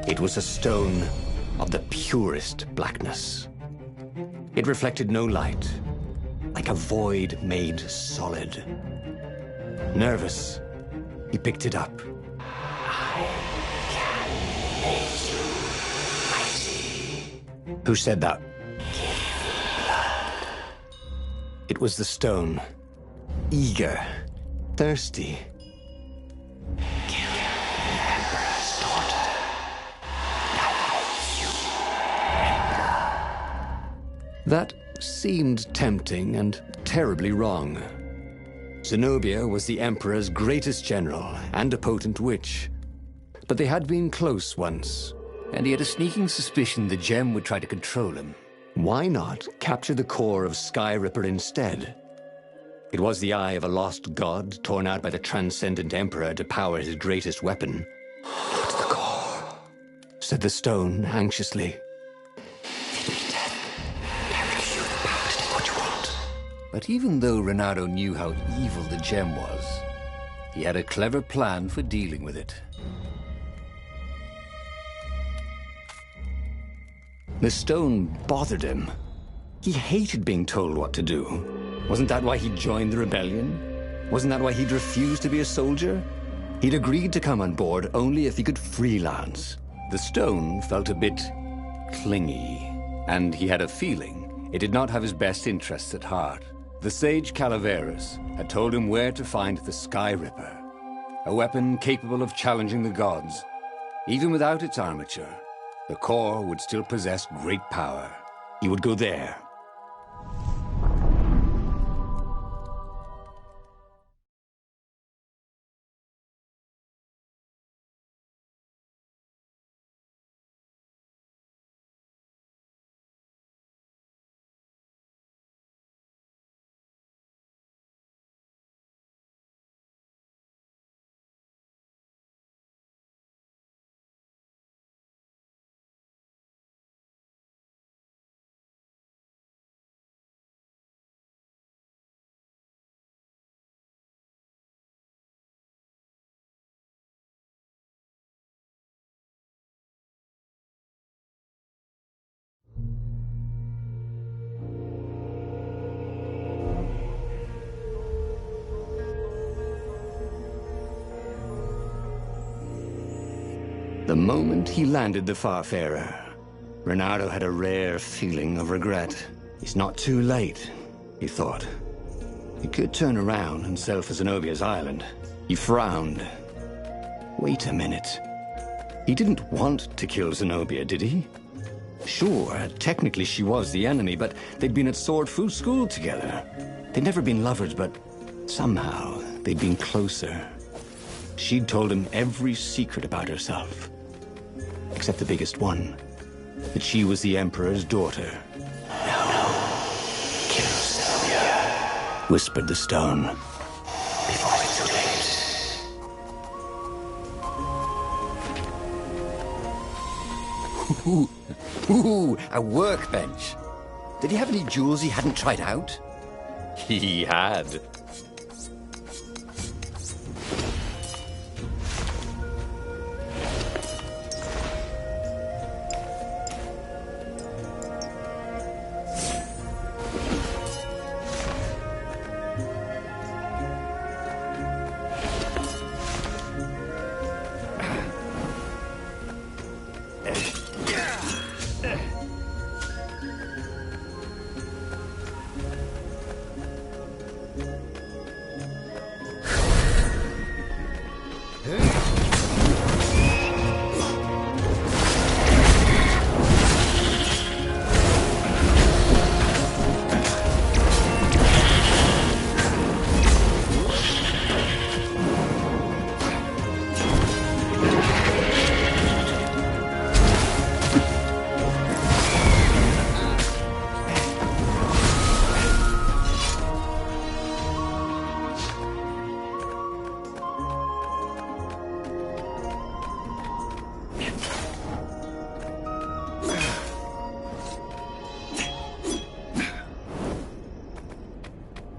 It was a stone of the purest blackness. It reflected no light, like a void made solid. Nervous, he picked it up. I can make you mighty. Who said that? Give blood. It was the stone. Eager, thirsty. Kill the Emperor's daughter. That seemed tempting and terribly wrong. Zenobia was the Emperor's greatest general and a potent witch. But they had been close once. And he had a sneaking suspicion the gem would try to control him. Why not capture the core of Skyripper instead? It was the eye of a lost god torn out by the transcendent Emperor to power his greatest weapon. Not the core, said the stone anxiously. But even though Renato knew how evil the gem was, he had a clever plan for dealing with it. The stone bothered him. He hated being told what to do. Wasn't that why he joined the rebellion? Wasn't that why he'd refused to be a soldier? He'd agreed to come on board only if he could freelance. The stone felt a bit clingy, and he had a feeling it did not have his best interests at heart. The sage Calaveras had told him where to find the Skyripper, a weapon capable of challenging the gods. Even without its armature, the core would still possess great power. He would go there. The moment he landed the Farfarer, Renato had a rare feeling of regret. It's not too late, he thought. He could turn around and sail for Zenobia's island. He frowned. Wait a minute. He didn't want to kill Zenobia, did he? Sure, technically she was the enemy, but they'd been at Sword Fu School together. They'd never been lovers, but somehow they'd been closer. She'd told him every secret about herself. Except the biggest one, that she was the Emperor's daughter. No, kill Zenobia, whispered the stone. Before it's too late. Ooh, a workbench. Did he have any jewels he hadn't tried out? He had.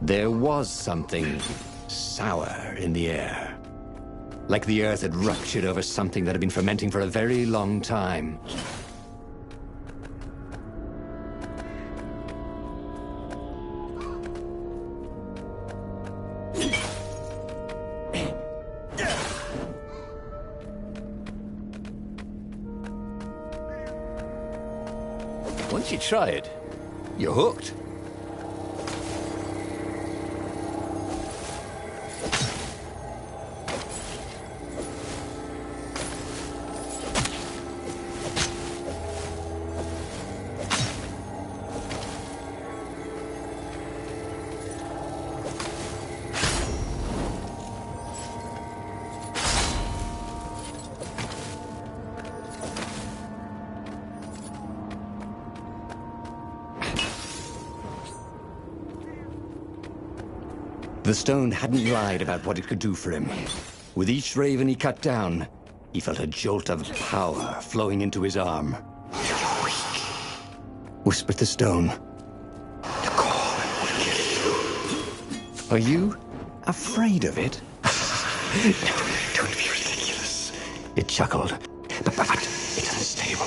There was something sour in the air. like the earth had ruptured over something that had been fermenting for a very long time. Once you try it, you're hooked. The stone hadn't lied about what it could do for him. With each raven he cut down, he felt a jolt of power flowing into his arm. "You're weak," whispered the stone. "The core will kill you." "Are you afraid of it?" "No, don't be ridiculous," it chuckled. But it's unstable.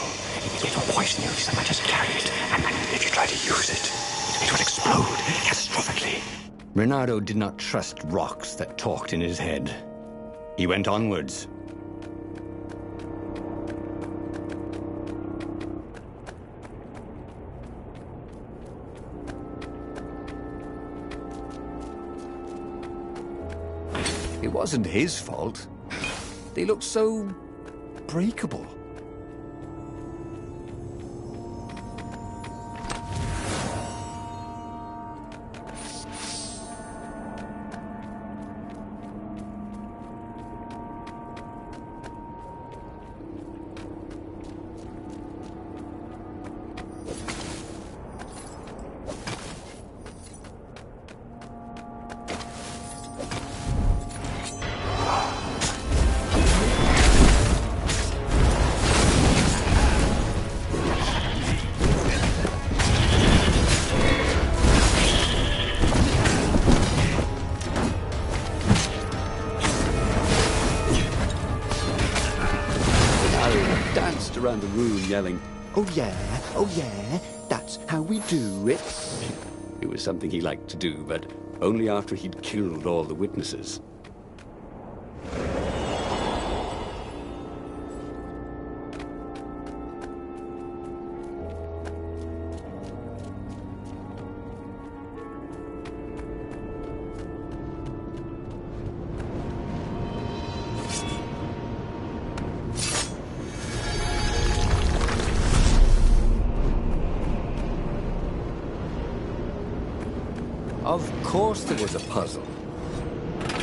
It will poison you so much as to carry it, and if you try to use it, it will explode catastrophically. Reynardo did not trust rocks that talked in his head. He went onwards. It wasn't his fault. They looked so breakable. Around the room yelling, Oh yeah, that's how we do it. it was something he liked to do, but only after he'd killed all the witnesses. Of course there was a puzzle.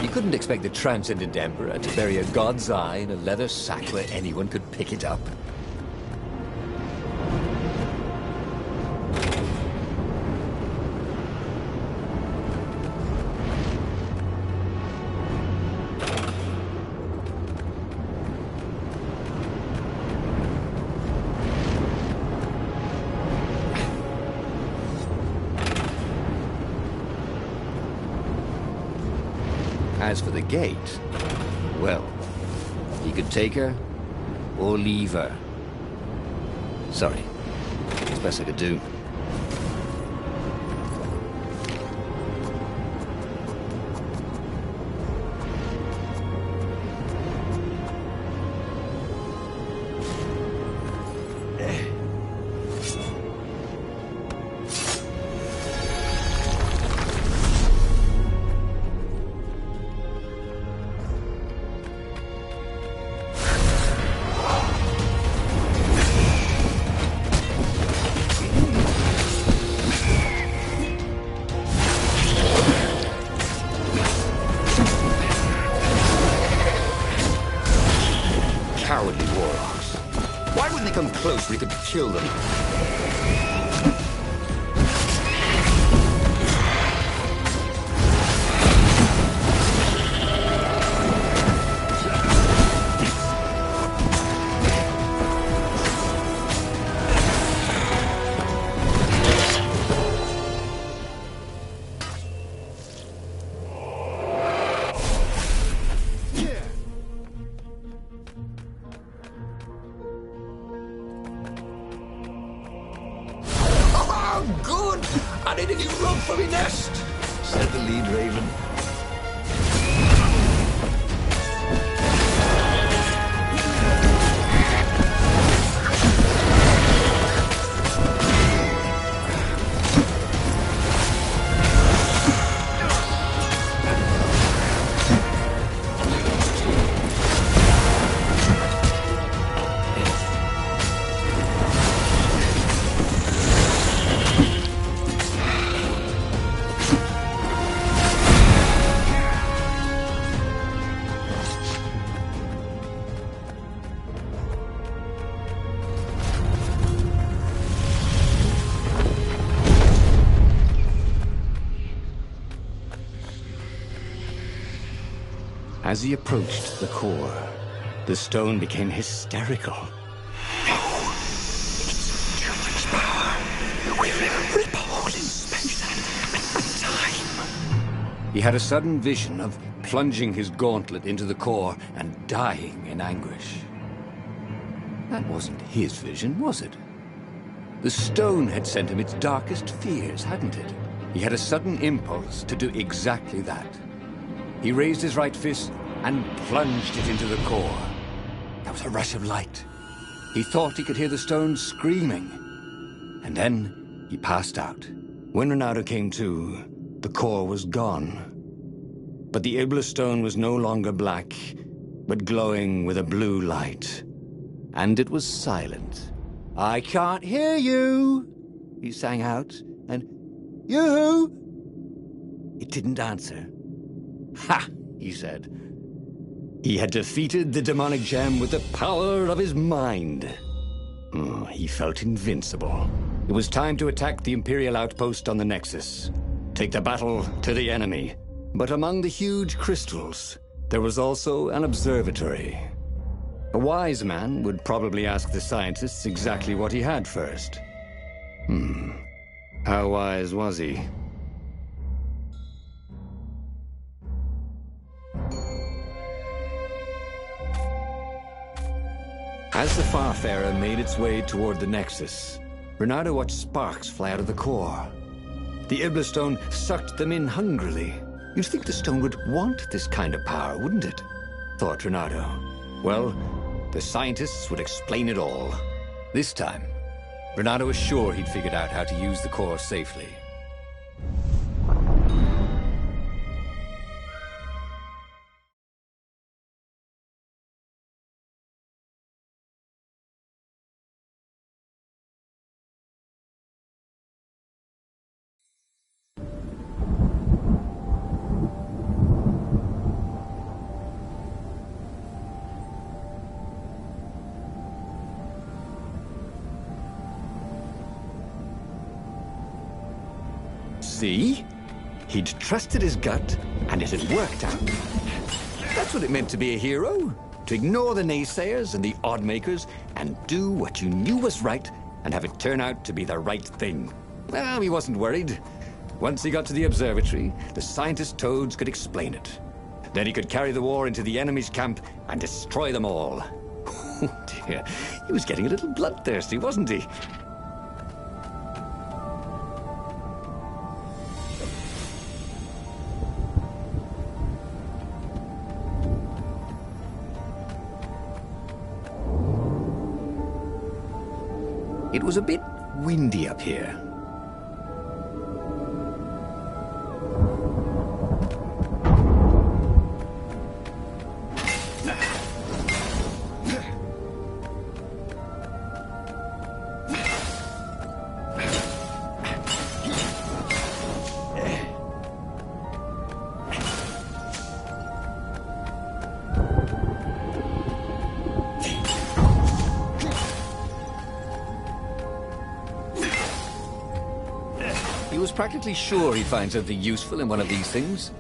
You couldn't expect the Transcendent Emperor to bury a god's eye in a leather sack where anyone could pick it up. As for the gate, well, he could take her or leave her. Sorry, it's best I could do. Cowardly warlocks. Why wouldn't they come close where he could kill them? I need a new rug for my nest, said the lead raven. As he approached the core, the stone became hysterical. No! It's too much power. We will rip a hole in space and time. He had a sudden vision of plunging his gauntlet into the core and dying in anguish. That wasn't his vision, was it? The stone had sent him its darkest fears, hadn't it? He had a sudden impulse to do exactly that. He raised his right fist and plunged it into the core. There was a rush of light. He thought he could hear the stone screaming. And then he passed out. When Ronaldo came to, the core was gone. But the Iblis stone was no longer black, but glowing with a blue light. And it was silent. "I can't hear you," he sang out, and "You?" It didn't answer. "Ha!" he said. He had defeated the demonic gem with the power of his mind. He felt invincible. It was time to attack the Imperial outpost on the Nexus. Take the battle to the enemy. But among the huge crystals, there was also an observatory. A wise man would probably ask the scientists exactly what he had first. How wise was he? As the Farfarer made its way toward the Nexus, Bernardo watched sparks fly out of the core. The Iblis stone sucked them in hungrily. You'd think the stone would want this kind of power, wouldn't it? Thought Bernardo. Well, the scientists would explain it all. This time, Bernardo was sure he'd figured out how to use the core safely. See? He'd trusted his gut, and it had worked out. That's what it meant to be a hero. To ignore the naysayers and the odd-makers, and do what you knew was right, and have it turn out to be the right thing. Well, he wasn't worried. Once he got to the observatory, the scientist toads could explain it. Then he could carry the war into the enemy's camp and destroy them all. Oh dear, he was getting a little bloodthirsty, wasn't he? It was a bit windy up here. He was practically sure he'd find something useful in one of these things.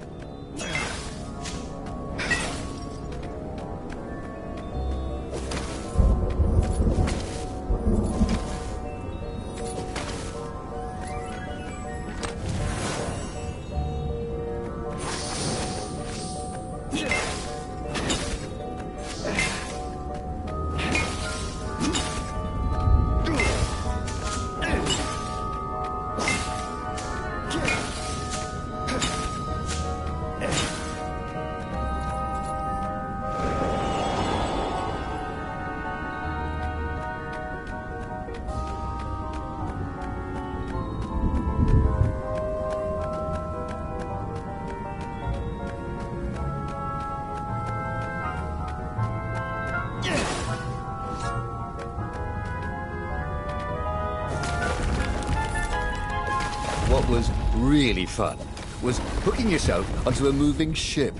was really fun was hooking yourself onto a moving ship.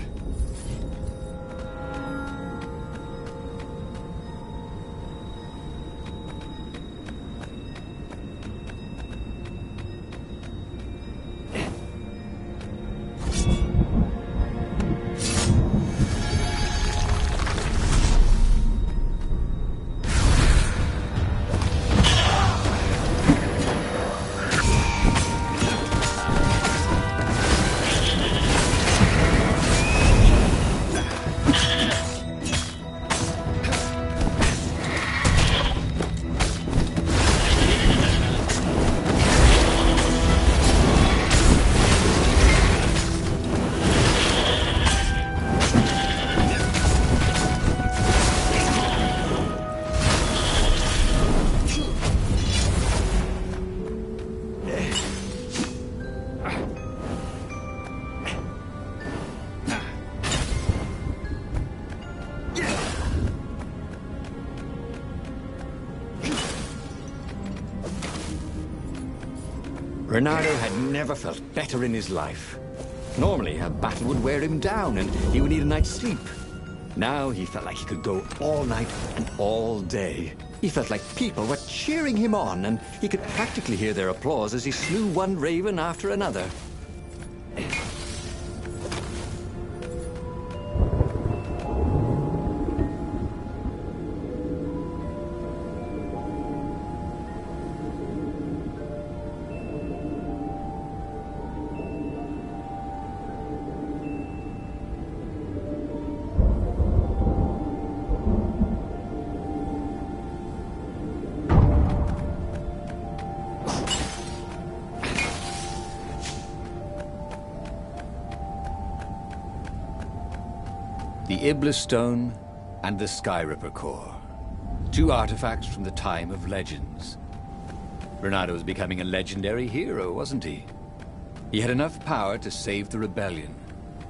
Renato had never felt better in his life. Normally, a battle would wear him down and he would need a night's sleep. Now he felt like he could go all night and all day. He felt like people were cheering him on, and he could practically hear their applause as he slew one raven after another. The Iblis Stone and the Skyripper Core. Two artifacts from the time of legends. Renato was becoming a legendary hero, wasn't he? He had enough power to save the rebellion,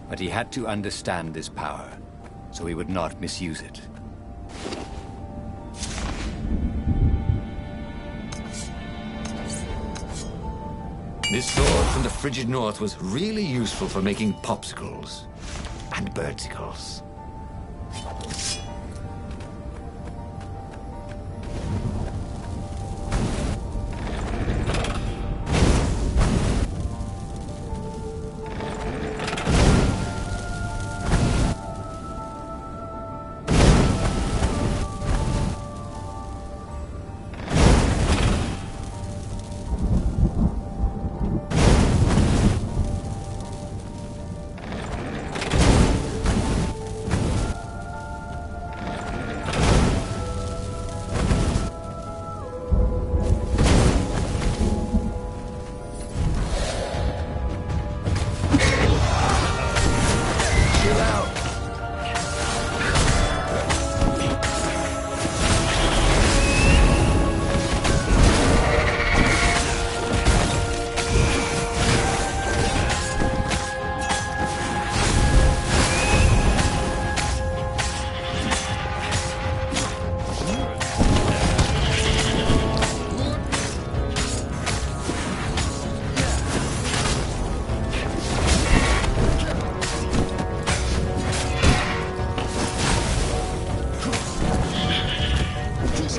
but he had to understand this power, so he would not misuse it. This sword from the frigid north was really useful for making popsicles and birdsicles.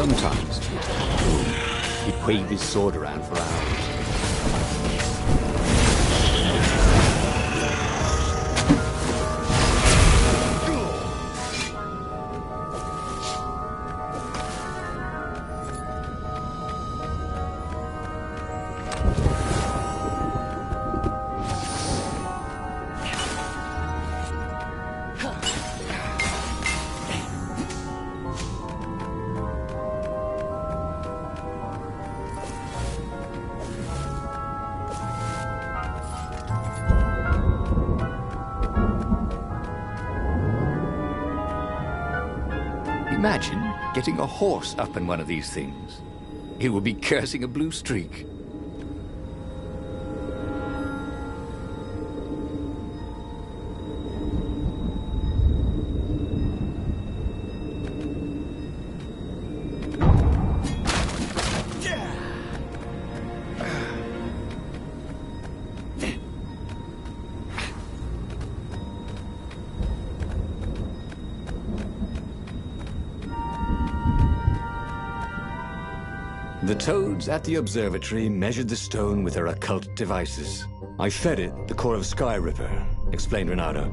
Sometimes, he'd wave his sword around for hours. Imagine getting a horse up in one of these things. He would be cursing a blue streak. The toads at the observatory measured the stone with their occult devices. I fed it the core of Skyripper, explained Renato.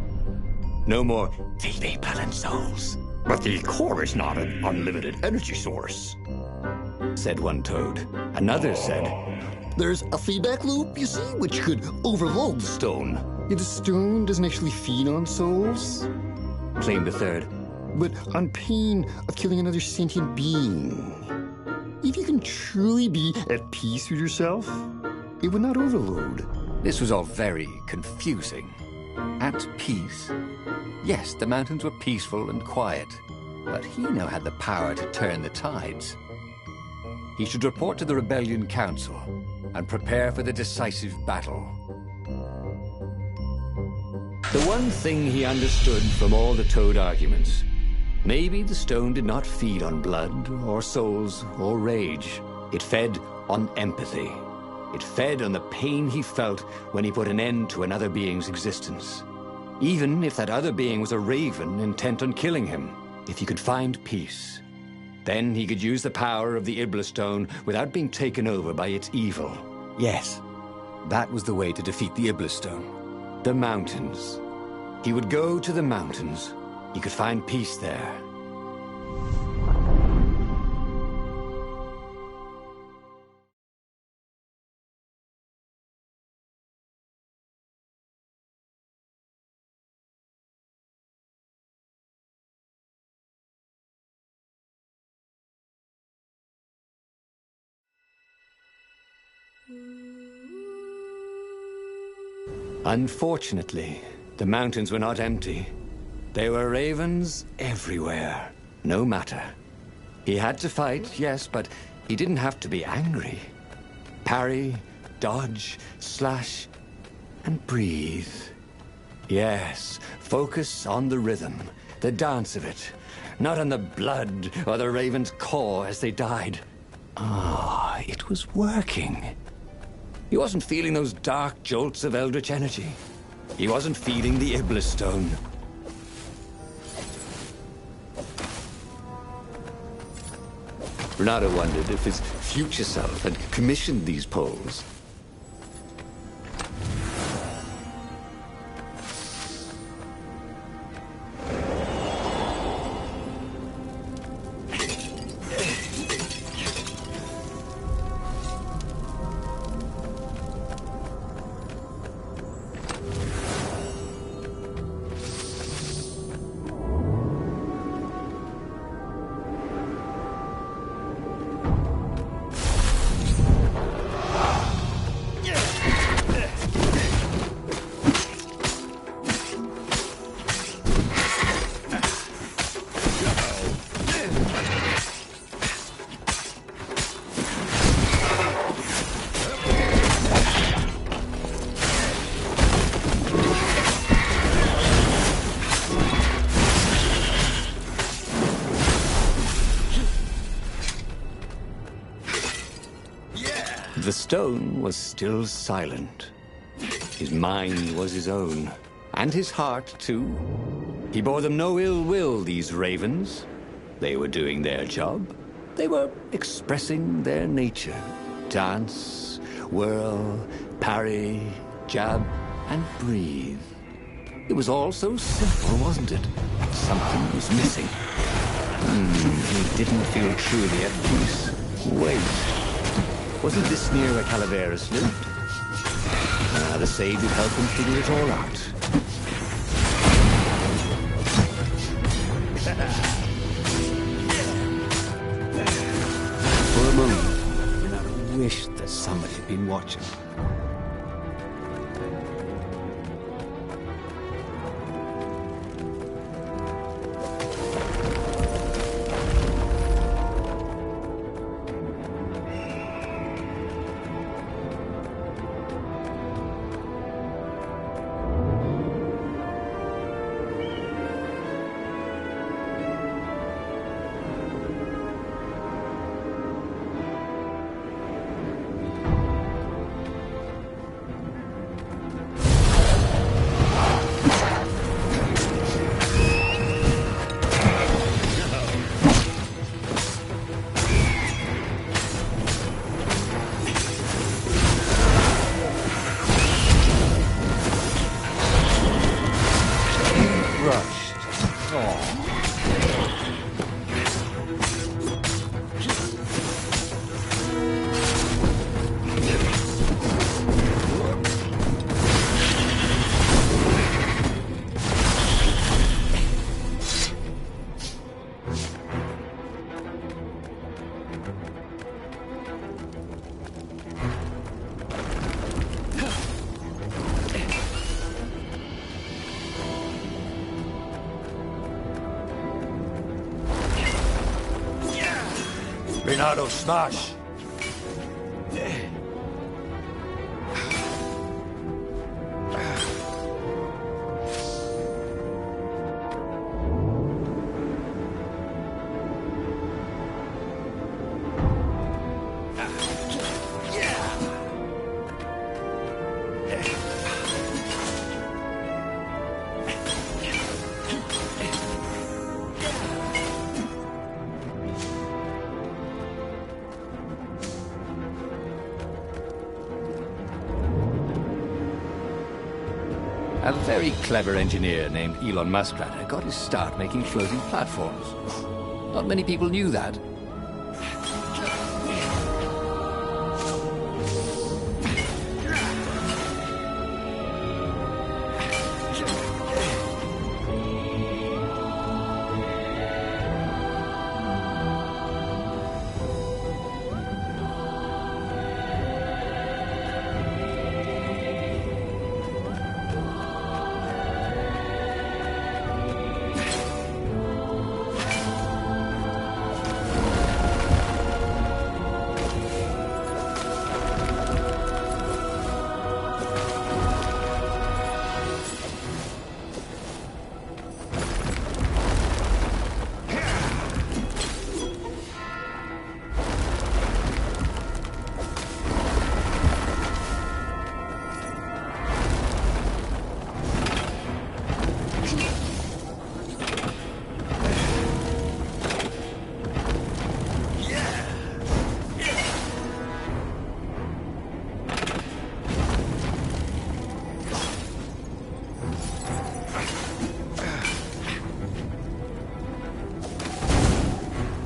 No more feeding blood and souls. But the core is not an unlimited energy source, said one toad. Another said, There's a feedback loop, you see, which could overload the stone. Yeah, the stone doesn't actually feed on souls, claimed a third. but on pain of killing another sentient being. If you can truly be at peace with yourself, it would not overload. This was all very confusing. At peace? Yes, the mountains were peaceful and quiet, but he now had the power to turn the tides. He should report to the Rebellion Council and prepare for the decisive battle. The one thing he understood from all the toad arguments, maybe the stone did not feed on blood or souls or rage. It fed on empathy. It fed on the pain he felt when he put an end to another being's existence. Even if that other being was a raven intent on killing him, if he could find peace, then he could use the power of the Ibla stone without being taken over by its evil. Yes, that was the way to defeat the Ibla stone. The mountains. He would go to the mountains. He could find peace there. Unfortunately, the mountains were not empty. There were ravens everywhere. No matter. He had to fight, yes, but he didn't have to be angry. Parry, dodge, slash, and breathe. Yes, focus on the rhythm, the dance of it, not on the blood or the raven's core as they died. Ah, it was working. He wasn't feeling those dark jolts of eldritch energy. He wasn't feeling the Iblis stone. Renato wondered if his future self had commissioned these poles. The stone was still silent. His mind was his own, and his heart, too. He bore them no ill will, these ravens. They were doing their job. They were expressing their nature. Dance, whirl, parry, jab, and breathe. It was all so simple, wasn't it? Something was missing. He didn't feel truly at peace. Wait. Wasn't this near where Calaveras lived? The sage would help him figure it all out. For a moment, Renato wished that somebody had been watching. Renato, smash! A very clever engineer named Elon Muskrat got his start making floating platforms. Not many people knew that.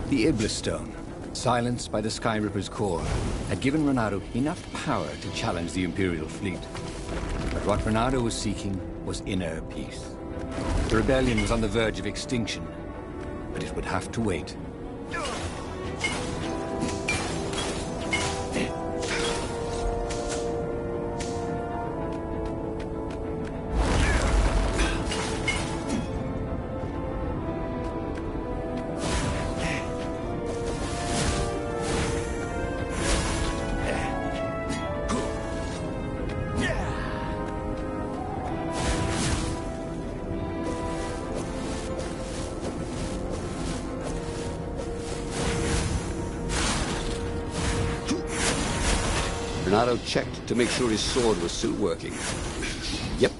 The Iblis Stone, silenced by the Skyripper's core, had given Renato enough power to challenge the Imperial fleet. But what Renato was seeking was inner peace. The rebellion was on the verge of extinction, but it would have to wait. Renato checked to make sure his sword was still working. Yep.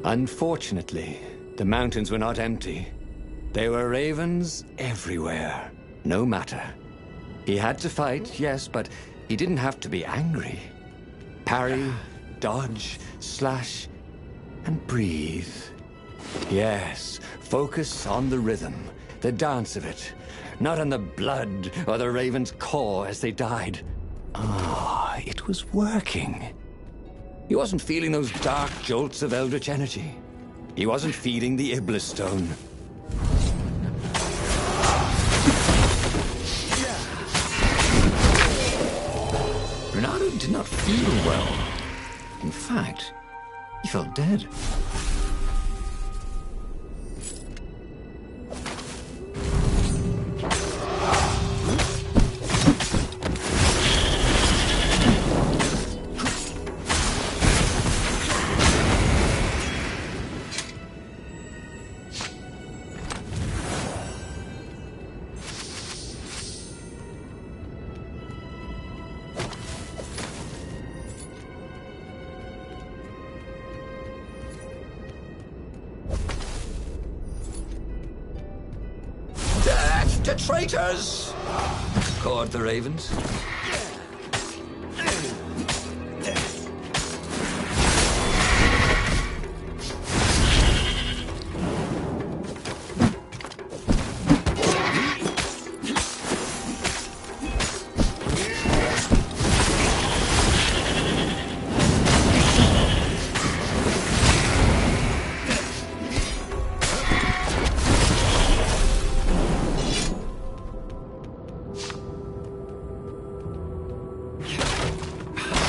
Unfortunately, the mountains were not empty. There were ravens everywhere. No matter. He had to fight, yes, but he didn't have to be angry. Parry, dodge, slash, and breathe. Yes, focus on the rhythm, the dance of it, not on the blood or the raven's core as they died. Ah, it was working. He wasn't feeling those dark jolts of eldritch energy. He wasn't feeding the Iblis Stone. Renato did not feel well. In fact, he felt dead. traitors! Caught the ravens.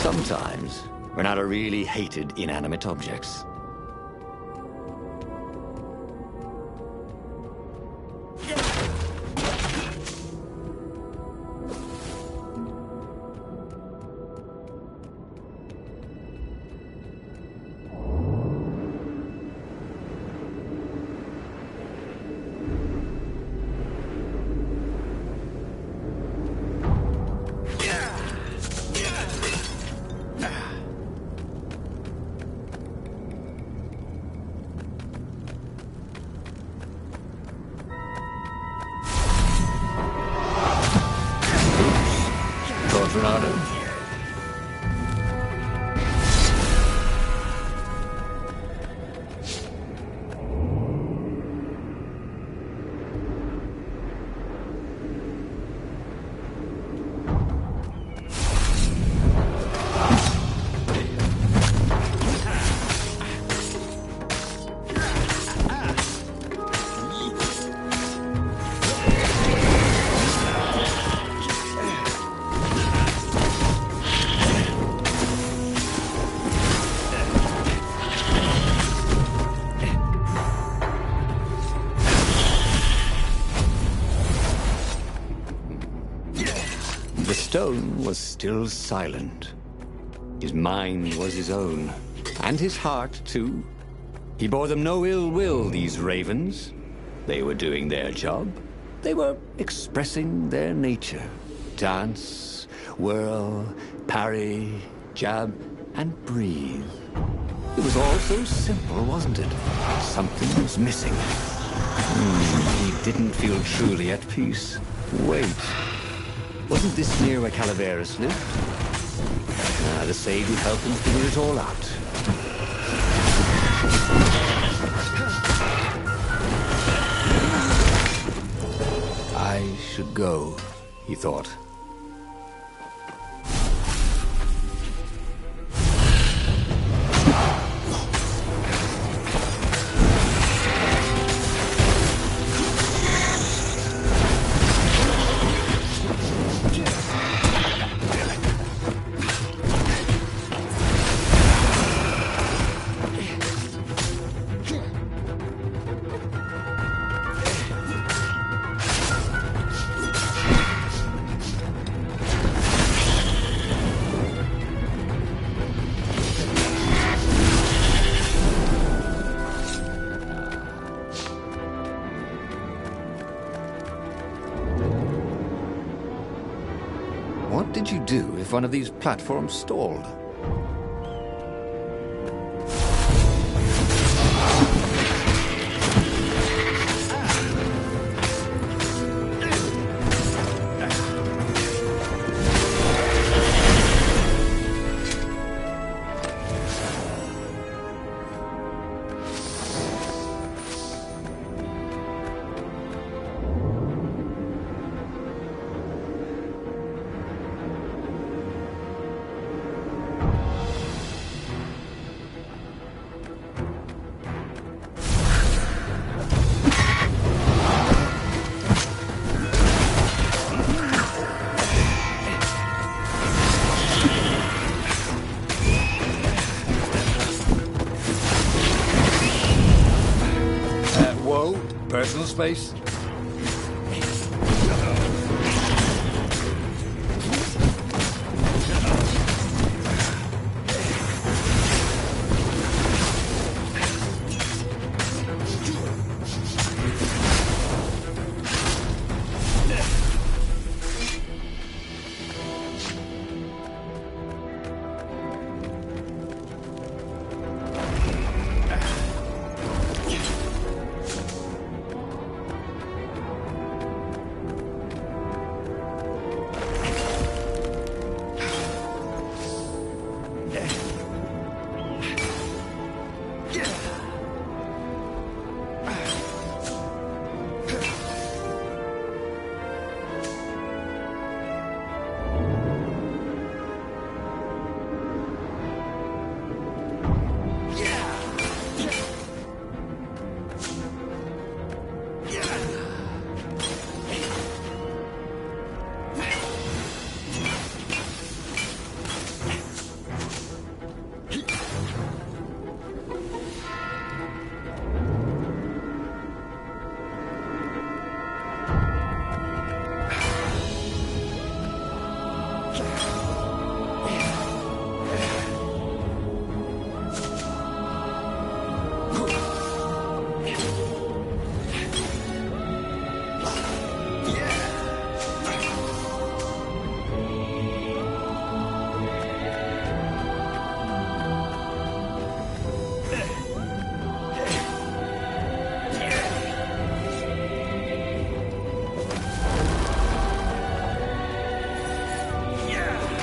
Sometimes, Renato really hated inanimate objects. Renato. The stone was still silent. His mind was his own, and his heart, too. He bore them no ill will, these ravens. They were doing their job. They were expressing their nature. Dance, whirl, parry, jab, and breathe. It was all so simple, wasn't it? Something was missing. He didn't feel truly at peace. Wait. Wasn't this near where Calaveras lived? The sage would help him figure it all out. I should go, he thought. What did you do if one of these platforms stalled? Personal space?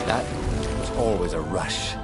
That was always a rush.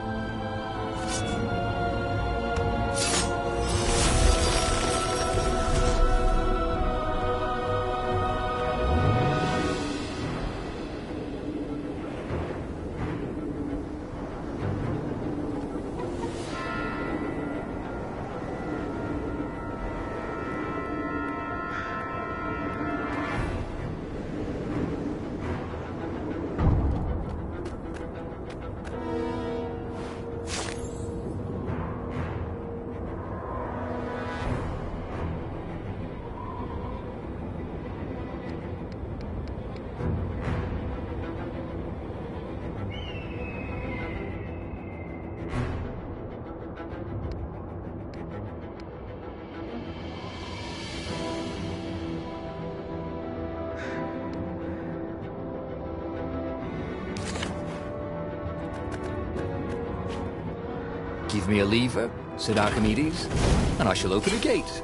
Give me a lever, said Archimedes, and I shall open a gate.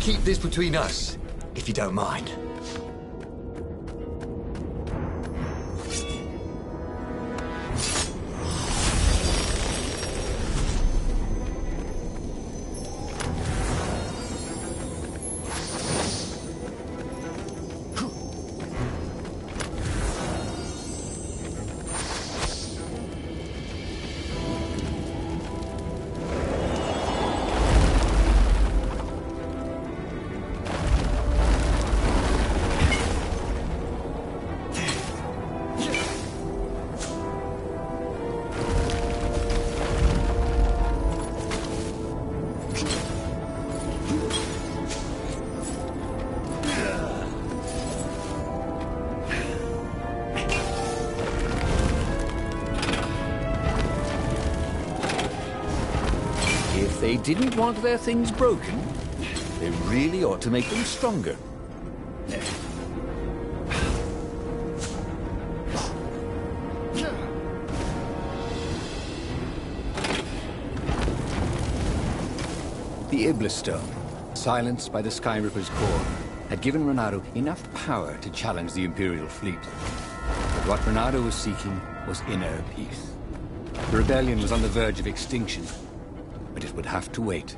Keep this between us, if you don't mind. If they didn't want their things broken, they really ought to make them stronger. The Iblis Stone, silenced by the Skyripper's core, had given Renato enough power to challenge the Imperial fleet. But what Renato was seeking was inner peace. The rebellion was on the verge of extinction, but it would have to wait.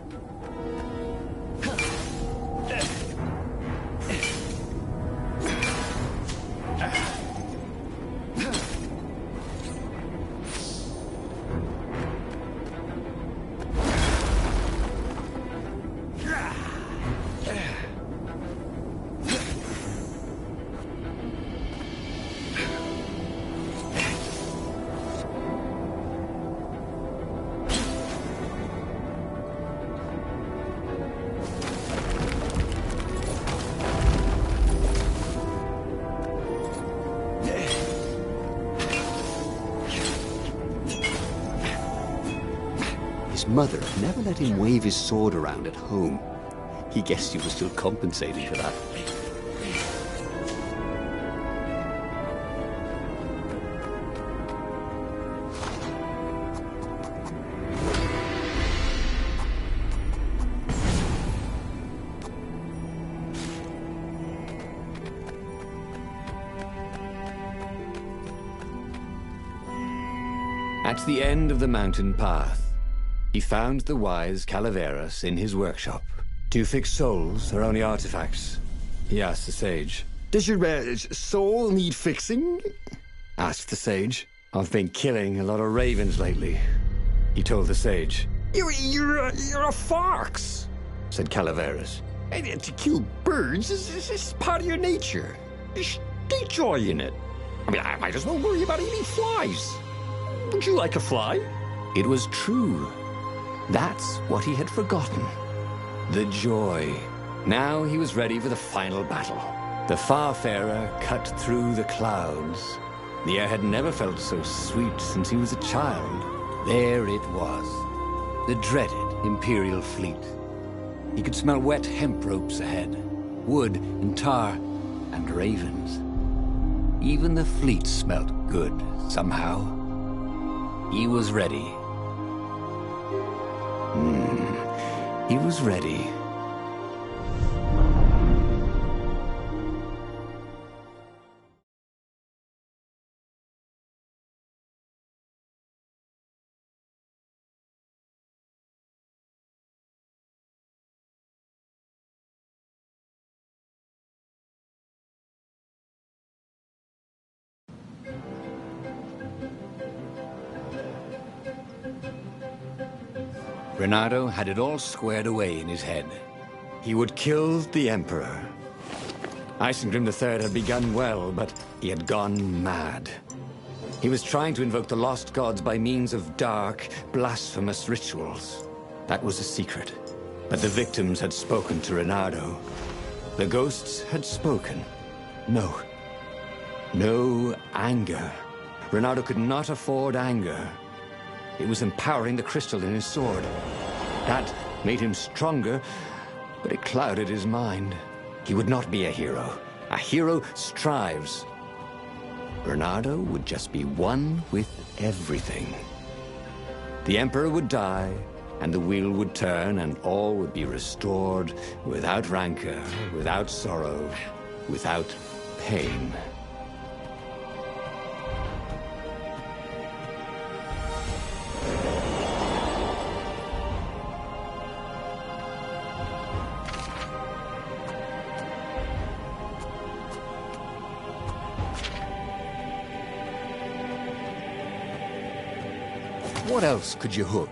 His mother never let him wave his sword around at home. He guessed he was still compensating for that. At the end of the mountain path, he found the wise Calaveras in his workshop. "Do you fix souls or only artifacts?" he asked the sage. Does your soul need fixing? Asked the sage. "I've been killing a lot of ravens lately," he told the sage. You're a fox, said Calaveras. and to kill birds is part of your nature. Just take joy in it. I mean, I might as well worry about eating flies. Would you like a fly? It was true. That's what he had forgotten. The joy. Now he was ready for the final battle. The Farfarer cut through the clouds. The air had never felt so sweet since he was a child. There it was. The dreaded Imperial fleet. He could smell wet hemp ropes ahead, wood and tar and ravens. Even the fleet smelt good, somehow. He was ready. He was ready. Renato had it all squared away in his head. He would kill the Emperor. Isengrim III had begun well, but he had gone mad. He was trying to invoke the lost gods by means of dark, blasphemous rituals. That was a secret. But the victims had spoken to Renato. The ghosts had spoken. No. No anger. Renato could not afford anger. It was empowering the crystal in his sword. That made him stronger, but it clouded his mind. He would not be a hero. A hero strives. Renato would just be one with everything. The Emperor would die, and the wheel would turn, and all would be restored without rancor, without sorrow, without pain. What else could you hook?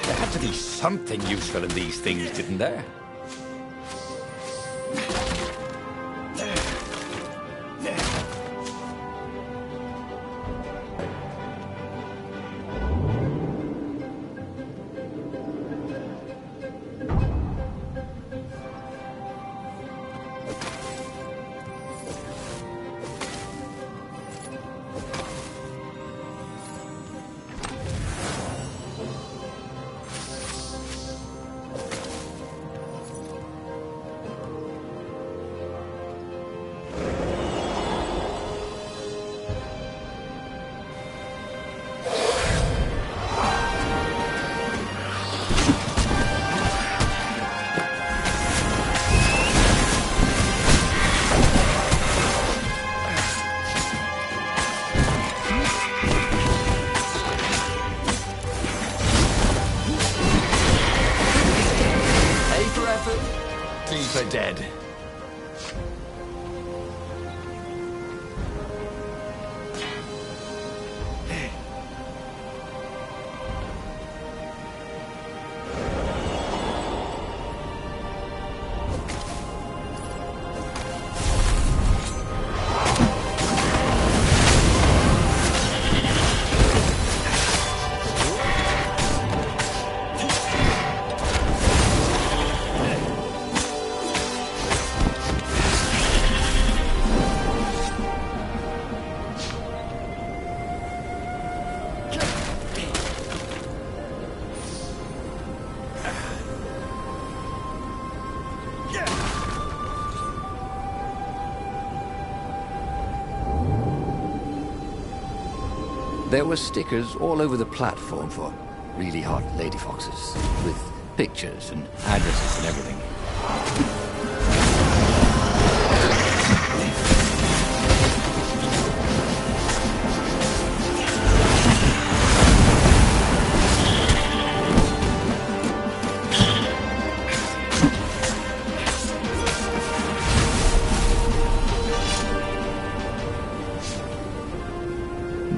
There had to be something useful in these things, didn't there? For dead. There were stickers all over the platform for really hot lady foxes, with pictures and addresses and everything.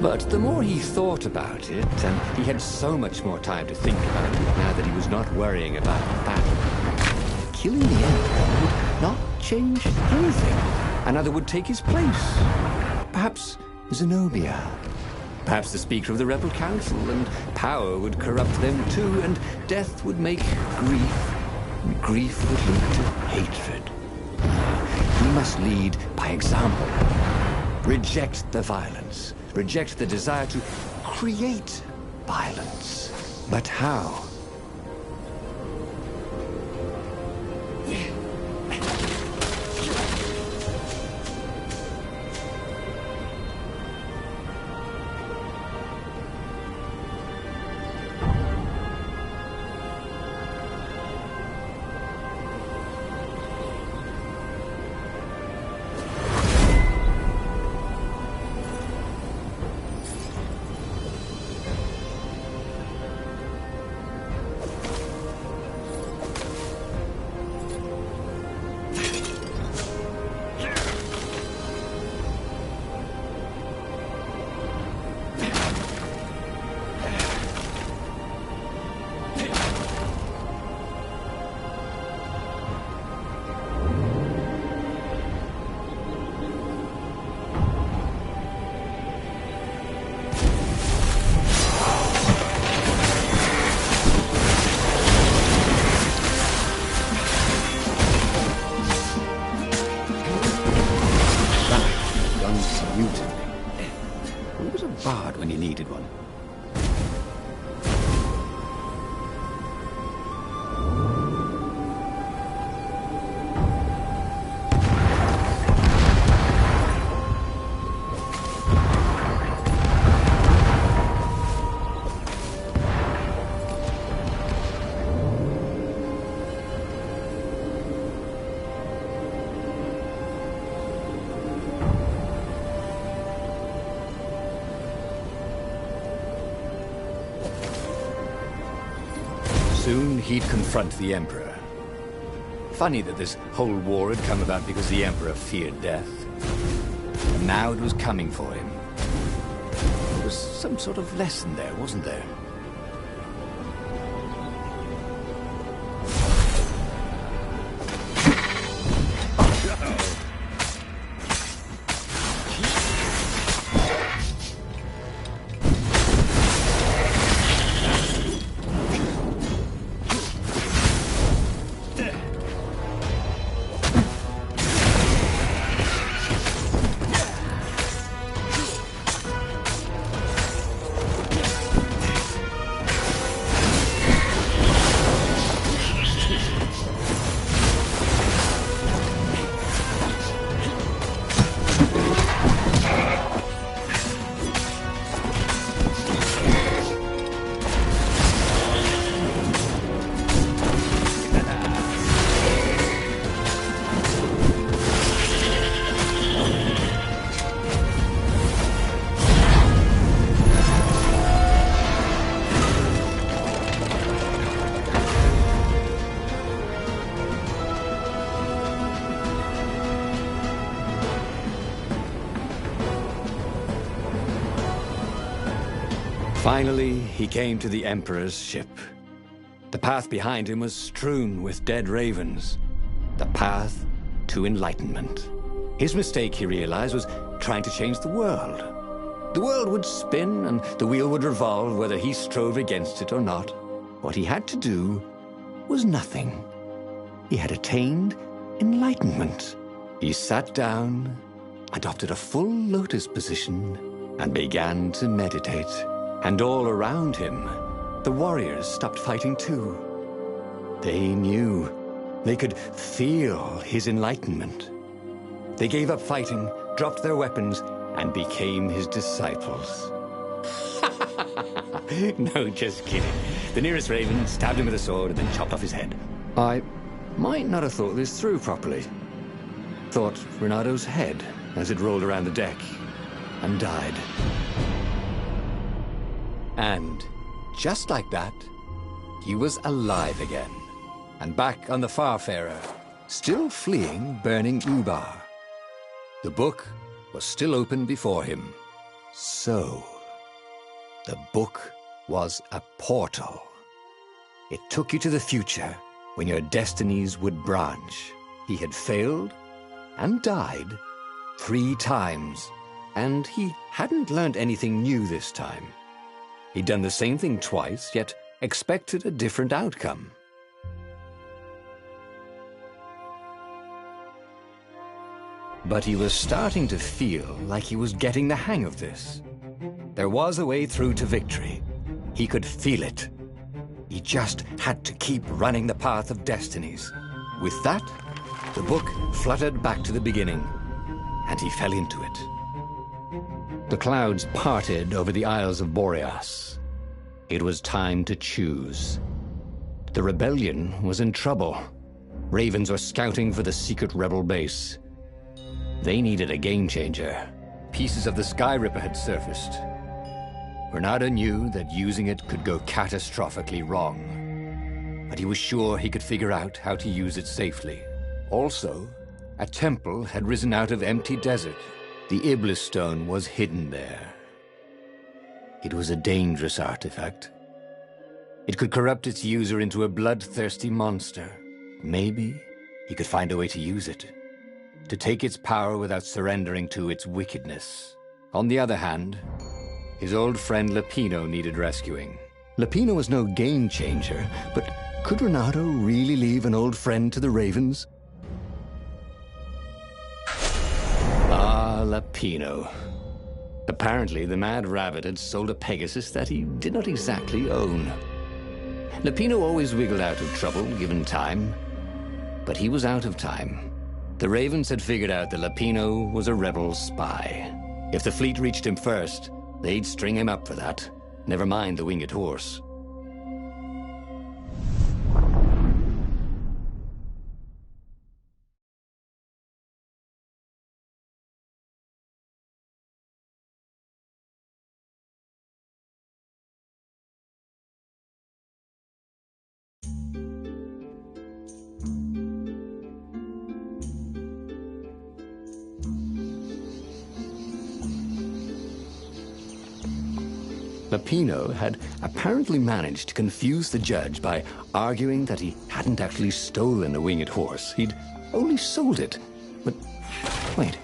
But the more he thought about it, and he had so much more time to think about it now that he was not worrying about the battle, killing the Emperor would not change anything. Another would take his place. Perhaps Zenobia. Perhaps the Speaker of the Rebel Council, and power would corrupt them too, and death would make grief, and grief would lead to hatred. He must lead by example. Reject the violence. Reject the desire to create violence. But how? When you needed one. Soon he'd confront the Emperor. Funny that this whole war had come about because the Emperor feared death. And now it was coming for him. There was some sort of lesson there, wasn't there? Finally, he came to the Emperor's ship. The path behind him was strewn with dead ravens. The path to enlightenment. His mistake, he realized, was trying to change the world. The world would spin and the wheel would revolve whether he strove against it or not. What he had to do was nothing. He had attained enlightenment. He sat down, adopted a full lotus position, and began to meditate. And all around him, the warriors stopped fighting too. They knew. They could feel his enlightenment. They gave up fighting, dropped their weapons, and became his disciples. No, just kidding. The nearest raven stabbed him with a sword and then chopped off his head. I might not have thought this through properly. Thought Renado's head as it rolled around the deck and died. And just like that, he was alive again, and back on the Farfarer, still fleeing burning Ubar. The book was still open before him. So, the book was a portal. It took you to the future when your destinies would branch. He had failed and died 3 times, and he hadn't learned anything new this time. He'd done the same thing twice, yet expected a different outcome. But he was starting to feel like he was getting the hang of this. There was a way through to victory. He could feel it. He just had to keep running the path of destinies. With that, the book fluttered back to the beginning, and he fell into it. The clouds parted over the Isles of Boreas. It was time to choose. The rebellion was in trouble. Ravens were scouting for the secret rebel base. They needed a game changer. Pieces of the Skyripper had surfaced. Renado knew that using it could go catastrophically wrong, but he was sure he could figure out how to use it safely. Also, a temple had risen out of empty desert. The Iblis stone was hidden there. It was a dangerous artifact. It could corrupt its user into a bloodthirsty monster. Maybe he could find a way to use it, to take its power without surrendering to its wickedness. On the other hand, his old friend Lapino needed rescuing. Lapino was no game changer, but could Renado really leave an old friend to the Ravens? Ah, Lapino. Apparently, the Mad Rabbit had sold a Pegasus that he did not exactly own. Lapino always wiggled out of trouble, given time. But he was out of time. The Ravens had figured out that Lapino was a rebel spy. If the fleet reached him first, they'd string him up for that. Never mind the winged horse. Lapino had apparently managed to confuse the judge by arguing that he hadn't actually stolen the winged horse. He'd only sold it. But wait,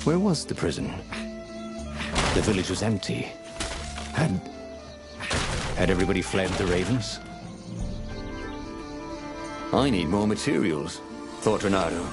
where was the prison? The village was empty. Had everybody fled the Ravens? I need more materials, thought Renado.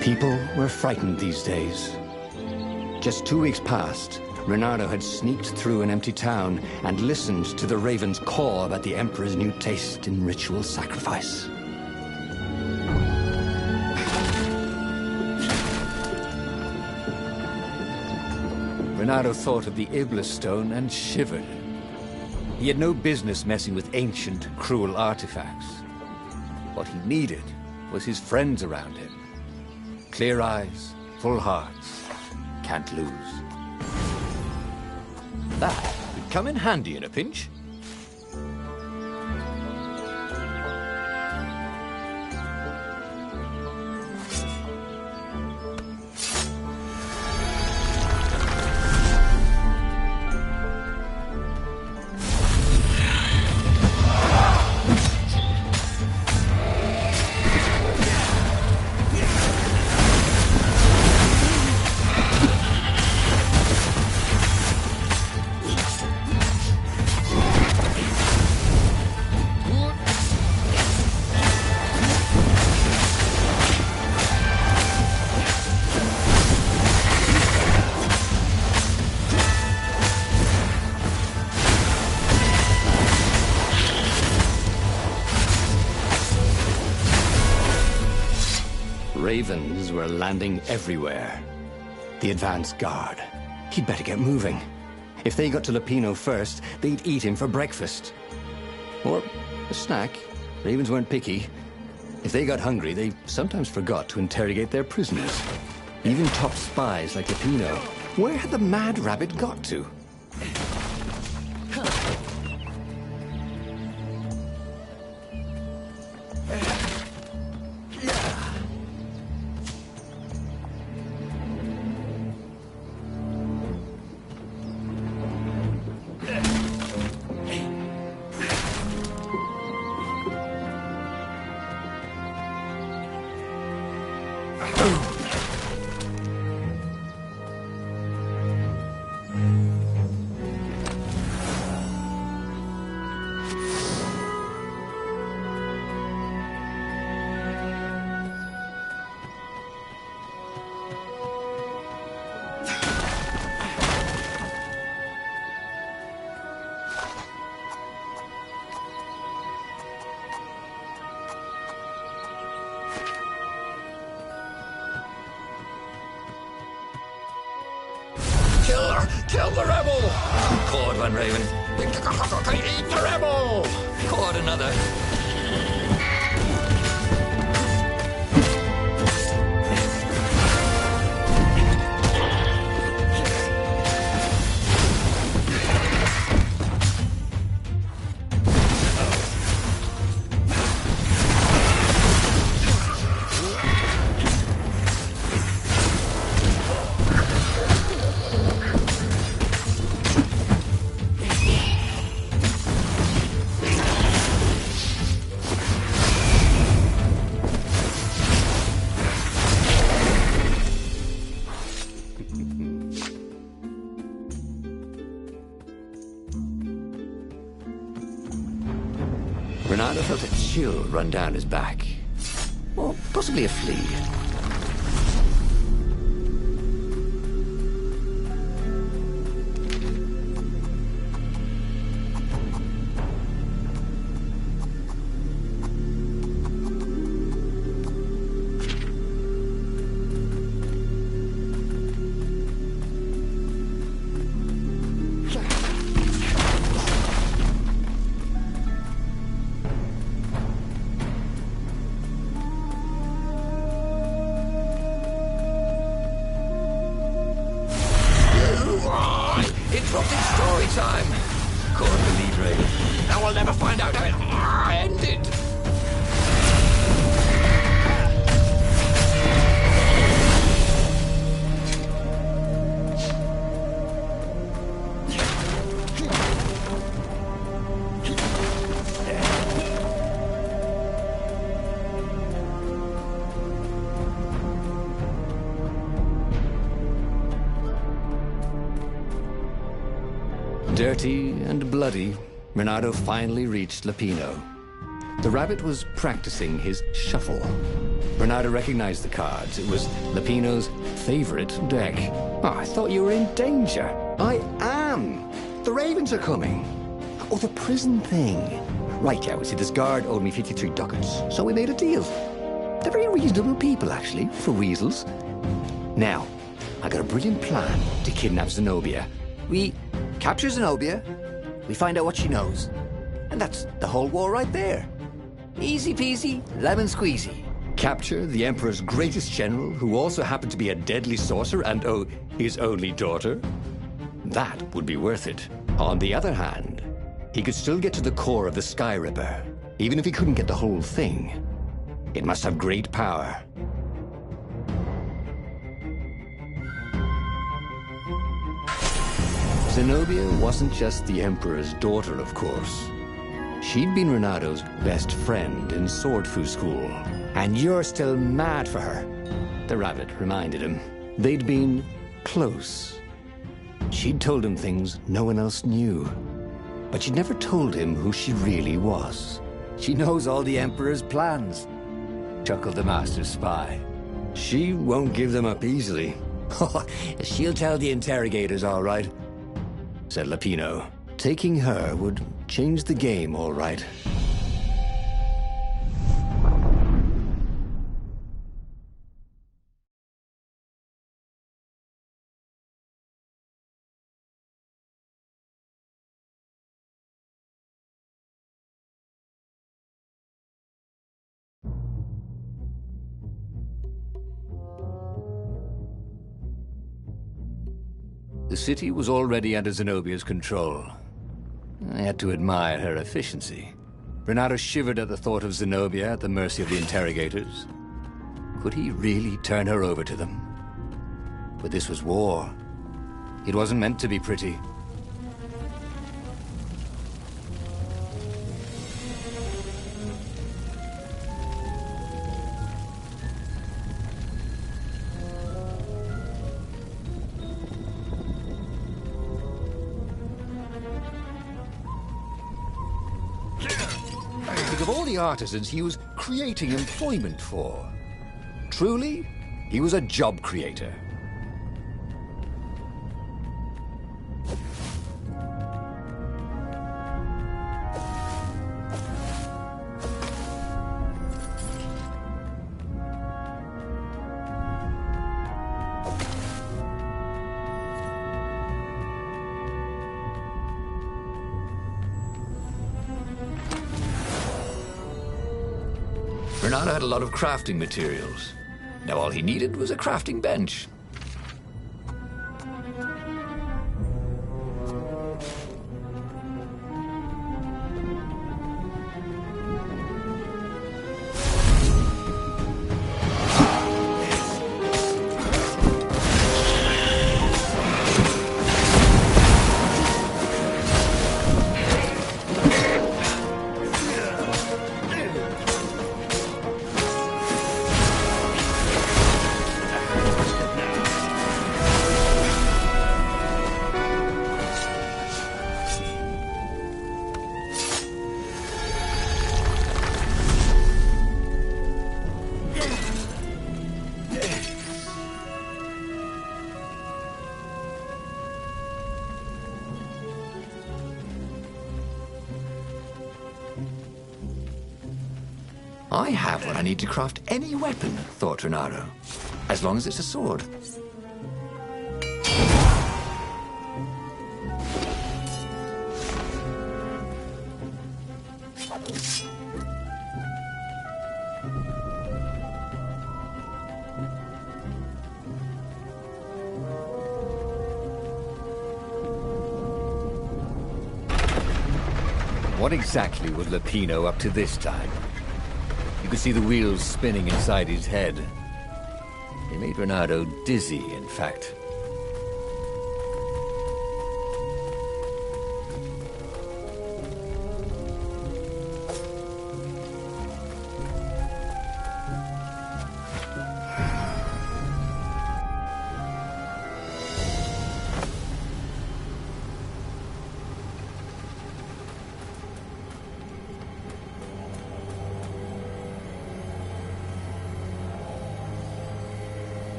People were frightened these days. Just 2 weeks past, Renado had sneaked through an empty town and listened to the ravens caw about the Emperor's new taste in ritual sacrifice. Renado thought of the Iblis stone and shivered. He had no business messing with ancient, cruel artifacts. What he needed was his friends around him. Clear eyes, full hearts, can't lose. That would come in handy in a pinch. ravens were landing everywhere. The advance guard. He'd better get moving. If they got to Lapino first, they'd eat him for breakfast. Or a snack. Ravens weren't picky. If they got hungry, they sometimes forgot to interrogate their prisoners. Even top spies like Lapino. Where had the mad rabbit got to? Kill the rebel! Caught one, Raven. Eat the rebel! Caught another. Renato felt a chill run down his back. Or possibly a flea. Interrupting story time. Caught the lead, Raven. Now we'll never find out how it ended. Dirty and bloody, Renato finally reached Lapino. The rabbit was practicing his shuffle. Renato recognized the cards. It was Lapino's favorite deck. Oh, I thought you were in danger. I am. The ravens are coming. Oh, the prison thing. Right, yeah, see, this guard owed me 53 ducats, so we made a deal. They're very reasonable people, actually, for weasels. Now, I got a brilliant plan to kidnap Zenobia. We capture Zenobia, we find out what she knows, and that's the whole war right there. Easy peasy, lemon squeezy. Capture the Emperor's greatest general, who also happened to be a deadly sorcerer and, oh, his only daughter. That would be worth it. On the other hand, he could still get to the core of the Skyripper, even if he couldn't get the whole thing. It must have great power. Zenobia wasn't just the Emperor's daughter, of course. She'd been Renato's best friend in Sword Fu school. And you're still mad for her, the rabbit reminded him. They'd been close. She'd told him things no one else knew. But she'd never told him who she really was. She knows all the Emperor's plans, chuckled the master spy. She won't give them up easily. She'll tell the interrogators, all right, said Lapino. Taking her would change the game, all right. The city was already under Zenobia's control. I had to admire her efficiency. Renato shivered at the thought of Zenobia at the mercy of the interrogators. Could he really turn her over to them? But this was war. It wasn't meant to be pretty. Think of all the artisans he was creating employment for. Truly, he was a job creator. Renato had a lot of crafting materials. Now all he needed was a crafting bench. I have what I need to craft any weapon, thought Renato. As long as it's a sword. What exactly was Lapino up to this time? You could see the wheels spinning inside his head. They made Renato dizzy, in fact.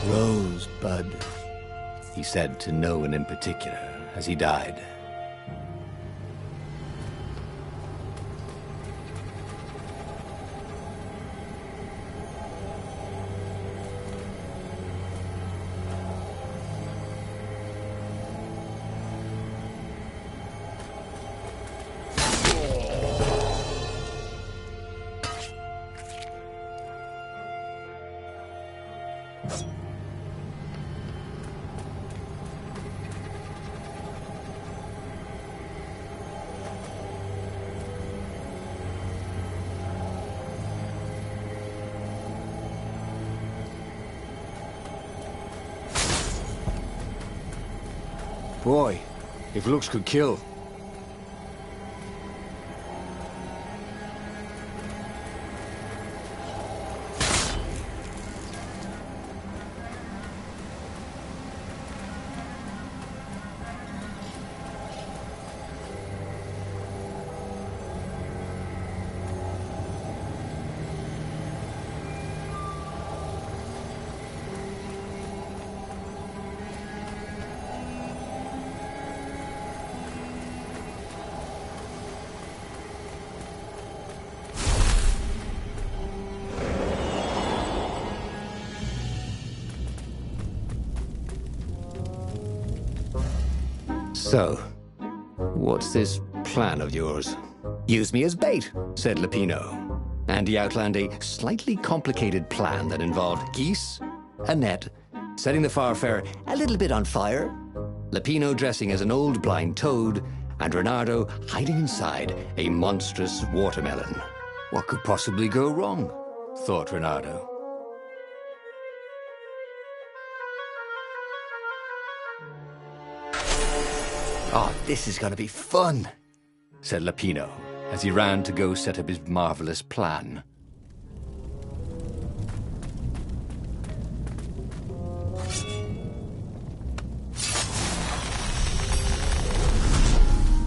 Rosebud, he said to no one in particular as he died. Boy, if looks could kill. So, what's this plan of yours? Use me as bait, said Lapino. And he outlined a slightly complicated plan that involved geese, Annette setting the Farfarer a little bit on fire, Lapino dressing as an old blind toad, and Reynardo hiding inside a monstrous watermelon. What could possibly go wrong? Thought Reynardo. Oh, this is going to be fun, said Lapino as he ran to go set up his marvelous plan.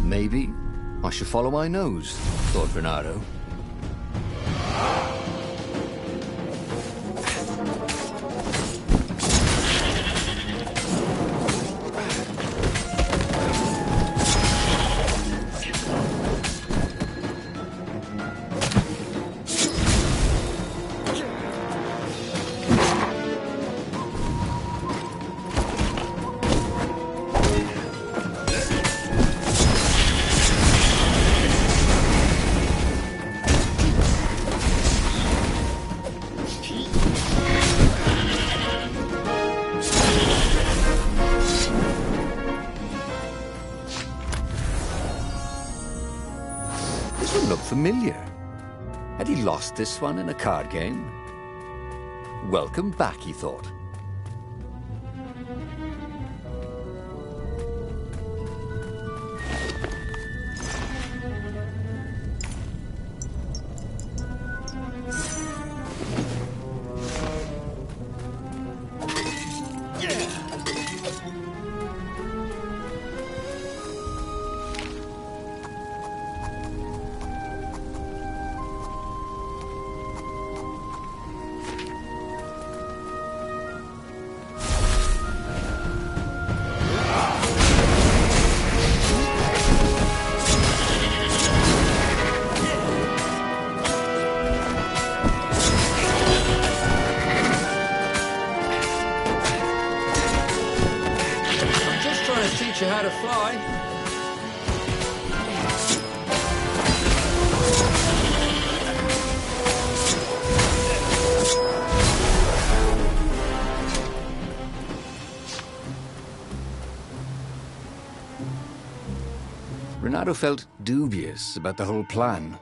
Maybe I should follow my nose, thought Reynardo. Familiar. Had he lost this one in a card game? Welcome back, he thought. Teach you how to fly. Reynardo felt dubious about the whole plan.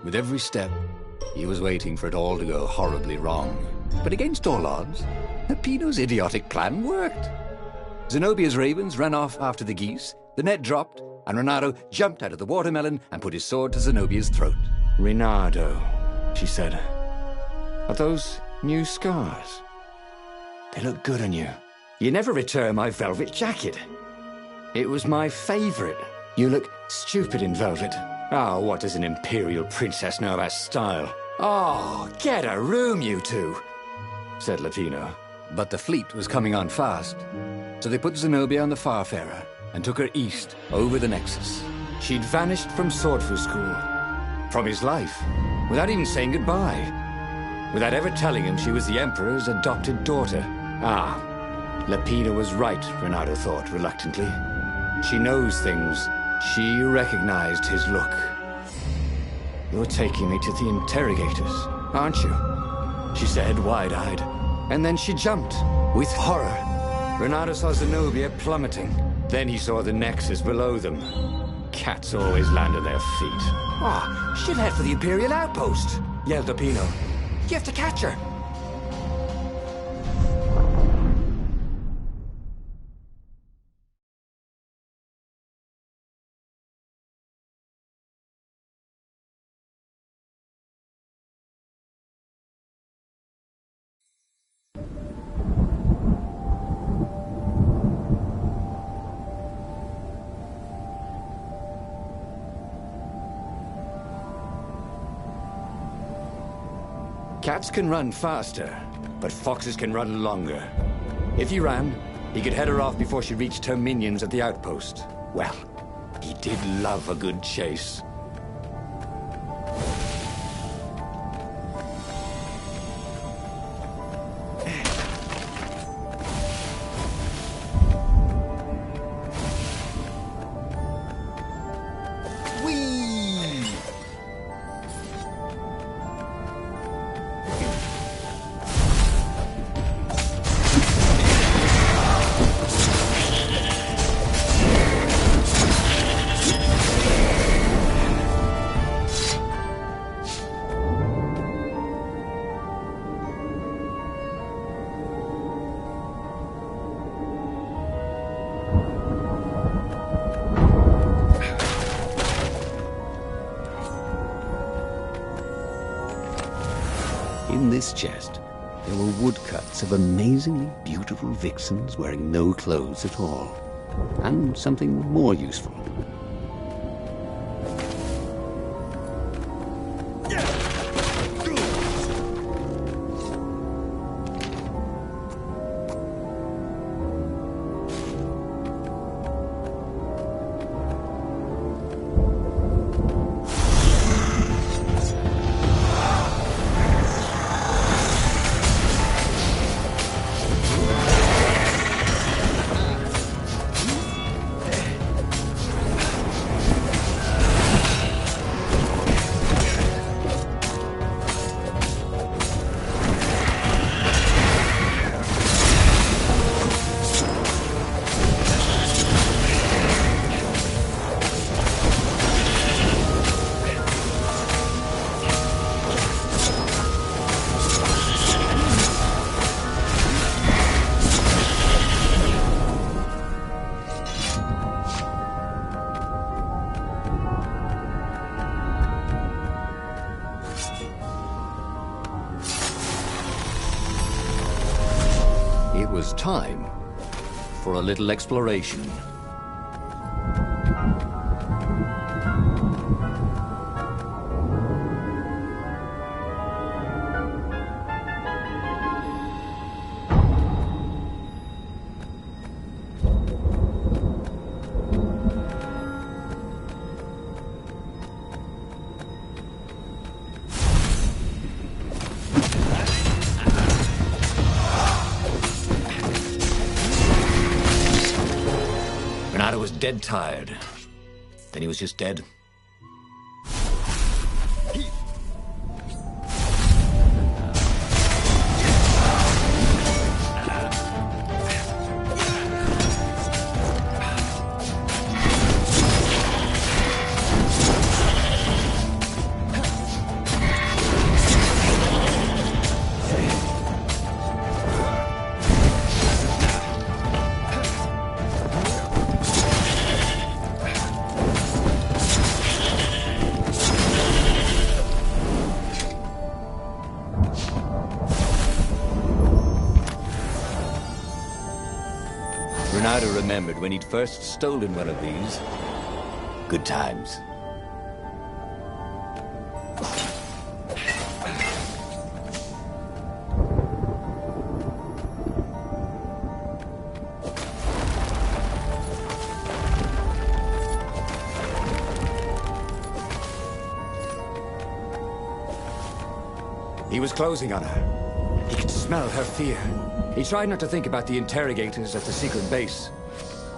With every step, he was waiting for it all to go horribly wrong. But against all odds, Lapino's idiotic plan worked. Zenobia's ravens ran off after the geese, the net dropped, and Reynardo jumped out of the watermelon and put his sword to Zenobia's throat. Reynardo, she said, are those new scars? They look good on you. You never returned my velvet jacket. It was my favorite. You look stupid in velvet. Oh, what does an imperial princess know about style? Oh, get a room, you two, said Lapino. But the fleet was coming on fast. So they put Zenobia on the Farfarer and took her east, over the Nexus. She'd vanished from Swordfu School, from his life, without even saying goodbye, without ever telling him she was the Emperor's adopted daughter. Ah, Lapino was right, Reynardo thought reluctantly. She knows things. She recognized his look. You're taking me to the interrogators, aren't you? She said, wide-eyed. And then she jumped, with horror. Reynardo saw Zenobia plummeting. Then he saw the Nexus below them. Cats always land on their feet. Ah, she'll head for the Imperial outpost, yelled Lapino. You have to catch her. Cats can run faster, but foxes can run longer. If he ran, he could head her off before she reached her minions at the outpost. Well, he did love a good chase. on this chest, there were woodcuts of amazingly beautiful vixens wearing no clothes at all. And something more useful. It was time for a little exploration. Renato was dead tired. Then he was just dead. Renato remembered when he'd first stolen one of these. Good times. He was closing on her. He could smell her fear. He tried not to think about the interrogators at the secret base.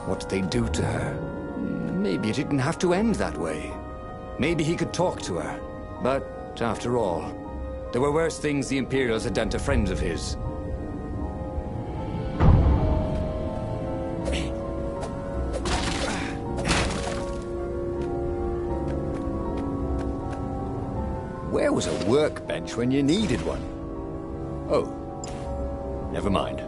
What they'd do to her. Maybe it didn't have to end that way. Maybe he could talk to her. But, after all, there were worse things the Imperials had done to friends of his. Where was a workbench when you needed one? Oh. Never mind.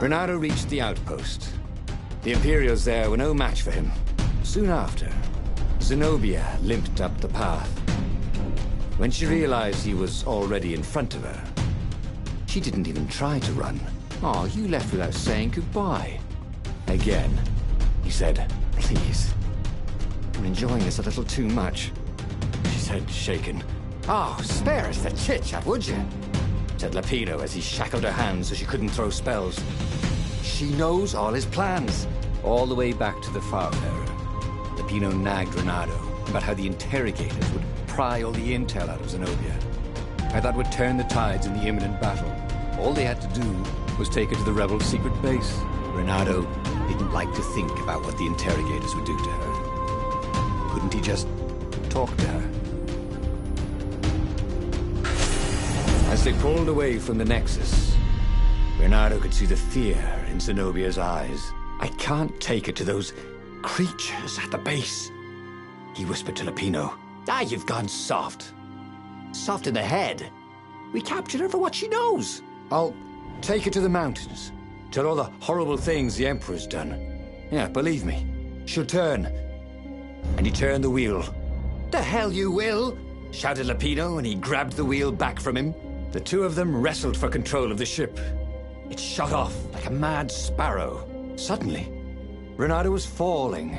Renato reached the outpost. The Imperials there were no match for him. Soon after, Zenobia limped up the path. When she realized he was already in front of her, She didn't even try to run. Oh, you left without saying goodbye. Again, he said, "Please. I'm enjoying this a little too much," she said, shaken. "Oh, spare us the chit-chat, would you?" said Lapino as he shackled her hands so she couldn't throw spells. "She knows all his plans." All the way back to the Farfarer, Lapino nagged Renato about how the interrogators would pry all the intel out of Zenobia. How that would turn the tides in the imminent battle. All they had to do was take her to the rebels' secret base. Renato didn't like to think about what the interrogators would do to her. Couldn't he just talk to her? As they pulled away from the Nexus, Renato could see the fear in Zenobia's eyes. "I can't take her to those creatures at the base," he whispered to Lapino. "Ah, you've gone soft. Soft in the head. We captured her for what she knows. I'll take her to the mountains. Tell all the horrible things the Emperor's done. Yeah, believe me, she'll turn." And he turned the wheel. "The hell you will!" shouted Lapino, and he grabbed the wheel back from him. The two of them wrestled for control of the ship. It shot off like a mad sparrow. Suddenly, Renato was falling.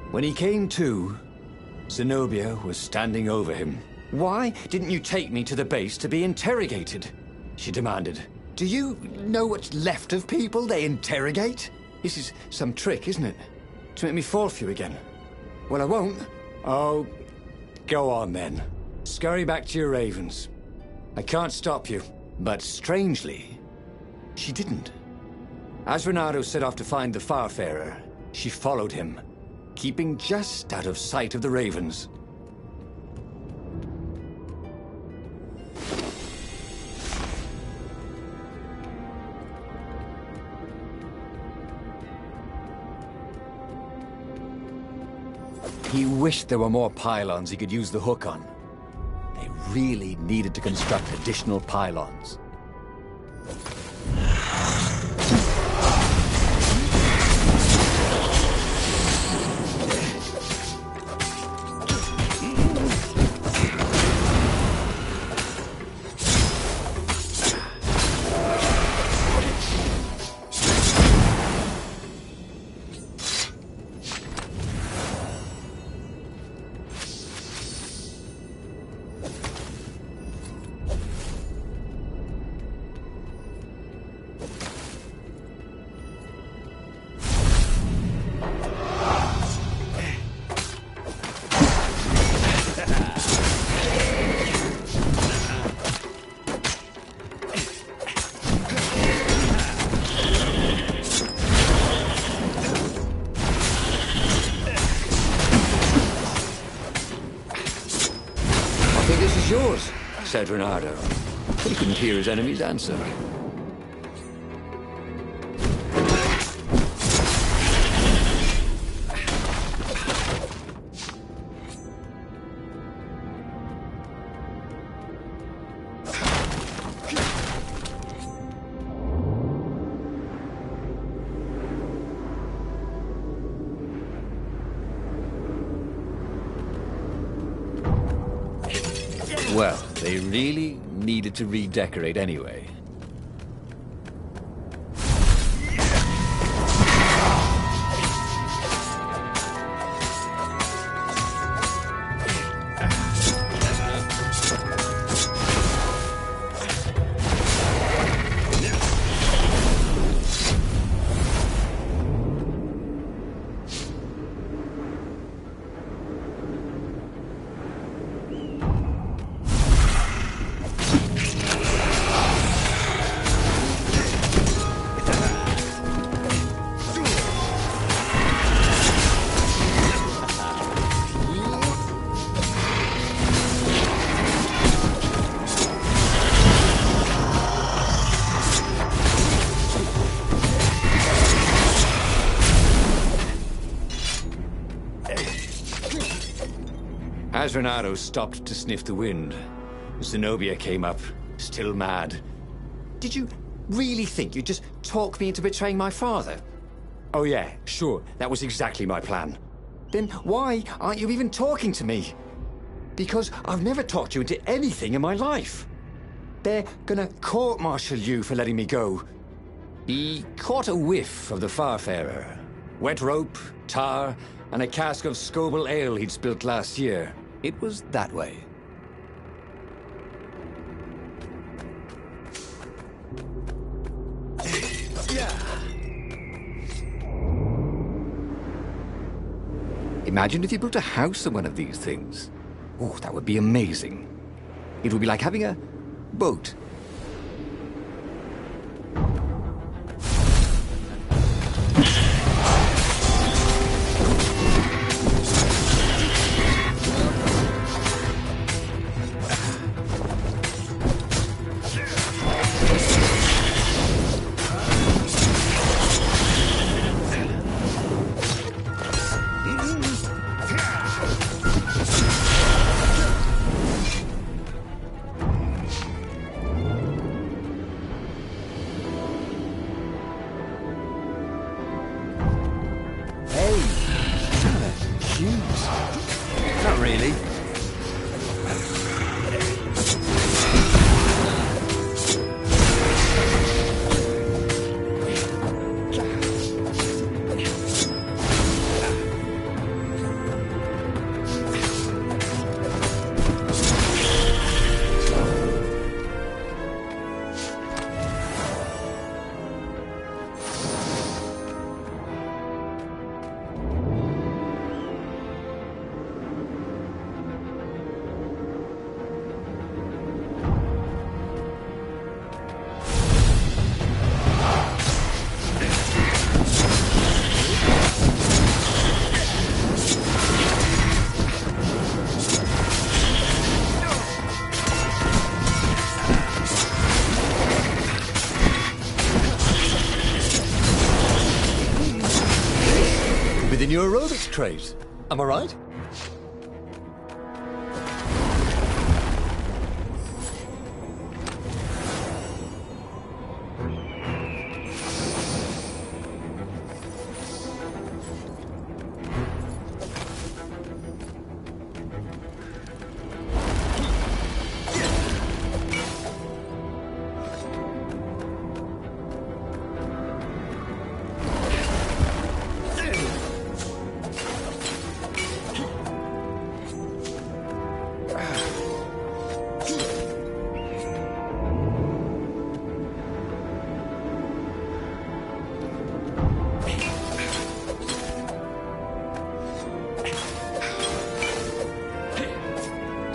When he came to, Zenobia was standing over him. "Why didn't you take me to the base to be interrogated?" she demanded. "Do you know what's left of people they interrogate? This is some trick, isn't it? To make me fall for you again. Well, I won't." "Oh, go on then. Scurry back to your ravens. I can't stop you." But strangely, she didn't. As Renato set off to find the Farfarer, she followed him, keeping just out of sight of the ravens. He wished there were more pylons he could use the hook on. They really needed to construct additional pylons. "Yours," said Renato. He couldn't hear his enemy's answer. Well, they really needed to redecorate anyway. As Renato stopped to sniff the wind, Zenobia came up, still mad. Did you really think you'd just talk me into betraying my father? Oh yeah, sure, that was exactly my plan. Then why aren't you even talking to me? Because I've never talked you into anything in my life. They're gonna court-martial you for letting me go. He caught a whiff of the Farfarer. Wet rope, tar, and a cask of Scobel ale he'd spilt last year. It was that way. Imagine if you built a house on one of these things. Oh, that would be amazing. It would be like having a boat. Not really. Within your aerobics craze, am I right?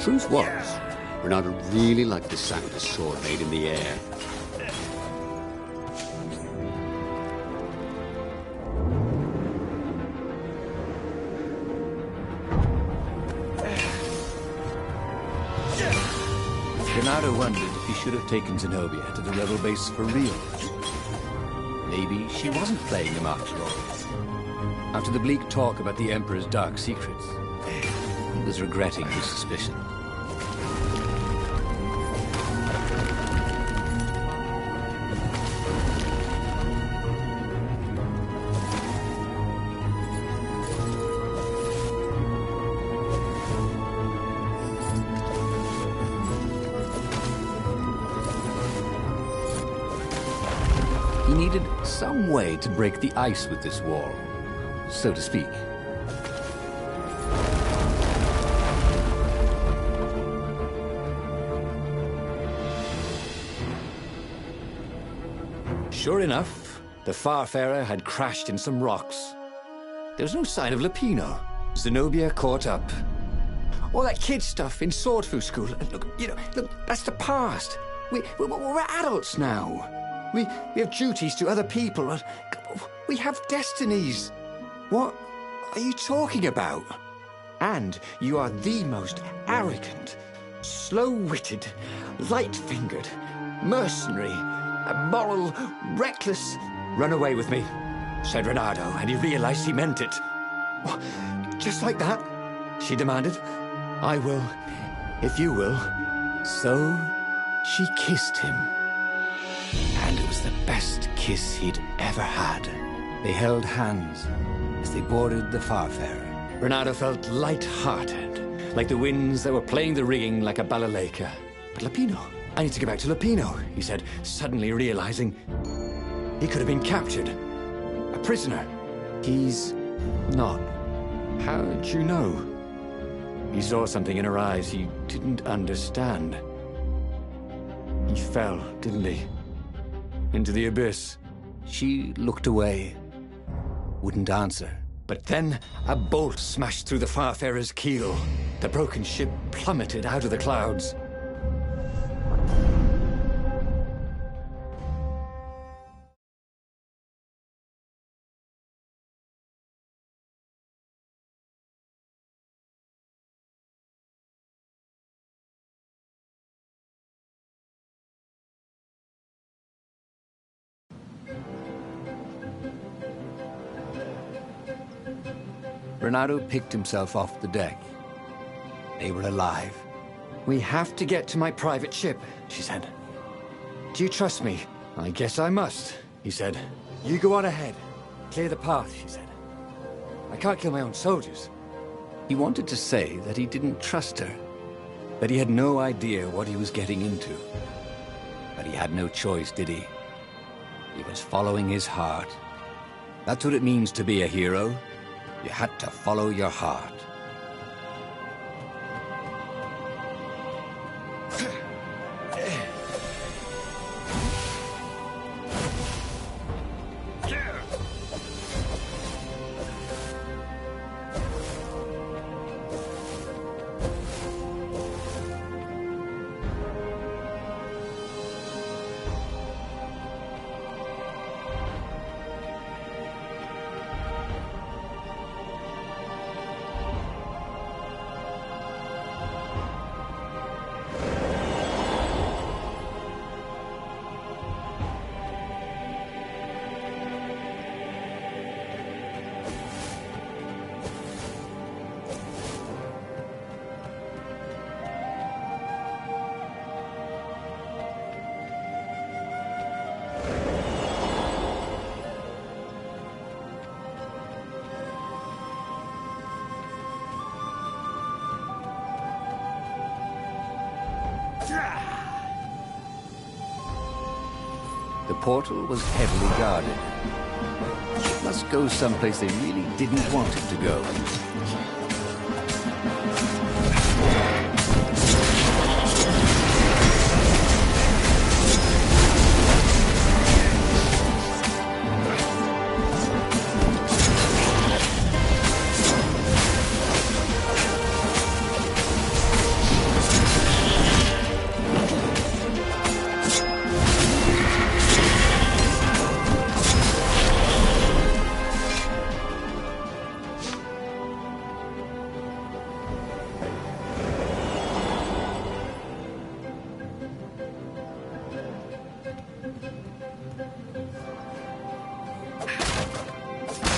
Truth was, Renato really liked the sound of sword made in the air. Renato wondered if he should have taken Zenobia to the rebel base for real. Maybe she wasn't playing him after all. After the bleak talk about the Emperor's dark secrets, he was regretting his suspicion. He needed some way to break the ice with this wall, so to speak. Sure enough, the Farfarer had crashed in some rocks. There was no sign of Lapino. Zenobia caught up. All that kid stuff in swordfu school. Look, that's the past. We're adults now. We have duties to other people. We have destinies. What are you talking about? And you are the most arrogant, slow-witted, light-fingered, mercenary, immoral, reckless... Run away with me, said Renato, and he realized he meant it. What? Just like that? She demanded. I will, if you will. So she kissed him. And it was the best kiss he'd ever had. They held hands as they boarded the Farfarer. Renato felt light-hearted, like the winds that were playing the rigging like a balalaika. But Lapino, I need to get back to Lapino, he said, suddenly realizing he could have been captured. A prisoner. He's not. How'd you know? He saw something in her eyes he didn't understand. He fell, didn't he? Into the abyss. She looked away, wouldn't answer. But then a bolt smashed through the Farfarer's keel. The broken ship plummeted out of the clouds. Renato picked himself off the deck. They were alive. We have to get to my private ship, she said. Do you trust me? I guess I must, he said. You go on ahead. Clear the path, she said. I can't kill my own soldiers. He wanted to say that he didn't trust her, that he had no idea what he was getting into. But he had no choice, did he? He was following his heart. That's what it means to be a hero. You had to follow your heart. The portal was heavily guarded. It must go someplace they really didn't want it to go.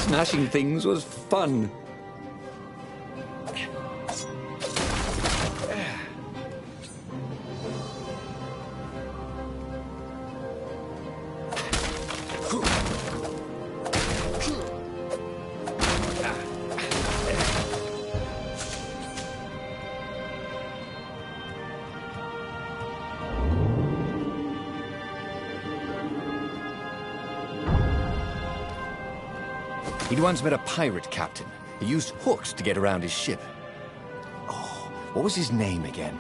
Smashing things was fun. He'd once met a pirate captain. He used hooks to get around his ship. Oh, what was his name again?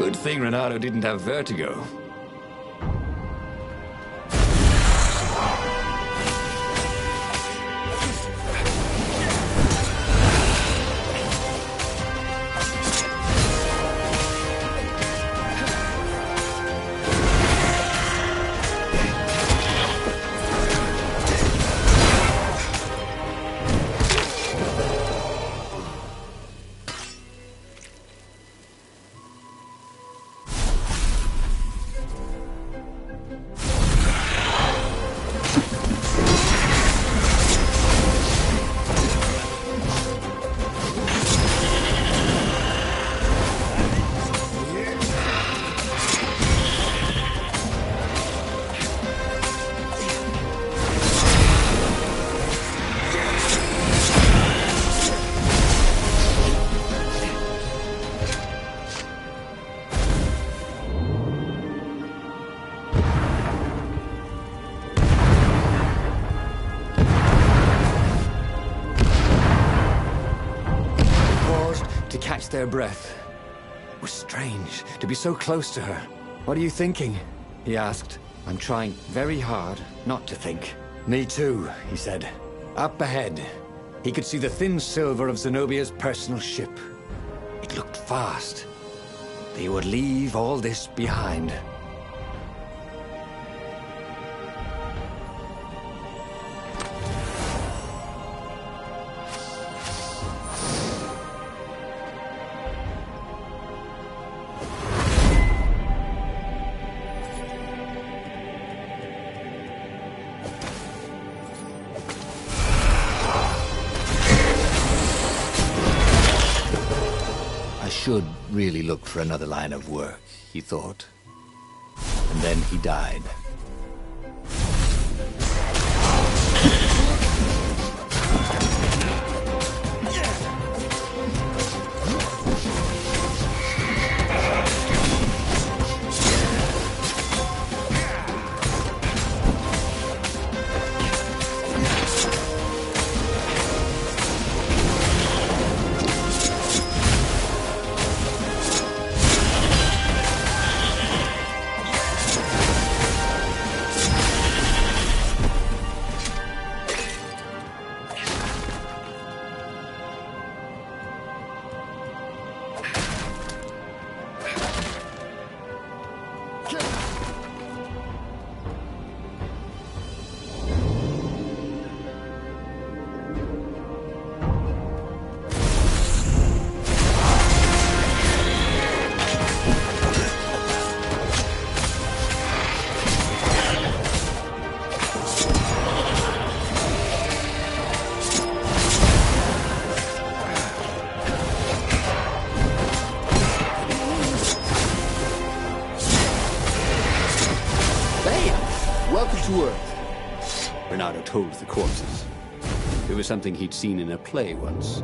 Good thing Renato didn't have vertigo. Catch their breath. It was strange to be so close to her. What are you thinking? He asked. I'm trying very hard not to think. Me too, he said. Up ahead, he could see the thin silver of Zenobia's personal ship. It looked fast. They would leave all this behind. Should really look for another line of work, he thought. And then he died. Renato told the corpses. It was something he'd seen in a play once.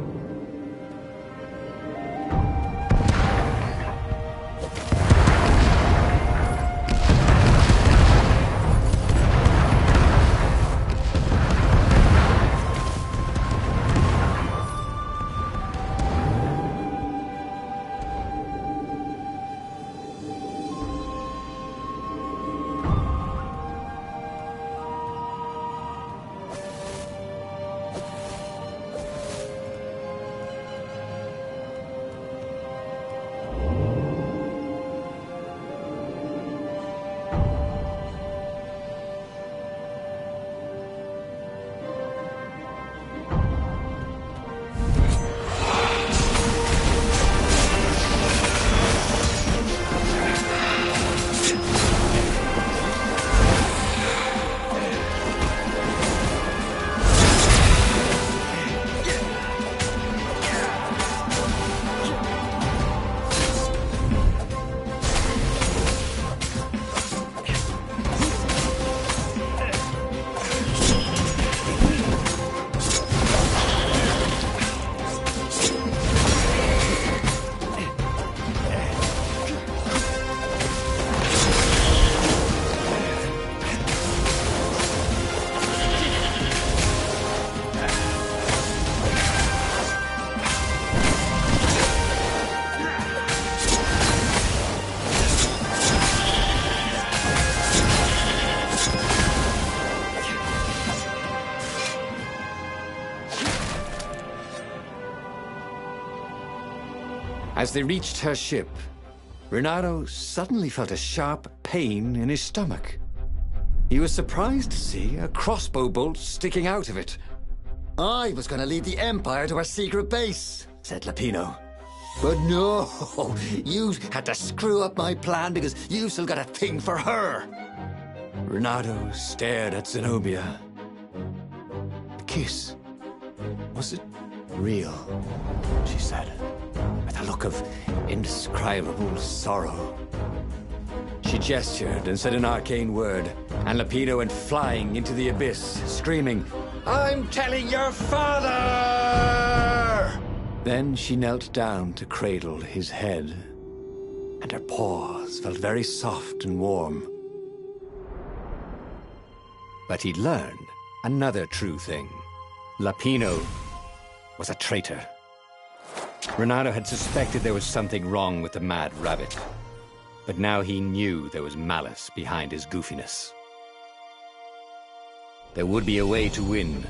As they reached her ship, Renato suddenly felt a sharp pain in his stomach. He was surprised to see a crossbow bolt sticking out of it. I was gonna lead the Empire to our secret base, said Lapino. But no, you had to screw up my plan because you've still got a thing for her. Renato stared at Zenobia. The kiss. Was it real? She said, with a look of indescribable sorrow. She gestured and said an arcane word, and Lapino went flying into the abyss, screaming, "I'm telling your father!" Then she knelt down to cradle his head, and her paws felt very soft and warm. But he'd learned another true thing. Lapino was a traitor. Renato had suspected there was something wrong with the mad rabbit, but now he knew there was malice behind his goofiness. There would be a way to win.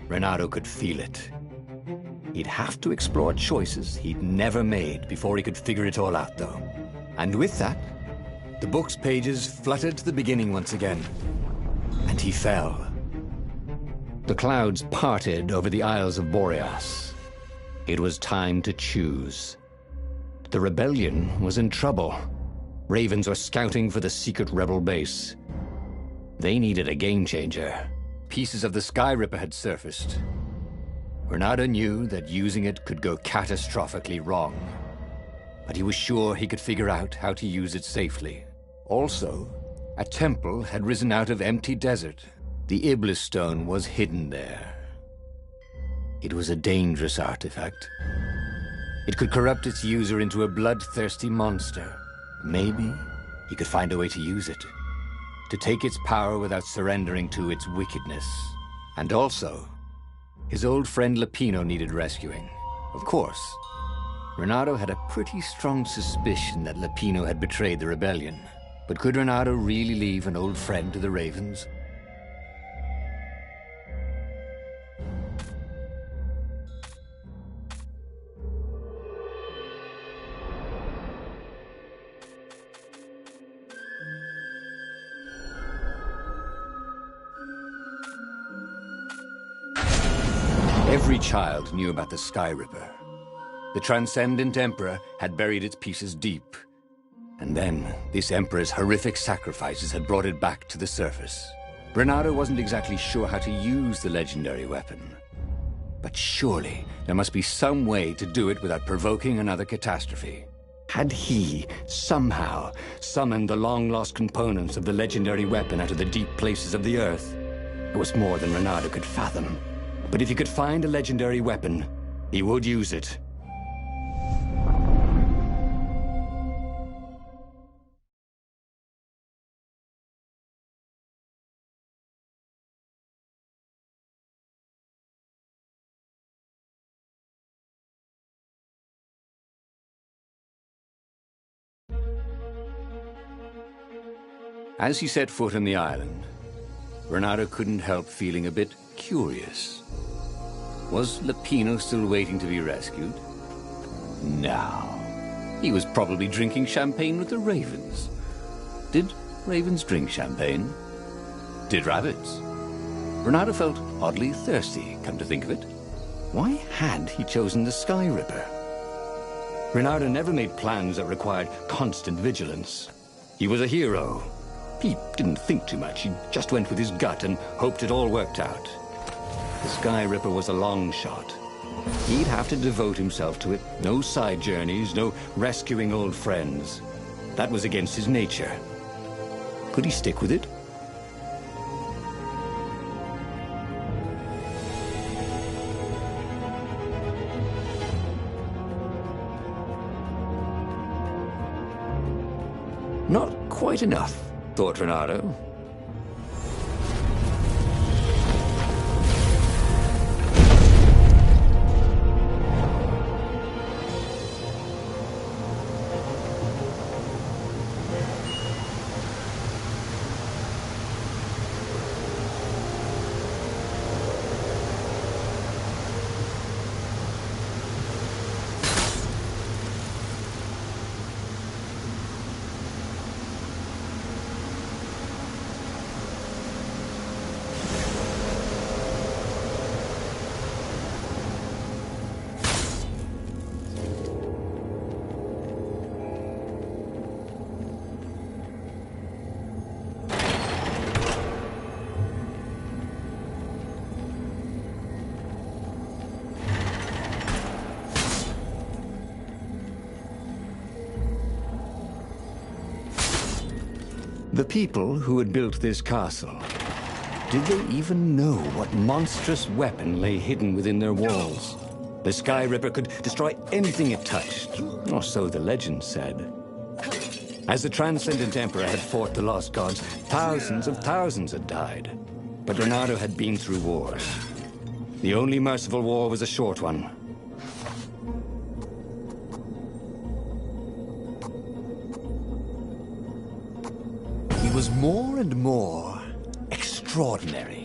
Renato could feel it. He'd have to explore choices he'd never made before he could figure it all out, though. And with that, the book's pages fluttered to the beginning once again, and he fell. The clouds parted over the Isles of Boreas. It was time to choose. The rebellion was in trouble. Ravens were scouting for the secret rebel base. They needed a game changer. Pieces of the Skyripper had surfaced. Renato knew that using it could go catastrophically wrong, but he was sure he could figure out how to use it safely. Also, a temple had risen out of empty desert. The Iblis stone was hidden there. It was a dangerous artifact. It could corrupt its user into a bloodthirsty monster. Maybe he could find a way to use it, to take its power without surrendering to its wickedness. And also, his old friend Lapino needed rescuing. Of course, Renato had a pretty strong suspicion that Lapino had betrayed the rebellion. But could Renato really leave an old friend to the Ravens? Every child knew about the Skyripper. The Transcendent Emperor had buried its pieces deep. And then, this Emperor's horrific sacrifices had brought it back to the surface. Renato wasn't exactly sure how to use the legendary weapon. But surely, there must be some way to do it without provoking another catastrophe. Had he, somehow, summoned the long-lost components of the legendary weapon out of the deep places of the Earth? It was more than Renato could fathom. But if he could find a legendary weapon, he would use it. As he set foot on the island, Renato couldn't help feeling a bit curious. Was Lapino still waiting to be rescued? No. He was probably drinking champagne with the ravens. Did ravens drink champagne? Did rabbits? Renato felt oddly thirsty, come to think of it. Why had he chosen the Skyripper? Renato never made plans that required constant vigilance. He was a hero. He didn't think too much. He just went with his gut and hoped it all worked out. The Skyripper was a long shot. He'd have to devote himself to it. No side journeys, no rescuing old friends. That was against his nature. Could he stick with it? Not quite enough, thought Renato. The people who had built this castle, did they even know what monstrous weapon lay hidden within their walls? The Skyripper could destroy anything it touched, or so the legend said. As the Transcendent Emperor had fought the Lost Gods, thousands of thousands had died. But Renato had been through wars. The only merciful war was a short one. He was more and more extraordinary.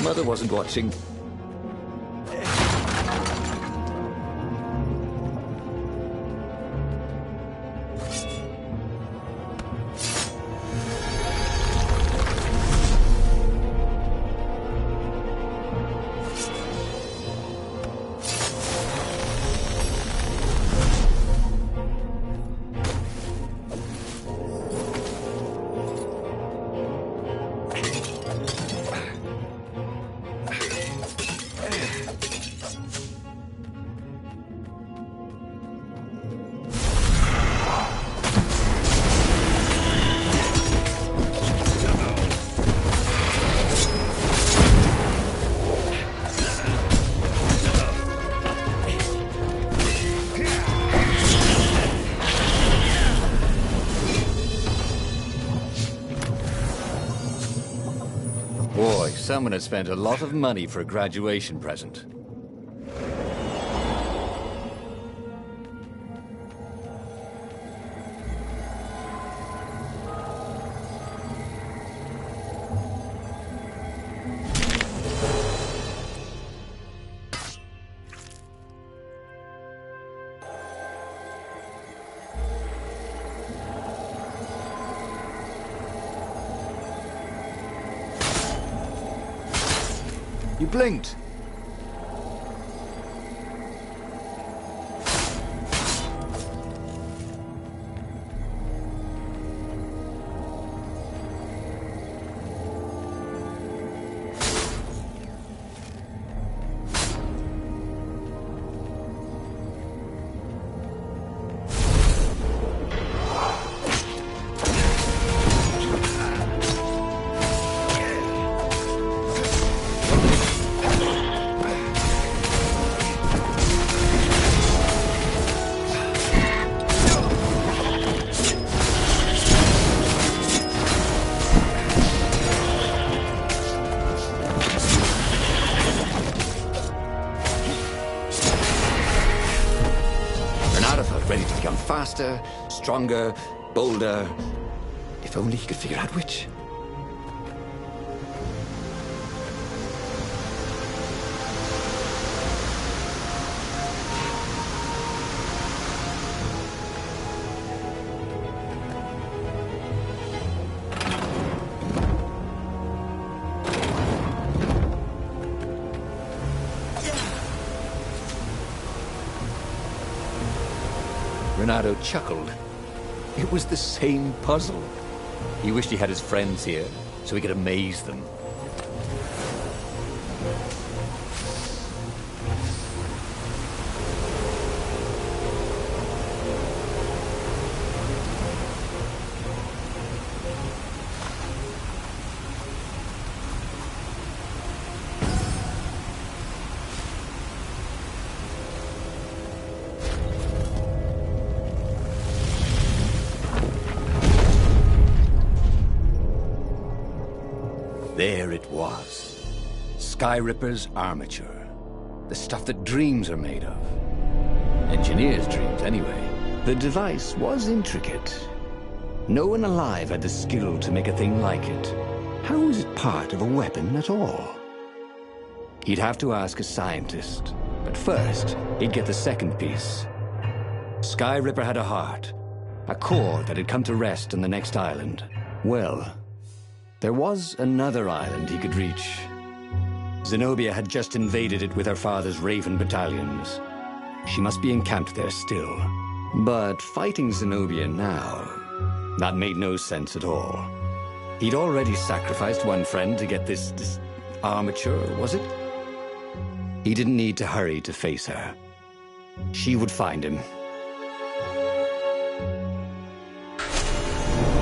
Mother wasn't watching. Boy, someone has spent a lot of money for a graduation present. You blinked. Ready to become faster, stronger, bolder. If only he could figure out which. Renato chuckled. It was the same puzzle. He wished he had his friends here, so he could amaze them. it was. Skyripper's armature. The stuff that dreams are made of. Engineers' dreams, anyway. The device was intricate. No one alive had the skill to make a thing like it. How was it part of a weapon at all? He'd have to ask a scientist. But first, he'd get the second piece. Skyripper had a heart. A core that had come to rest on the next island. Well, there was another island he could reach. Zenobia had just invaded it with her father's Raven battalions. She must be encamped there still. But fighting Zenobia now, that made no sense at all. He'd already sacrificed one friend to get this armature, was it? He didn't need to hurry to face her. She would find him.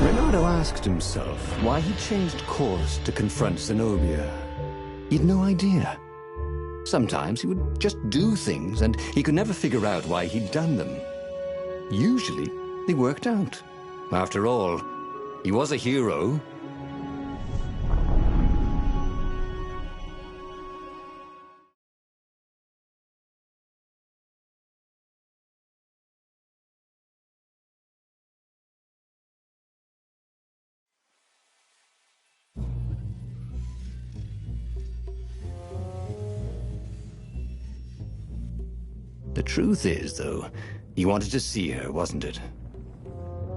Renato asked himself why he changed course to confront Zenobia. He'd no idea. Sometimes he would just do things, and he could never figure out why he'd done them. Usually, they worked out. After all, he was a hero. The truth is, though, he wanted to see her, wasn't it?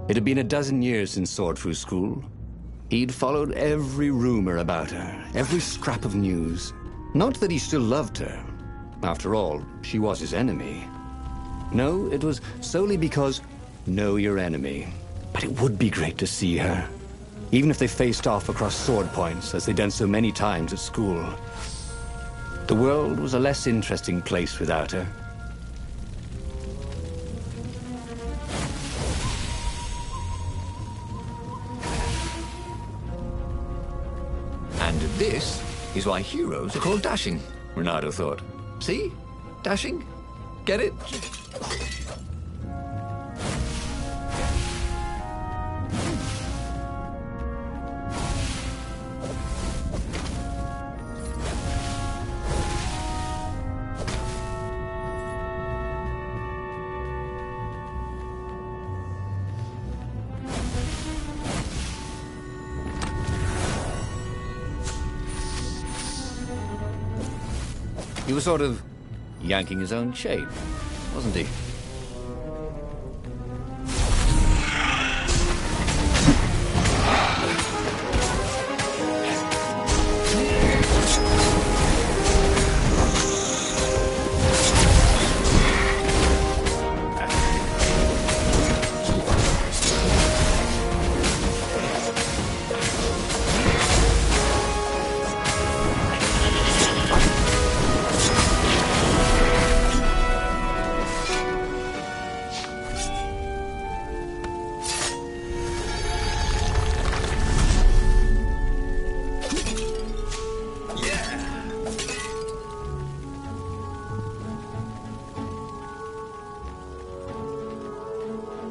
It had been a dozen years since Swordfu School. He'd followed every rumor about her, every scrap of news. Not that he still loved her. After all, she was his enemy. No, it was solely because, know your enemy. But it would be great to see her. Even if they faced off across sword points, as they'd done so many times at school. The world was a less interesting place without her. And this is why heroes are called dashing, Renato thought. See? Dashing? Get it? He was sort of yanking his own chain, wasn't he?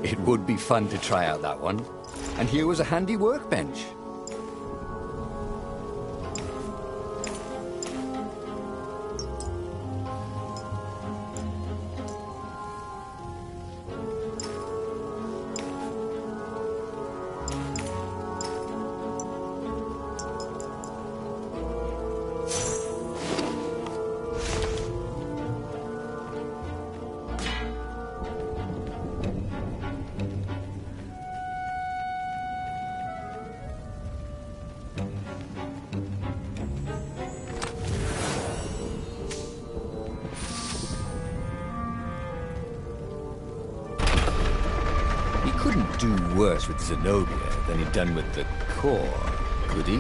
It would be fun to try out that one. And here was a handy workbench. Couldn't do worse with Zenobia than he'd done with the core, could he?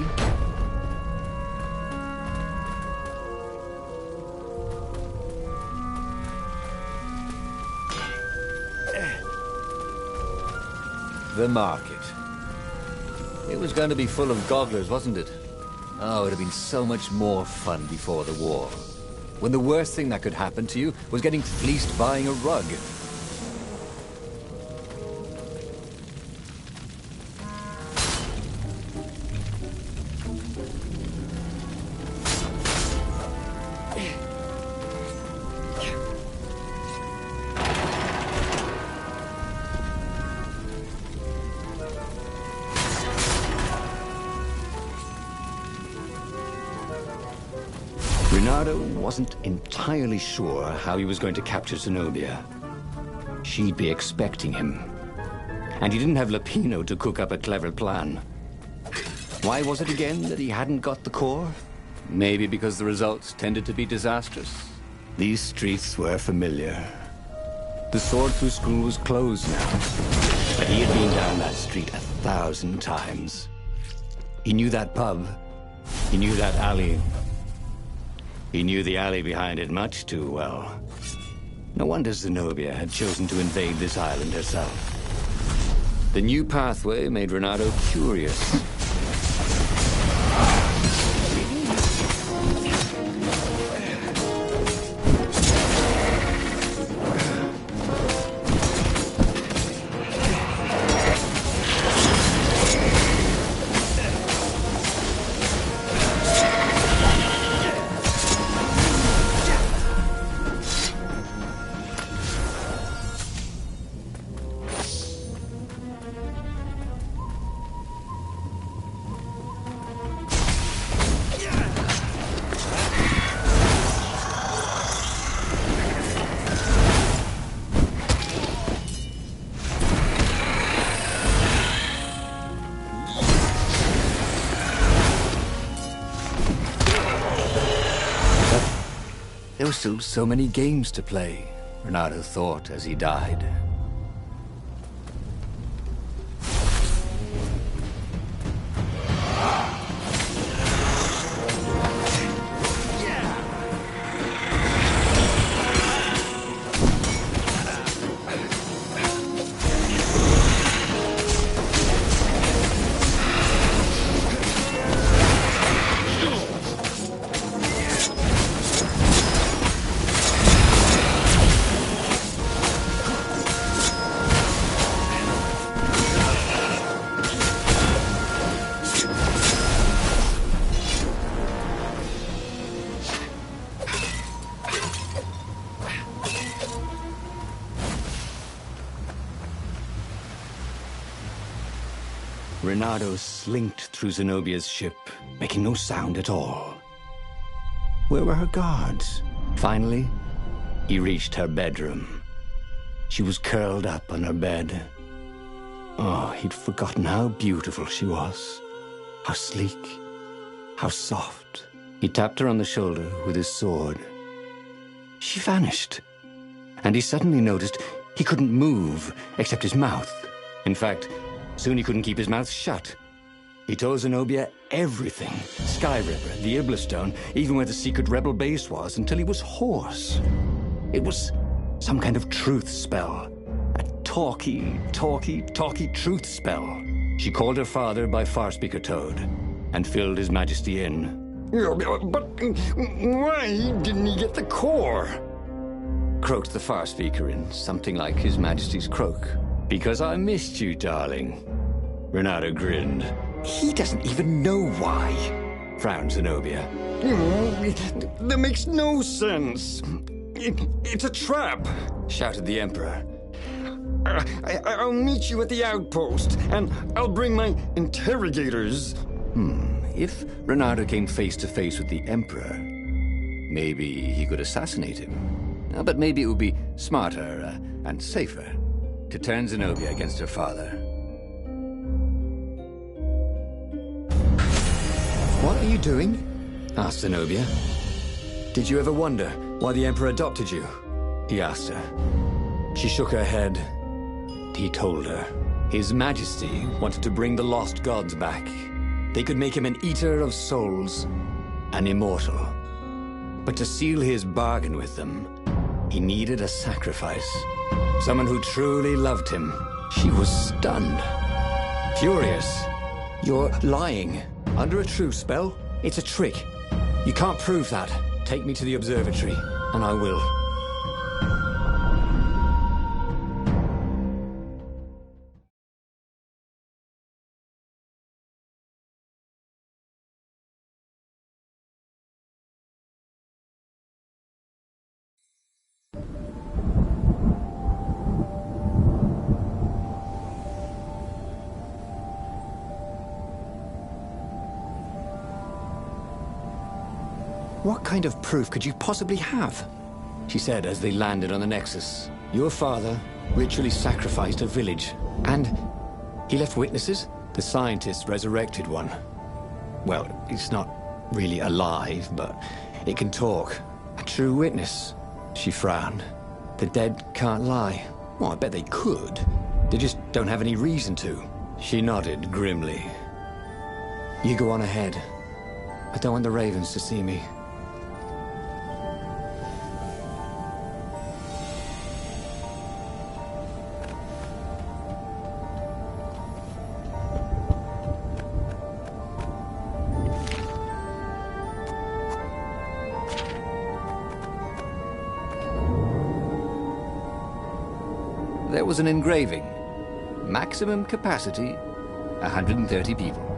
The market. It was going to be full of gogglers, wasn't it? Oh, it would have been so much more fun before the war. When the worst thing that could happen to you was getting fleeced buying a rug. Renato wasn't entirely sure how he was going to capture Zenobia. She'd be expecting him. And he didn't have Lapino to cook up a clever plan. Why was it again that he hadn't got the core? Maybe because the results tended to be disastrous. These streets were familiar. The Swordthrough School was closed now, but he had been down that street 1,000 times. He knew that pub. He knew that alley. He knew the alley behind it much too well. No wonder Zenobia had chosen to invade this island herself. The new pathway made Renato curious. There were still so many games to play, Renato thought as he died. Renato slinked through Zenobia's ship, making no sound at all. Where were her guards? Finally, he reached her bedroom. She was curled up on her bed. Oh, he'd forgotten how beautiful she was. How sleek. How soft. He tapped her on the shoulder with his sword. She vanished. And he suddenly noticed he couldn't move except his mouth. In fact, soon he couldn't keep his mouth shut. He told Zenobia everything. Skyripper, the Iblistone, even where the secret rebel base was, until he was hoarse. It was some kind of truth spell. A talky truth spell. She called her father by Farspeaker Toad and filled His Majesty in. But why didn't he get the core? Croaked the Farspeaker in something like His Majesty's croak. Because I missed you, darling. Renato grinned. He doesn't even know why, frowned Zenobia. That makes no sense. It's a trap, shouted the Emperor. I'll meet you at the outpost, and I'll bring my interrogators. If Renato came face to face with the Emperor, maybe he could assassinate him. But maybe it would be smarter and safer to turn Zenobia against her father. What are you doing? Asked Zenobia. Did you ever wonder why the Emperor adopted you? He asked her. She shook her head. He told her. His Majesty wanted to bring the lost gods back. They could make him an eater of souls, an immortal. But to seal his bargain with them, he needed a sacrifice. Someone who truly loved him. She was stunned. Furious. You're lying. Under a truth spell? It's a trick. You can't prove that. Take me to the observatory, and I will. What kind of proof could you possibly have? She said as they landed on the Nexus. Your father ritually sacrificed a village. And he left witnesses? The scientists resurrected one. Well, it's not really alive, but it can talk. A true witness. She frowned. The dead can't lie. Well, I bet they could. They just don't have any reason to. She nodded grimly. You go on ahead. I don't want the Ravens to see me. There was an engraving. Maximum capacity, 130 people.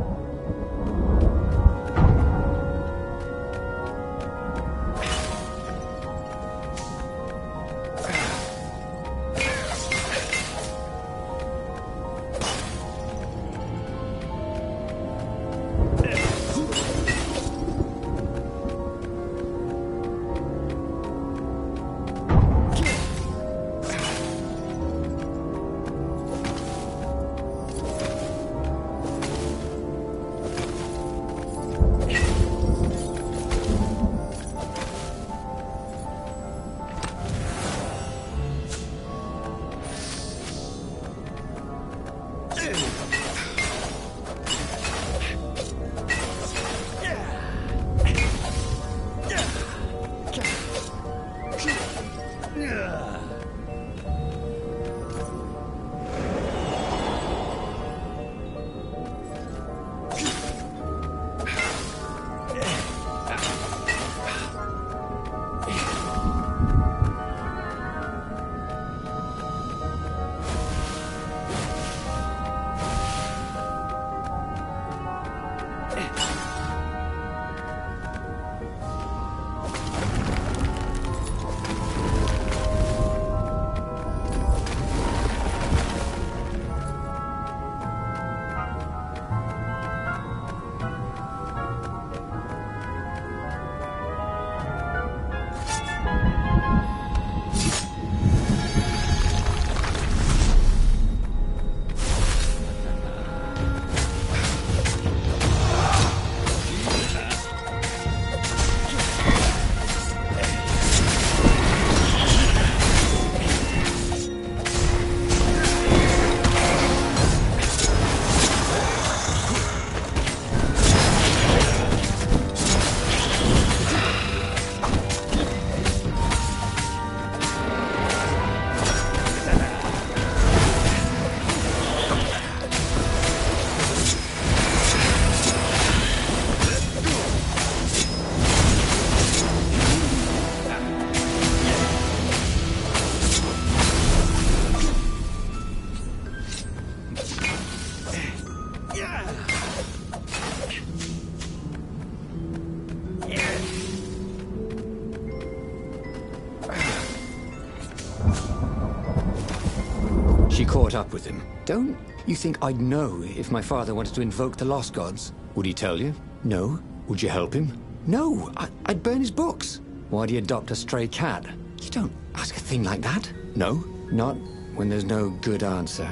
She caught up with him. Don't you think I'd know if my father wanted to invoke the Lost Gods? Would he tell you? No. Would you help him? No. I'd burn his books. Why'd he adopt a stray cat? You don't ask a thing like that. No. Not when there's no good answer,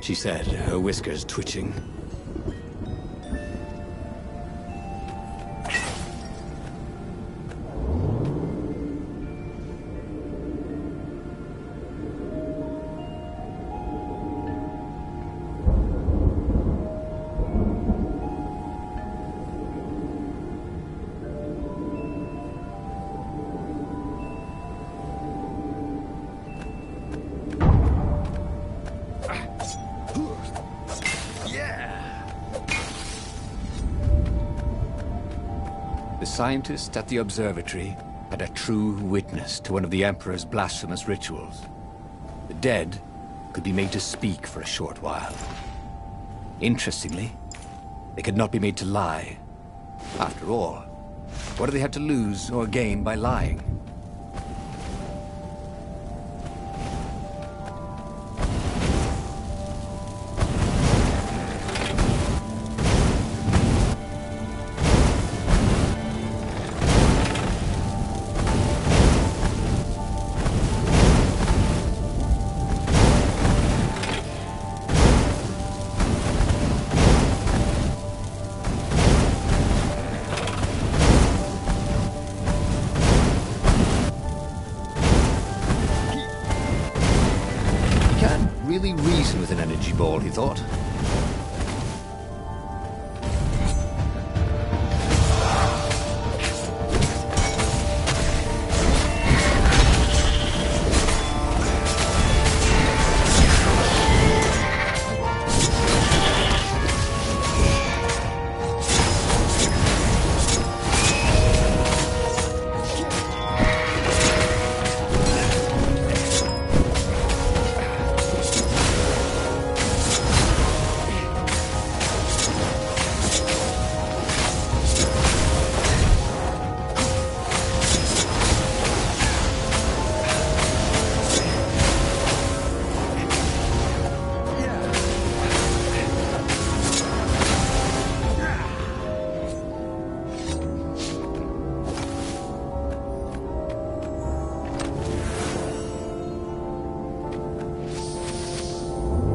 she said, her whiskers twitching. The scientist at the observatory had a true witness to one of the Emperor's blasphemous rituals. The dead could be made to speak for a short while. Interestingly, they could not be made to lie. After all, what do they have to lose or gain by lying? really reason with an energy ball, he thought.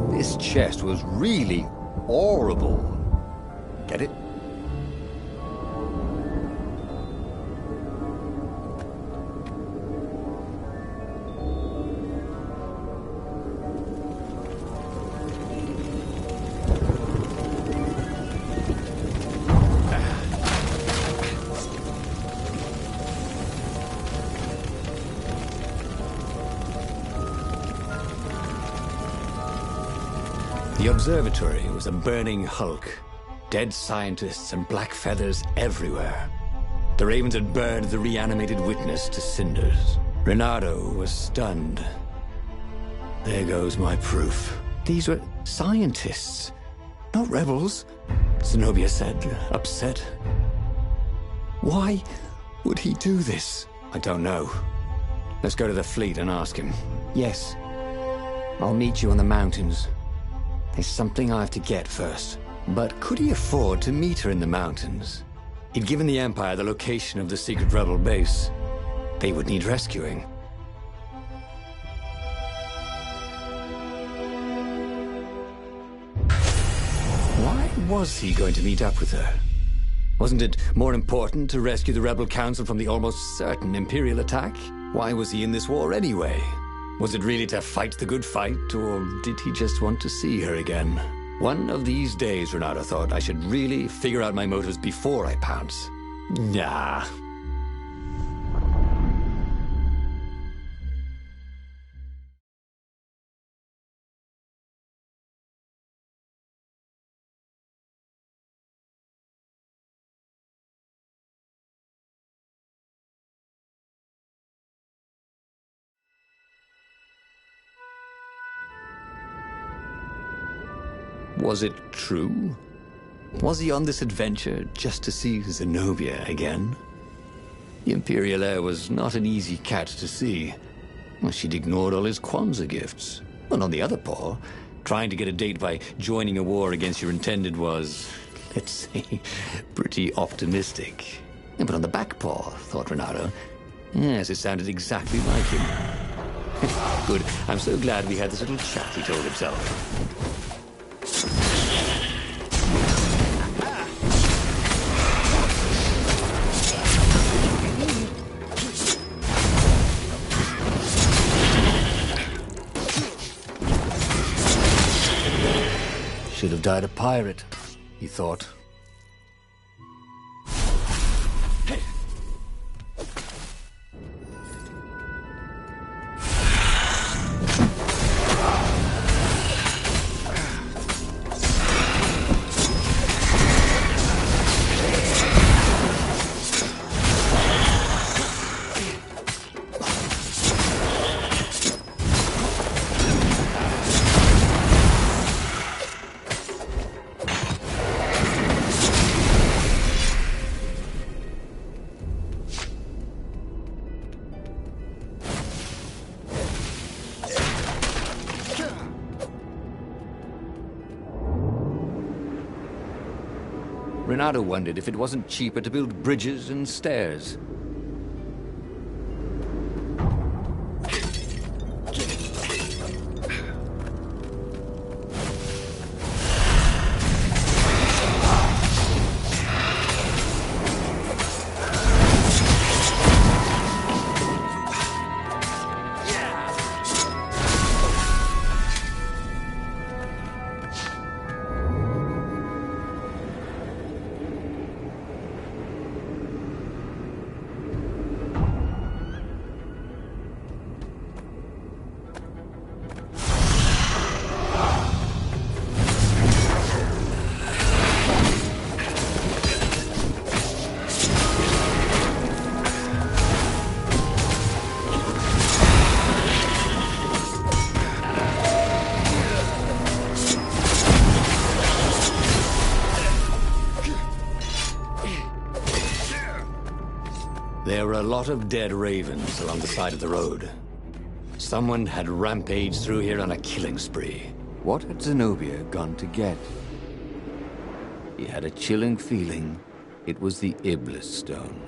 This chest was really horrible. Get it? The observatory was a burning hulk. Dead scientists and black feathers everywhere. The ravens had burned the reanimated witness to cinders. Renato was stunned. There goes my proof. These were scientists, not rebels, Zenobia said, upset. Why would he do this? I don't know. Let's go to the fleet and ask him. Yes. I'll meet you on the mountains. There's something I have to get first. But could he afford to meet her in the mountains? He'd given the Empire the location of the secret rebel base. They would need rescuing. Why was he going to meet up with her? Wasn't it more important to rescue the Rebel Council from the almost certain Imperial attack? Why was he in this war anyway? Was it really to fight the good fight, or did he just want to see her again? One of these days, Renato thought, I should really figure out my motives before I pounce. Nah. Was it true? Was he on this adventure just to see Zenobia again? The Imperial heir was not an easy cat to see. Well, she'd ignored all his Kwanzaa gifts. And on the other paw, trying to get a date by joining a war against your intended was, let's say, pretty optimistic. But on the back paw, thought Renato, yes, it sounded exactly like him. Good, I'm so glad we had this little chat, he told himself. Should have died a pirate, he thought. Renato wondered if it wasn't cheaper to build bridges and stairs. There were a lot of dead ravens along the side of the road. Someone had rampaged through here on a killing spree. What had Zenobia gone to get? He had a chilling feeling it was the Iblis stone.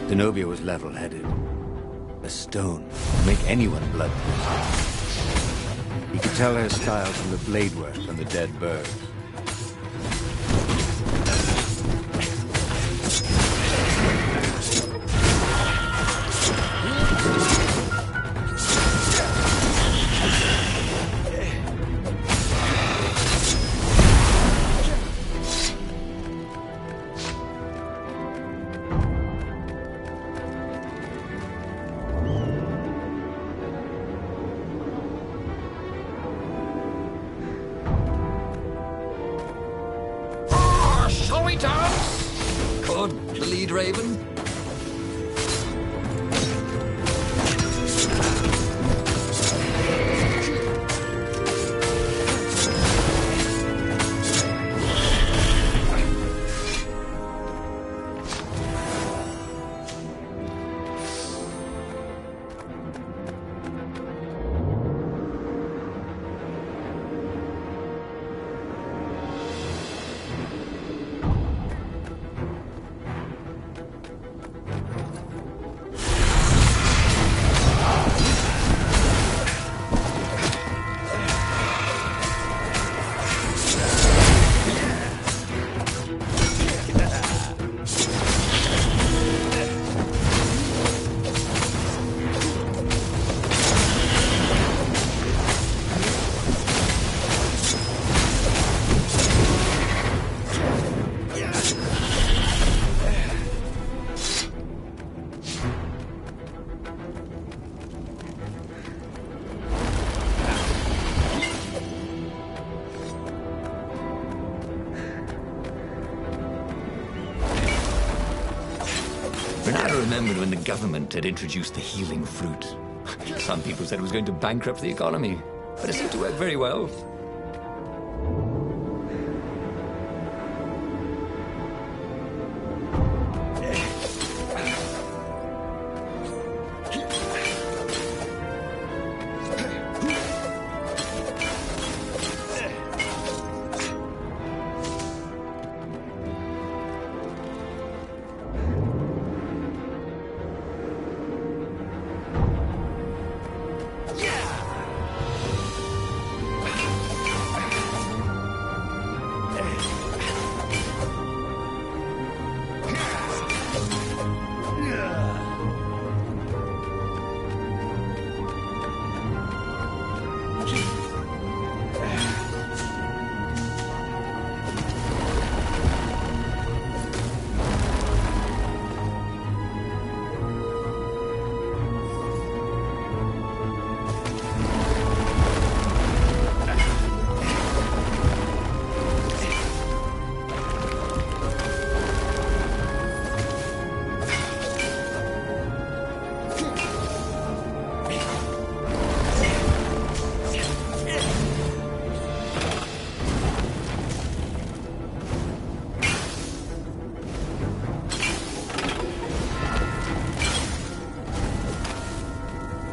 Zenobia was level-headed. A stone to make anyone bloodthirsty. He could tell her style from the blade work on the dead bird. The lead raven? I remembered when the government had introduced the healing fruit. Some people said it was going to bankrupt the economy, but it seemed to work very well.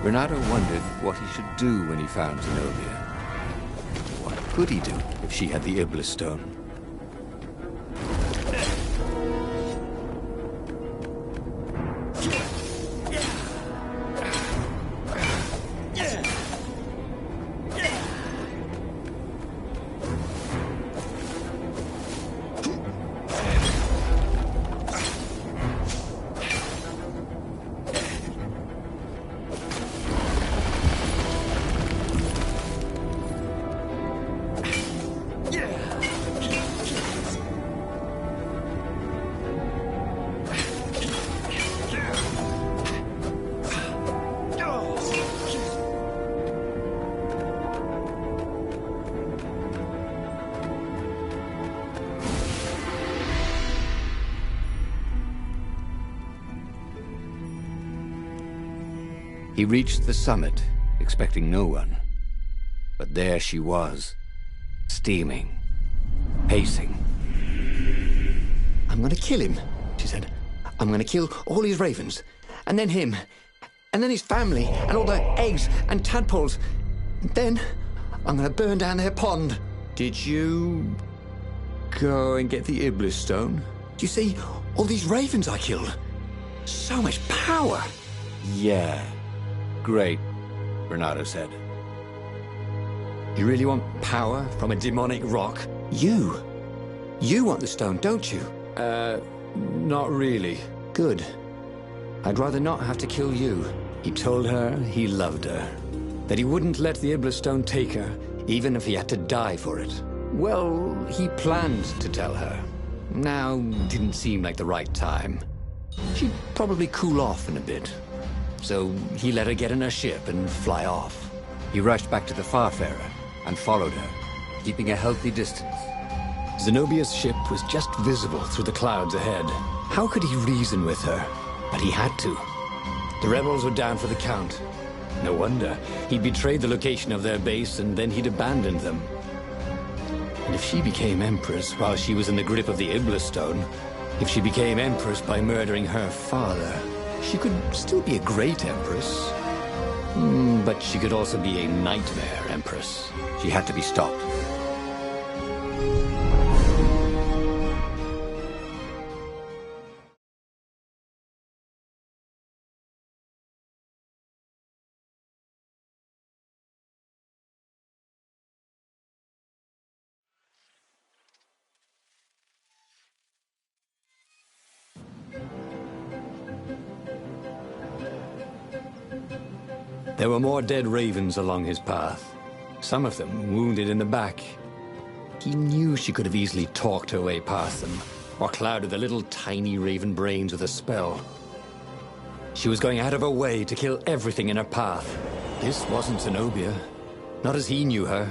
Renato wondered what he should do when he found Zenobia. What could he do if she had the Iblis stone? He reached the summit, expecting no one. But there she was, steaming, pacing. I'm gonna kill him, she said. I'm gonna kill all his ravens, and then him, and then his family, and all their eggs and tadpoles. And then I'm gonna burn down their pond. Did you go and get the Iblis stone? Do you see all these ravens I killed? So much power. Yeah. Great, Renato said. You really want power from a demonic rock? You want the stone, don't you? Not really. Good. I'd rather not have to kill you. He told her he loved her, that he wouldn't let the Iblis stone take her, even if he had to die for it. Well, he planned to tell her. Now didn't seem like the right time. She'd probably cool off in a bit. So he let her get in her ship and fly off. He rushed back to the Farfarer and followed her, keeping a healthy distance. Zenobia's ship was just visible through the clouds ahead. How could he reason with her? But he had to. The rebels were down for the count. No wonder. He'd betrayed the location of their base, and then he'd abandoned them. And if she became Empress while she was in the grip of the Iblis stone, if she became Empress by murdering her father, she could still be a great Empress. But she could also be a nightmare Empress. She had to be stopped. There were more dead ravens along his path, some of them wounded in the back. He knew she could have easily talked her way past them, or clouded the little tiny raven brains with a spell. She was going out of her way to kill everything in her path. This wasn't Zenobia, not as he knew her.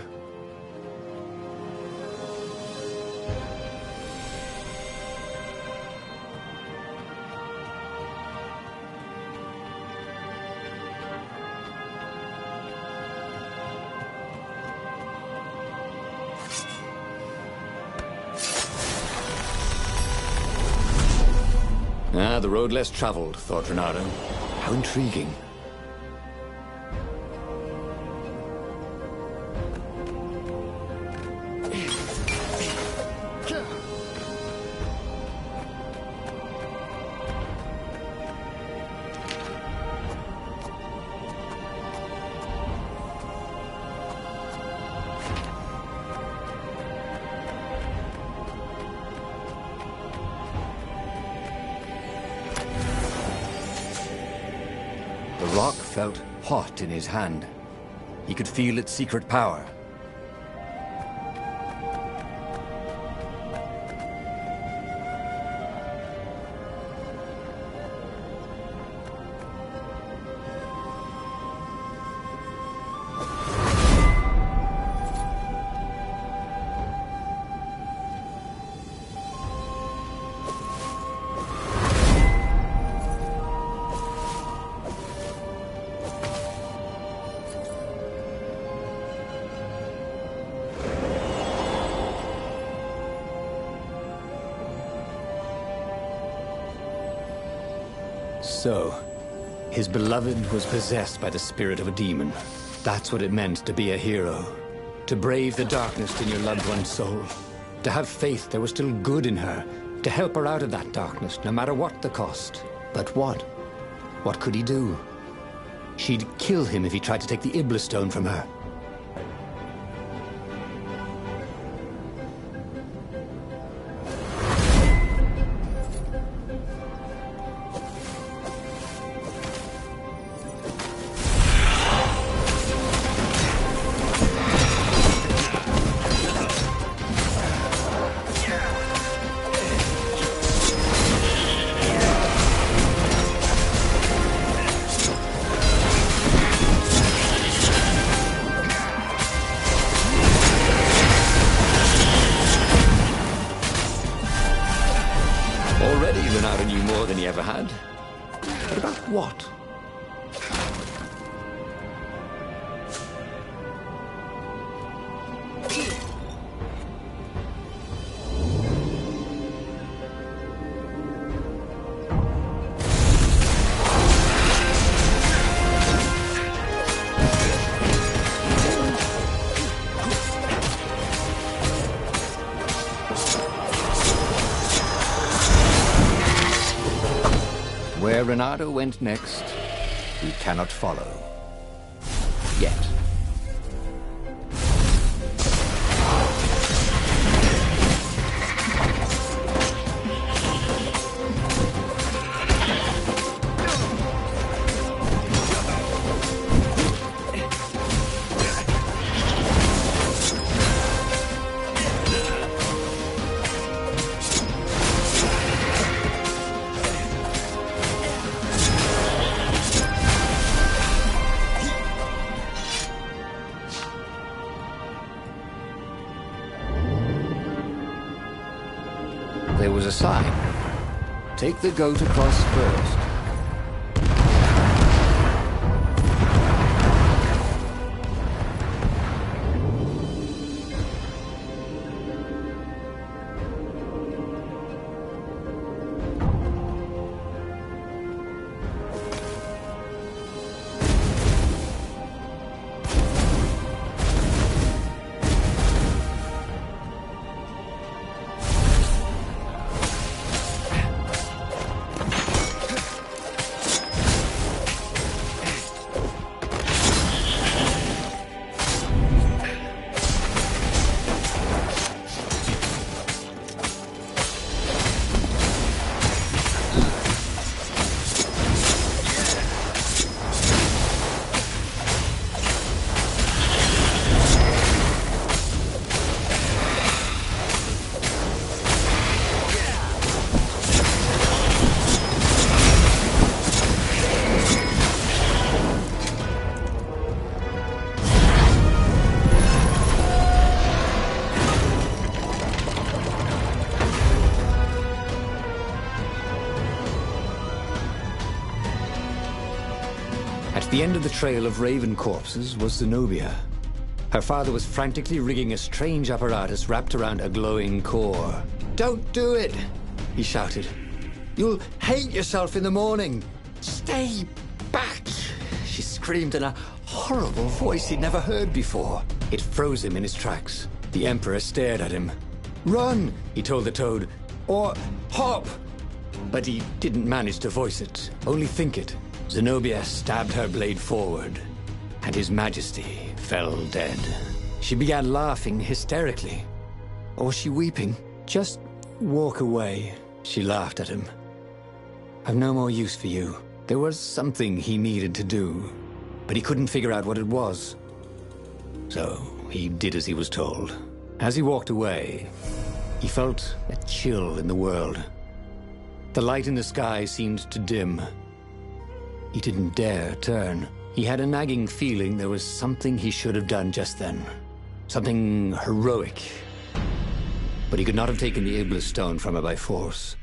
The road less traveled, thought Renato. How intriguing. The rock felt hot in his hand. He could feel its secret power. So, his beloved was possessed by the spirit of a demon. That's what it meant to be a hero. To brave the darkness in your loved one's soul. To have faith there was still good in her. To help her out of that darkness, no matter what the cost. But what? What could he do? She'd kill him if he tried to take the Iblis stone from her. Already Renato knew more than he ever had. But about what? Where Renato went next, we cannot follow. Yet. There was a sign. Take the goat across first. At the end of the trail of raven corpses was Zenobia. Her father was frantically rigging a strange apparatus wrapped around a glowing core. Don't do it, he shouted. You'll hate yourself in the morning. Stay back, she screamed in a horrible voice he'd never heard before. It froze him in his tracks. The Emperor stared at him. Run, He told the toad, or hop. but he didn't manage to voice it, only think it. Zenobia stabbed her blade forward, and His Majesty fell dead. She began laughing hysterically. Or was she weeping? Just walk away, she laughed at him. I've no more use for you. There was something he needed to do, but he couldn't figure out what it was. So he did as he was told. As he walked away, he felt a chill in the world. The light in the sky seemed to dim. He didn't dare turn. He had a nagging feeling there was something he should have done just then. Something heroic. But he could not have taken the Iblis stone from her by force.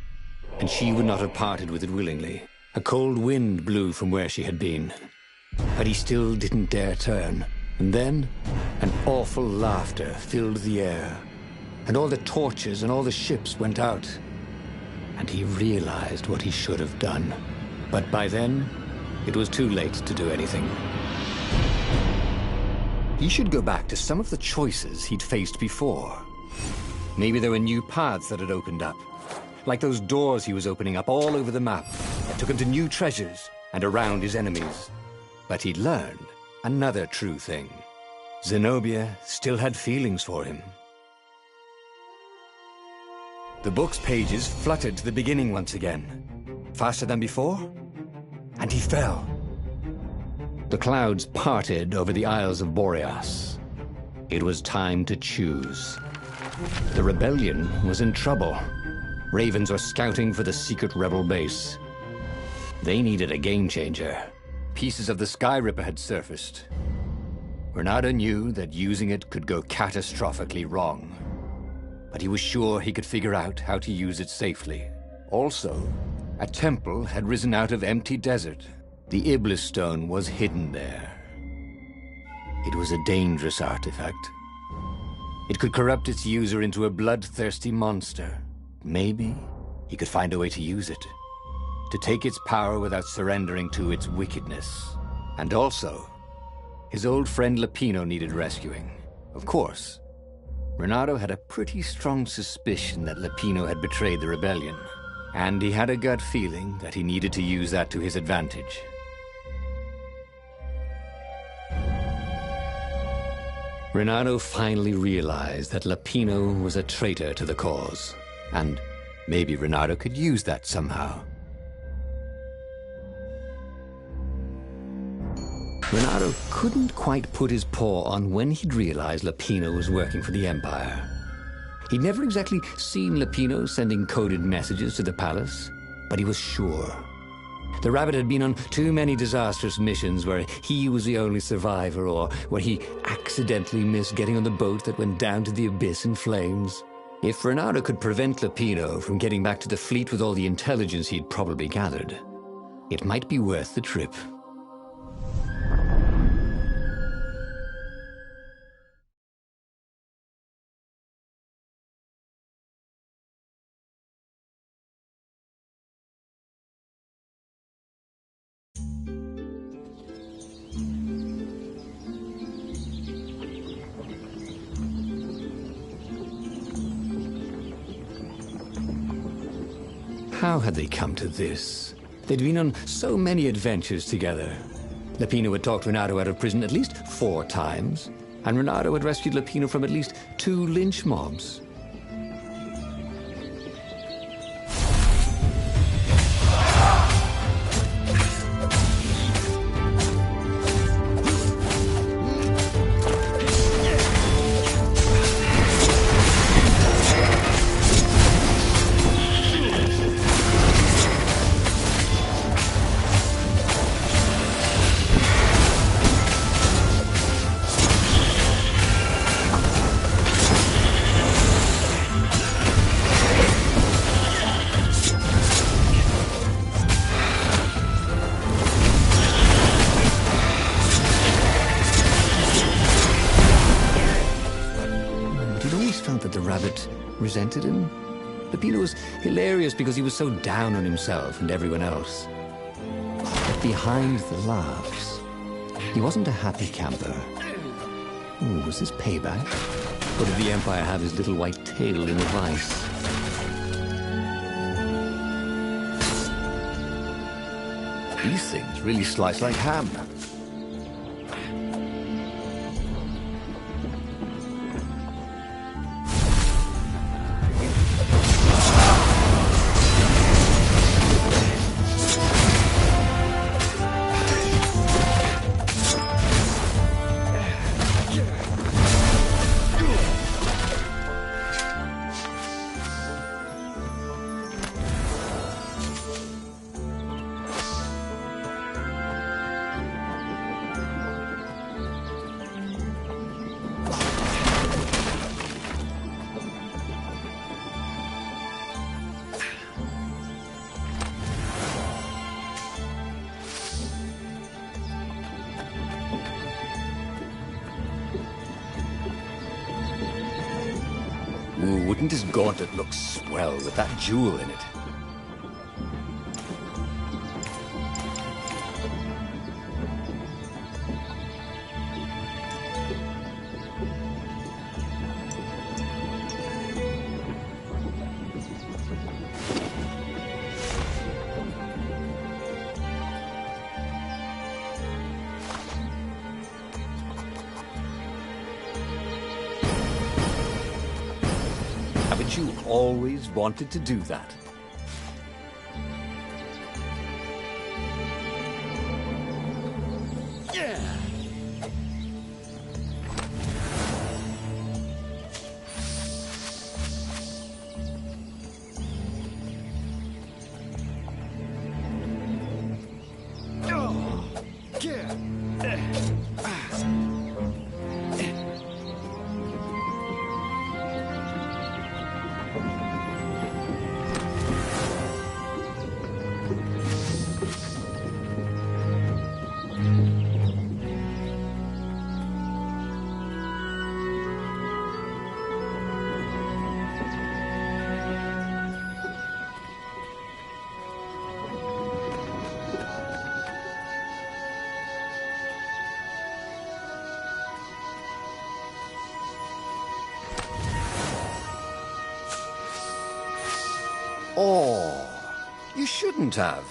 And she would not have parted with it willingly. A cold wind blew from where she had been. But he still didn't dare turn. And then, an awful laughter filled the air. And all the torches and all the ships went out. And he realized what he should have done. But by then, it was too late to do anything. He should go back to some of the choices he'd faced before. Maybe there were new paths that had opened up. Like those doors he was opening up all over the map that took him to new treasures and around his enemies. But he'd learned another true thing. Zenobia still had feelings for him. The book's pages fluttered to the beginning once again. Faster than before? And he fell. The clouds parted over the Isles of Boreas. It was time to choose. The rebellion was in trouble. Ravens were scouting for the secret rebel base. They needed a game changer. Pieces of the Skyripper had surfaced. Renato knew that using it could go catastrophically wrong. But he was sure he could figure out how to use it safely. Also, a temple had risen out of empty desert. The Iblis stone was hidden there. It was a dangerous artifact. It could corrupt its user into a bloodthirsty monster. Maybe he could find a way to use it. To take its power without surrendering to its wickedness. And also, his old friend Lapino needed rescuing. Of course, Renato had a pretty strong suspicion that Lapino had betrayed the rebellion. And he had a gut feeling that he needed to use that to his advantage. Renato finally realized that Lapino was a traitor to the cause. And maybe Renato could use that somehow. Renato couldn't quite put his paw on when he'd realized Lapino was working for the Empire. He'd never exactly seen Lapino sending coded messages to the palace, but he was sure. The rabbit had been on too many disastrous missions where he was the only survivor, or where he accidentally missed getting on the boat that went down to the abyss in flames. If Renato could prevent Lapino from getting back to the fleet with all the intelligence he'd probably gathered, it might be worth the trip. How had they come to this? They'd been on so many adventures together. Lapino had talked Renato out of prison at least 4 times, and Renato had rescued Lapino from at least 2 lynch mobs. Resented him. Lapino was hilarious because he was so down on himself and everyone else. But behind the laughs, he wasn't a happy camper. Ooh, was this payback? Or did the Empire have his little white tail in a vice? These things really slice like ham. Ooh, wouldn't this gauntlet look swell with that jewel in it? Haven't you always wanted to do that? Oh, You shouldn't have.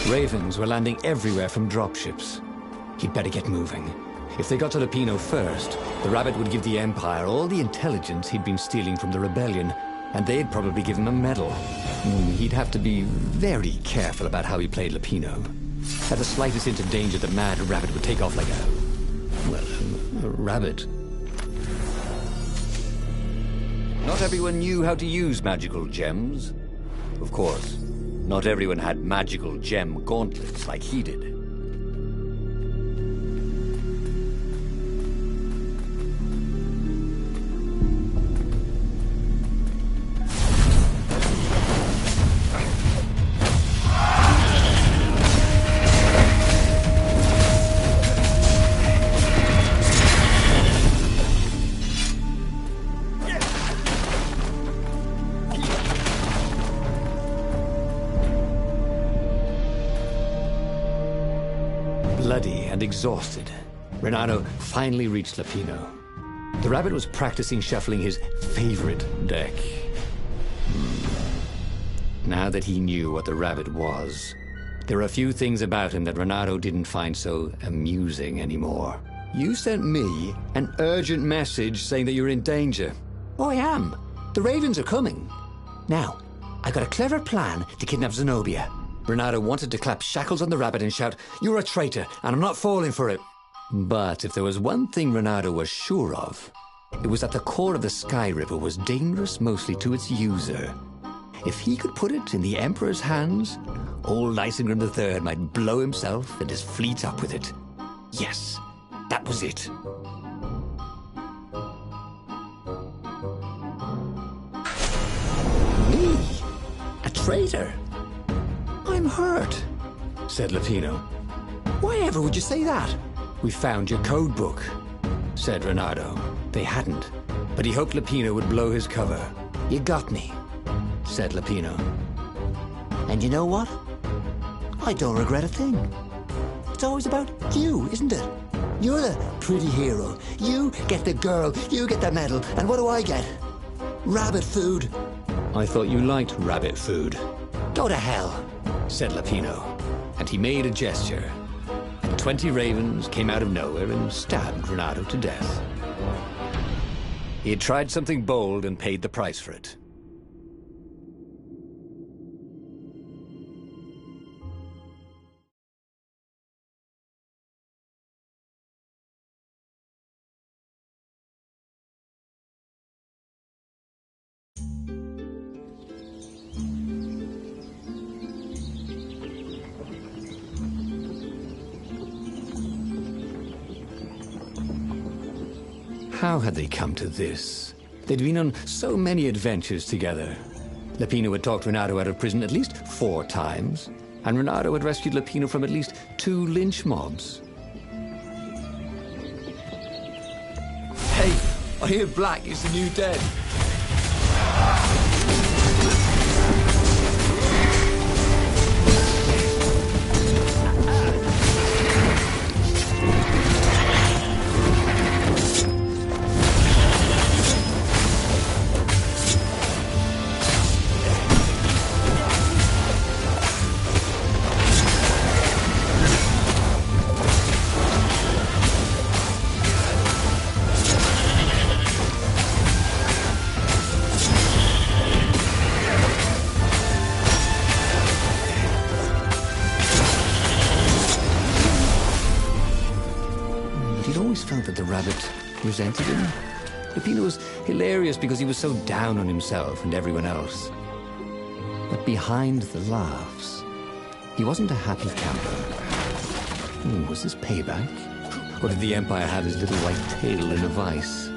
Ravens were landing everywhere from dropships. He'd better get moving. If they got to Lapino first, the Rabbit would give the Empire all the intelligence he'd been stealing from the Rebellion, and they'd probably give him a medal. He'd have to be very careful about how he played Lapino. At the slightest hint of danger, the Mad Rabbit would take off like a rabbit. Not everyone knew how to use magical gems. Of course, not everyone had magical gem gauntlets like he did. Bloody and exhausted, Renato finally reached Lapino. The Rabbit was practicing shuffling his favorite deck. Now that he knew what the Rabbit was, there were a few things about him that Renato didn't find so amusing anymore. You sent me an urgent message saying that you're in danger. Oh, I am. The Ravens are coming. Now, I got a clever plan to kidnap Zenobia. Renato wanted to clap shackles on the rabbit and shout, "You're a traitor, and I'm not falling for it." But if there was one thing Renato was sure of, it was that the core of the Skyripper was dangerous mostly to its user. If he could put it in the Emperor's hands, old Isengrim III might blow himself and his fleet up with it. Yes, that was it. Me? A traitor? I'm hurt, said Lapino. Why ever would you say that? We found your code book, said Renato. They hadn't, but he hoped Lapino would blow his cover. You got me, said Lapino. And you know what? I don't regret a thing. It's always about you, isn't it? You're the pretty hero. You get the girl, you get the medal, and what do I get? Rabbit food. I thought you liked rabbit food. Go to hell, said Lapino, and he made a gesture. And 20 ravens came out of nowhere and stabbed Renato to death. He had tried something bold and paid the price for it. How had they come to this? They'd been on so many adventures together. Lapino had talked Renato out of prison at least 4 times, and Renato had rescued Lapino from at least 2 lynch mobs. Hey, I hear black is the new dead. Felt that the rabbit resented him. Lapino was hilarious because he was so down on himself and everyone else. But behind the laughs, he wasn't a happy camper. Was this payback? Or did the Empire have his little white tail in a vice?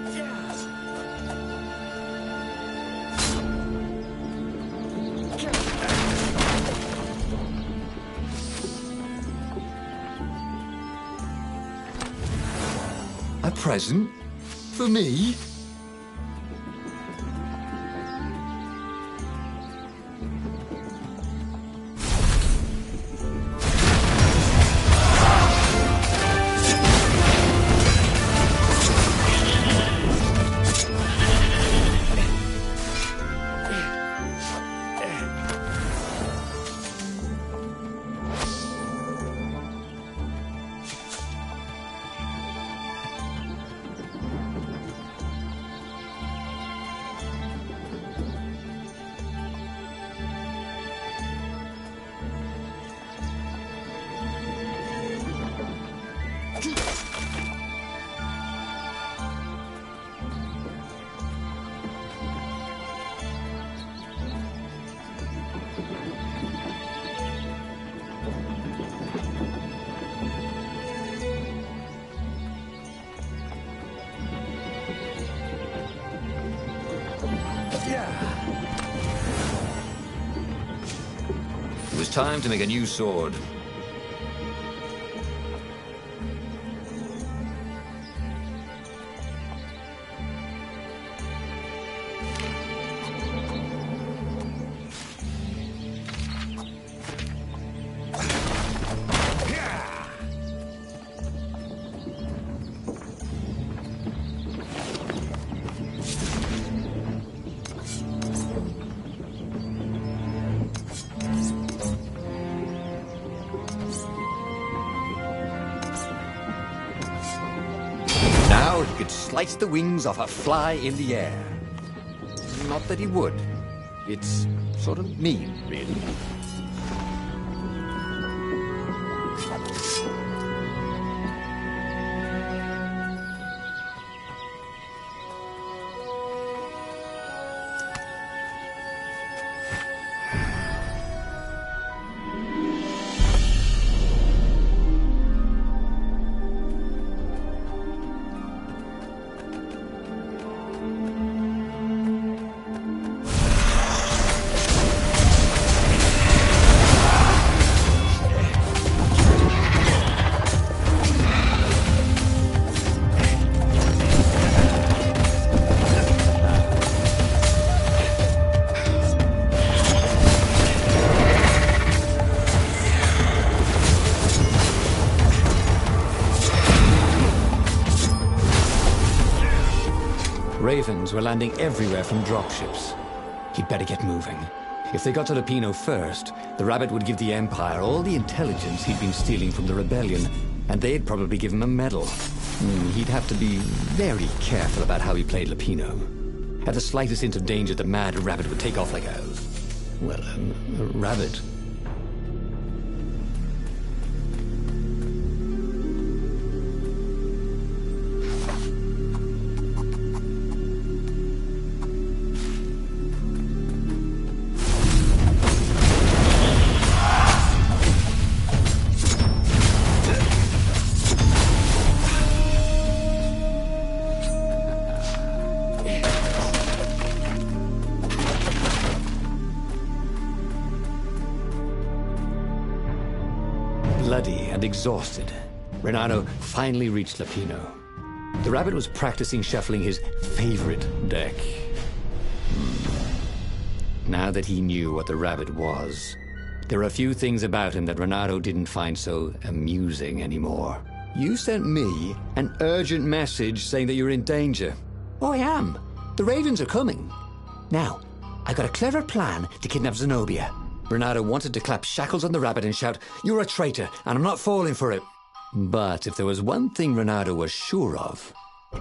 A present? For me? It was time to make a new sword. now he could slice the wings off a fly in the air. Not that he would. It's sort of mean, really. Ravens were landing everywhere from dropships. He'd better get moving. If they got to Lapino first, the rabbit would give the Empire all the intelligence he'd been stealing from the rebellion, and they'd probably give him a medal. He'd have to be very careful about how he played Lapino. At the slightest hint of danger, the mad rabbit would take off like a rabbit. Bloody and exhausted, Renato finally reached Lapino. The rabbit was practicing shuffling his favorite deck. Now that he knew what the rabbit was, there were a few things about him that Renato didn't find so amusing anymore. You sent me an urgent message saying that you're in danger. Oh, I am. The Ravens are coming. Now, I've got a clever plan to kidnap Zenobia. Renato wanted to clap shackles on the rabbit and shout, "You're a traitor, and I'm not falling for it." But if there was one thing Renato was sure of,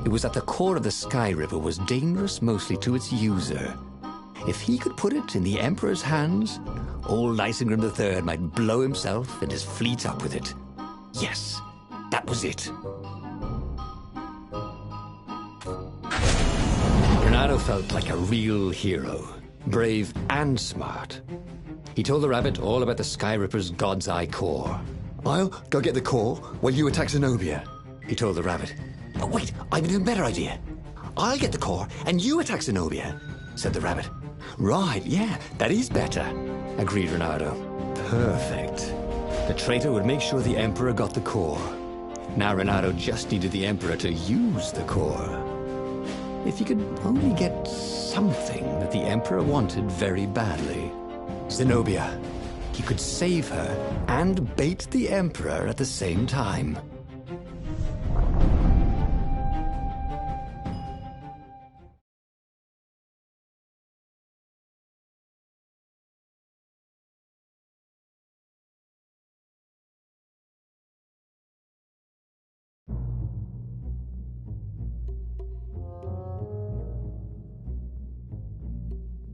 it was that the core of the Skyripper was dangerous mostly to its user. If he could put it in the Emperor's hands, old Isengrim III might blow himself and his fleet up with it. Yes, that was it. Renato felt like a real hero, brave and smart. He told the rabbit all about the Skyripper's God's Eye core. "I'll go get the core while you attack Zenobia," he told the rabbit. "Oh, wait, I've an even better idea. I'll get the core and you attack Zenobia," said the rabbit. "Right, yeah, that is better," agreed Renato. Perfect. The traitor would make sure the Emperor got the core. Now Renato just needed the Emperor to use the core. If he could only get something that the Emperor wanted very badly. Zenobia. He could save her and bait the Emperor at the same time.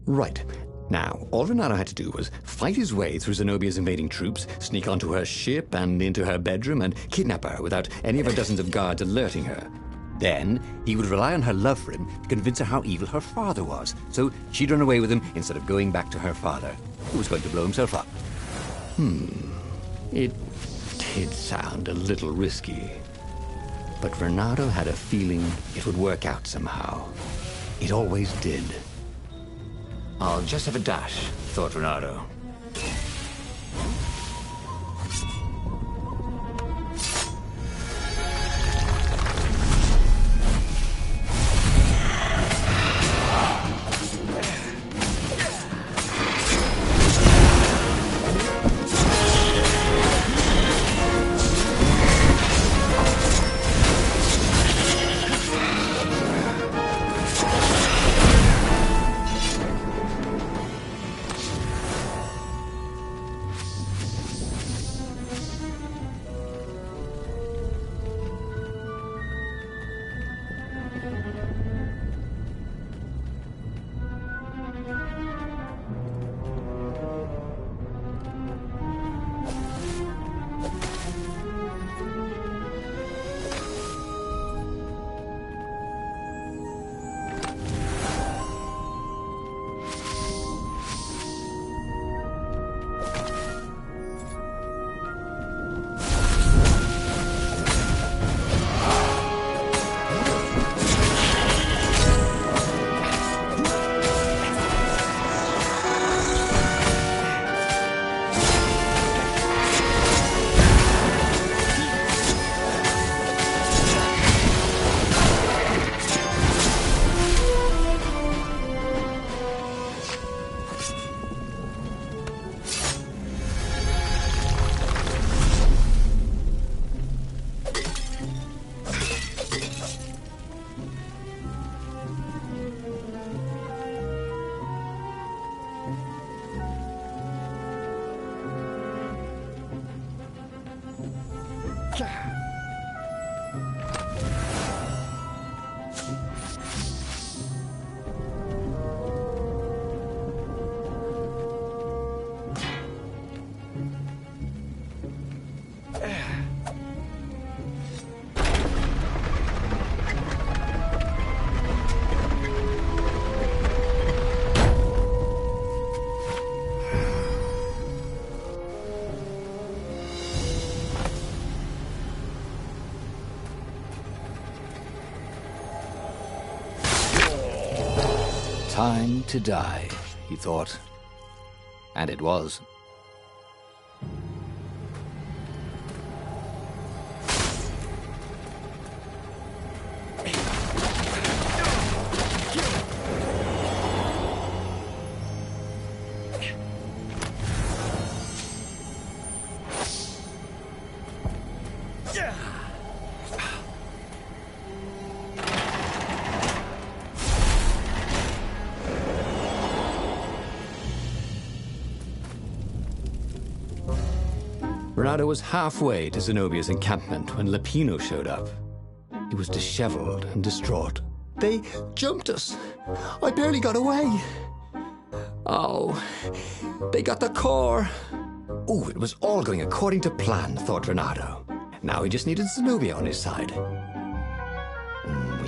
Right. Now, all Renato had to do was fight his way through Zenobia's invading troops, sneak onto her ship and into her bedroom, and kidnap her without any of her dozens of guards alerting her. Then, he would rely on her love for him to convince her how evil her father was, so she'd run away with him instead of going back to her father, who was going to blow himself up. It did sound a little risky. But Renato had a feeling it would work out somehow. It always did. "I'll just have a dash," thought Renato. Time to die, he thought. And it was. Renato was halfway to Zenobia's encampment when Lapino showed up. He was disheveled and distraught. They jumped us. I barely got away. Oh, they got the core. Oh, it was all going according to plan, thought Renato. Now he just needed Zenobia on his side.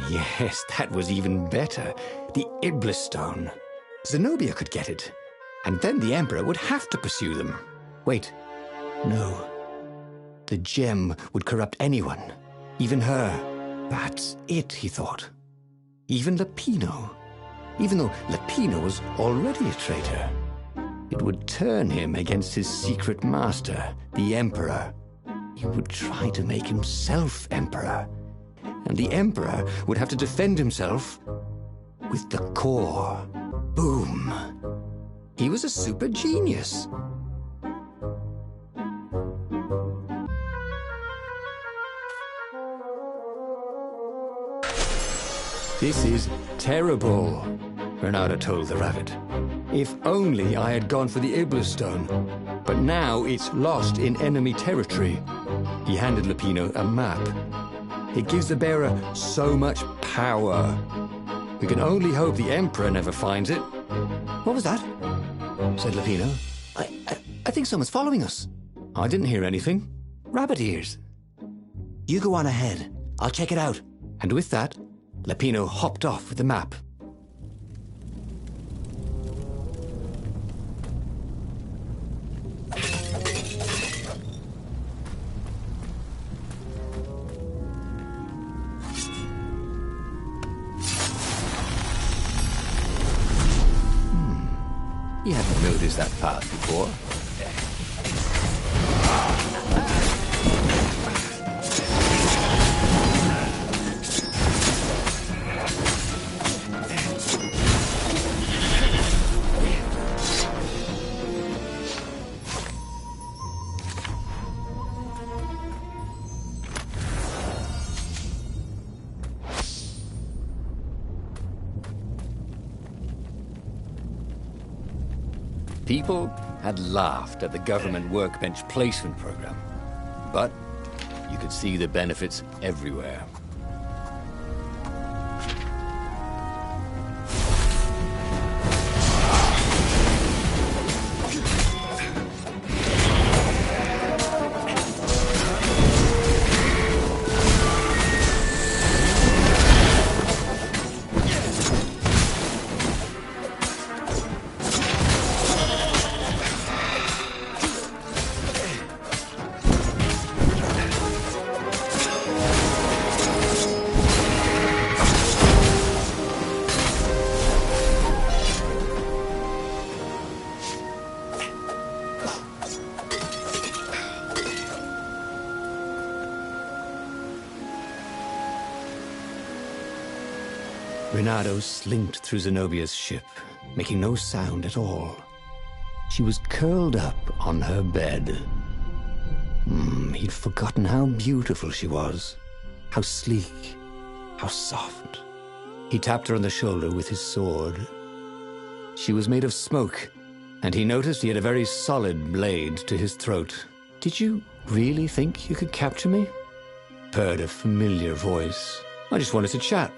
Yes, that was even better. The Iblis Stone. Zenobia could get it. And then the Emperor would have to pursue them. Wait. No. The gem would corrupt anyone. Even her. That's it, he thought. Even Lapino. Even though Lapino was already a traitor. It would turn him against his secret master, the Emperor. He would try to make himself Emperor. And the Emperor would have to defend himself with the core. Boom. He was a super genius. This is terrible, Renato told the rabbit. If only I had gone for the Iblis Stone. But now it's lost in enemy territory. He handed Lapino a map. It gives the bearer so much power. We can only hope the Emperor never finds it. What was that? Said Lapino. I think someone's following us. I didn't hear anything. Rabbit ears. You go on ahead. I'll check it out. And with that, Lapino hopped off with the map. He hadn't noticed that path before. People had laughed at the government workbench placement program, but you could see the benefits everywhere. Renato slinked through Zenobia's ship, making no sound at all. She was curled up on her bed. He'd forgotten how beautiful she was, how sleek, how soft. He tapped her on the shoulder with his sword. She was made of smoke, and he noticed he had a very solid blade to his throat. Did you really think you could capture me? Heard a familiar voice. I just wanted to chat,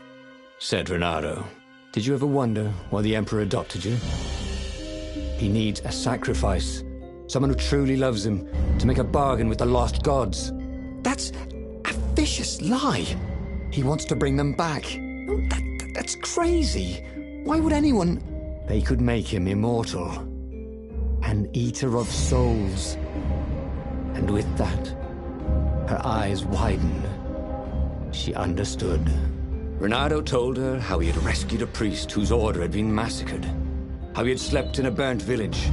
said Renato. Did you ever wonder why the Emperor adopted you? He needs a sacrifice. Someone who truly loves him, to make a bargain with the lost gods. That's a vicious lie. He wants to bring them back. That's crazy. Why would anyone... They could make him immortal. An eater of souls. And with that, her eyes widened. She understood. Renato told her how he had rescued a priest whose order had been massacred. How he had slept in a burnt village.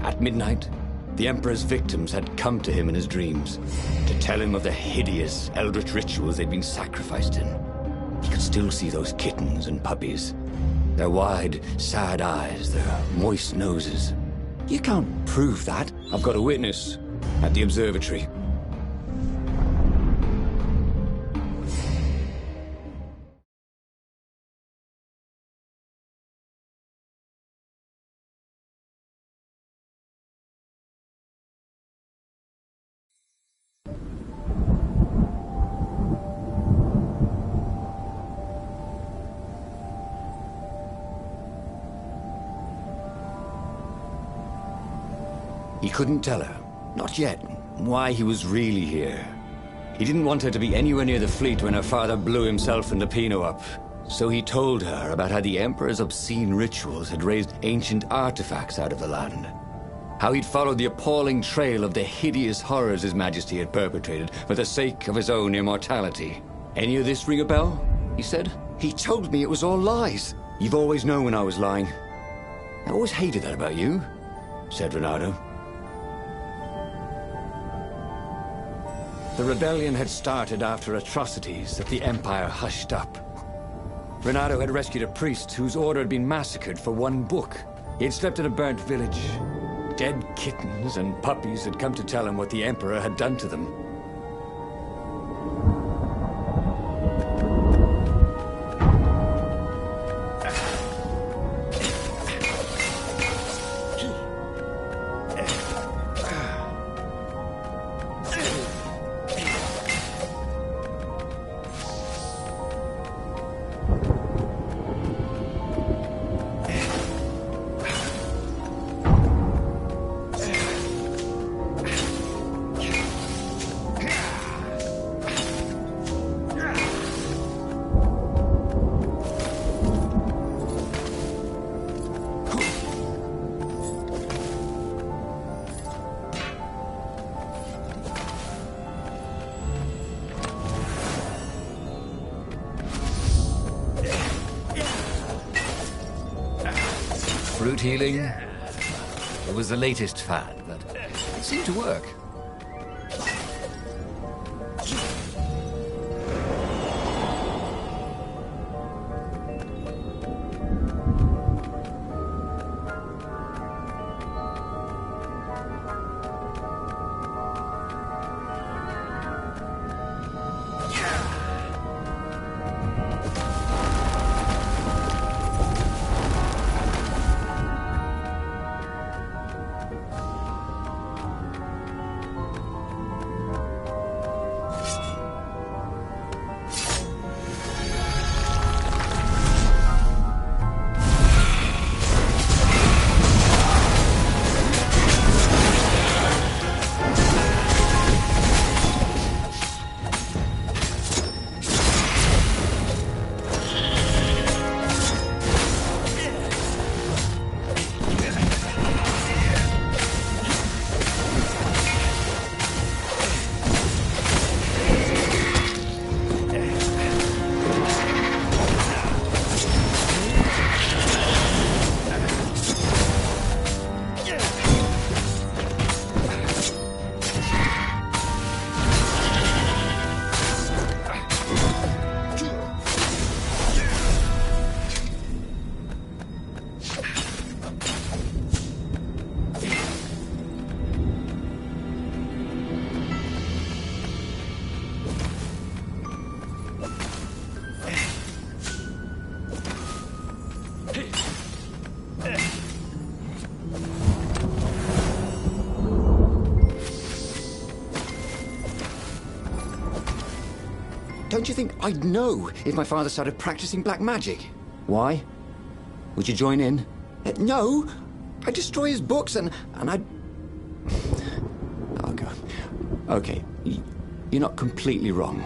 At midnight, the Emperor's victims had come to him in his dreams to tell him of the hideous eldritch rituals they'd been sacrificed in. He could still see those kittens and puppies. Their wide, sad eyes, their moist noses. You can't prove that. I've got a witness at the observatory. He couldn't tell her, not yet, why he was really here. He didn't want her to be anywhere near the fleet when her father blew himself and Lapino up. So he told her about how the Emperor's obscene rituals had raised ancient artifacts out of the land. How he'd followed the appalling trail of the hideous horrors His Majesty had perpetrated for the sake of his own immortality. Any of this ring a bell? He said. He told me it was all lies. You've always known when I was lying. I always hated that about you, said Renato. The rebellion had started after atrocities that the Empire hushed up. Renato had rescued a priest whose order had been massacred for one book. He had slept in a burnt village. Dead kittens and puppies had come to tell him what the Emperor had done to them. Fruit healing? It was the latest fad, but it seemed to work. Don't you think I'd know if my father started practicing black magic? Why? Would you join in? No! I'd destroy his books and I'd... Oh, God. Okay, you're not completely wrong.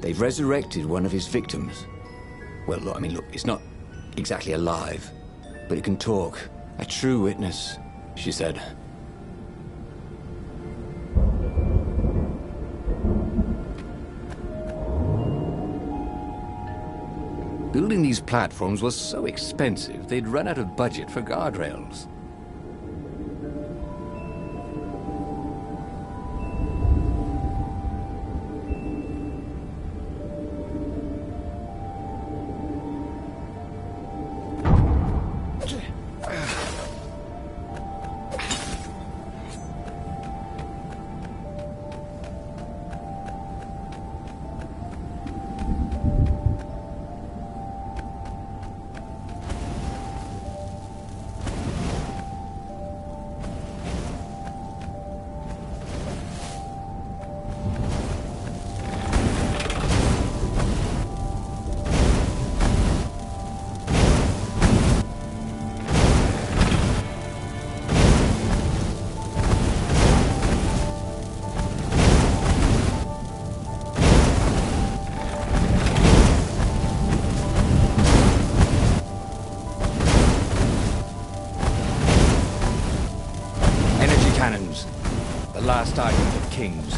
They've resurrected one of his victims. Well, look, I mean, look, it's not exactly alive, but it can talk. A true witness, she said. Building these platforms was so expensive, they'd run out of budget for guardrails. Cannons, the last argument of kings.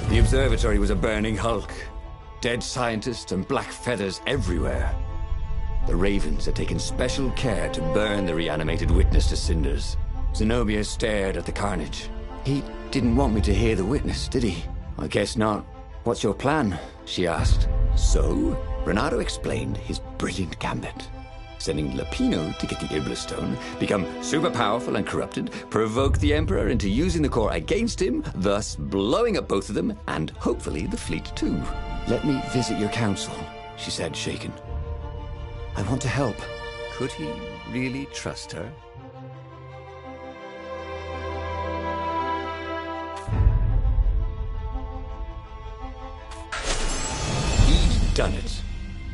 The observatory was a burning hulk. Dead scientists and black feathers everywhere. The Ravens had taken special care to burn the reanimated witness to cinders. Zenobia stared at the carnage. He didn't want me to hear the witness, did he? I guess not. What's your plan? She asked. So, Renato explained his brilliant gambit. Sending Lapino to get the Iblis Stone, become super powerful and corrupted, provoke the Emperor into using the core against him, thus blowing up both of them, and hopefully the fleet too. Let me visit your council, she said, shaken. I want to help. Could he really trust her? He'd done it.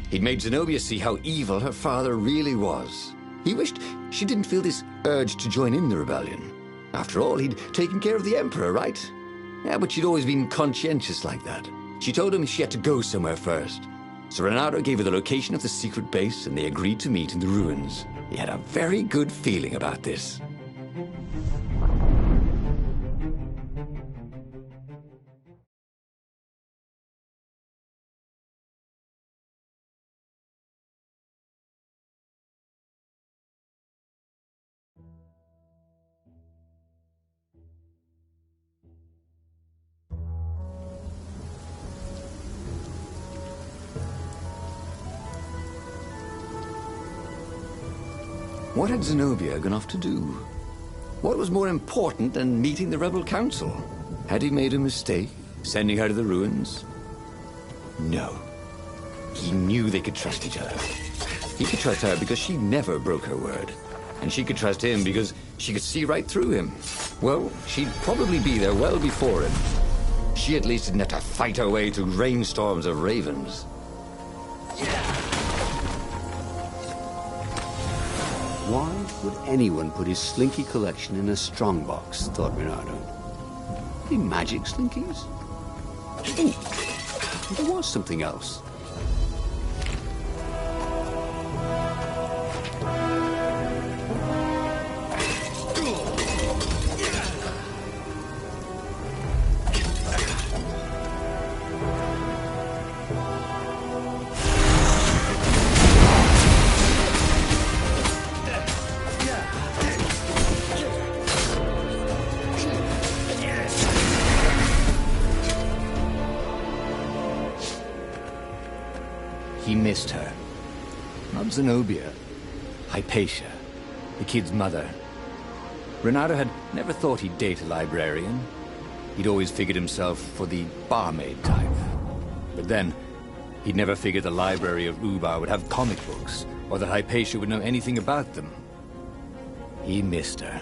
He'd made Zenobia see how evil her father really was. He wished she didn't feel this urge to join in the rebellion. After all, he'd taken care of the Emperor, right? Yeah, but she'd always been conscientious like that. She told him she had to go somewhere first. So Renato gave her the location of the secret base, and they agreed to meet in the ruins. He had a very good feeling about this. What had Zenobia gone off to do? What was more important than meeting the rebel council? Had he made a mistake, sending her to the ruins? No. He knew they could trust each other. He could trust her because she never broke her word. And she could trust him because she could see right through him. Well, she'd probably be there well before him. She at least didn't have to fight her way through rainstorms of ravens. Why would anyone put his slinky collection in a strongbox, thought Renato. Any magic slinkies? Ooh, there was something else. He missed her. Not Zenobia. Hypatia, the kid's mother. Renato had never thought he'd date a librarian. He'd always figured himself for the barmaid type. But then, he'd never figured the library of Ubar would have comic books, or that Hypatia would know anything about them. He missed her.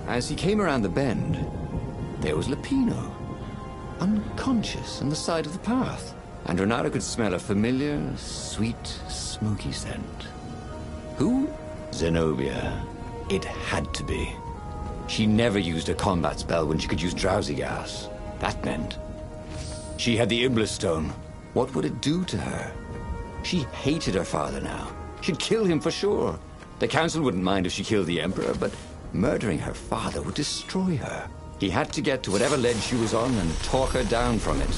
As he came around the bend, there was Lapino, unconscious on the side of the path. And Renato could smell a familiar, sweet, smoky scent. Who? Zenobia. It had to be. She never used a combat spell when she could use drowsy gas. That meant she had the Iblis Stone. What would it do to her? She hated her father now. She'd kill him for sure. The council wouldn't mind if she killed the Emperor, but murdering her father would destroy her. He had to get to whatever ledge she was on and talk her down from it.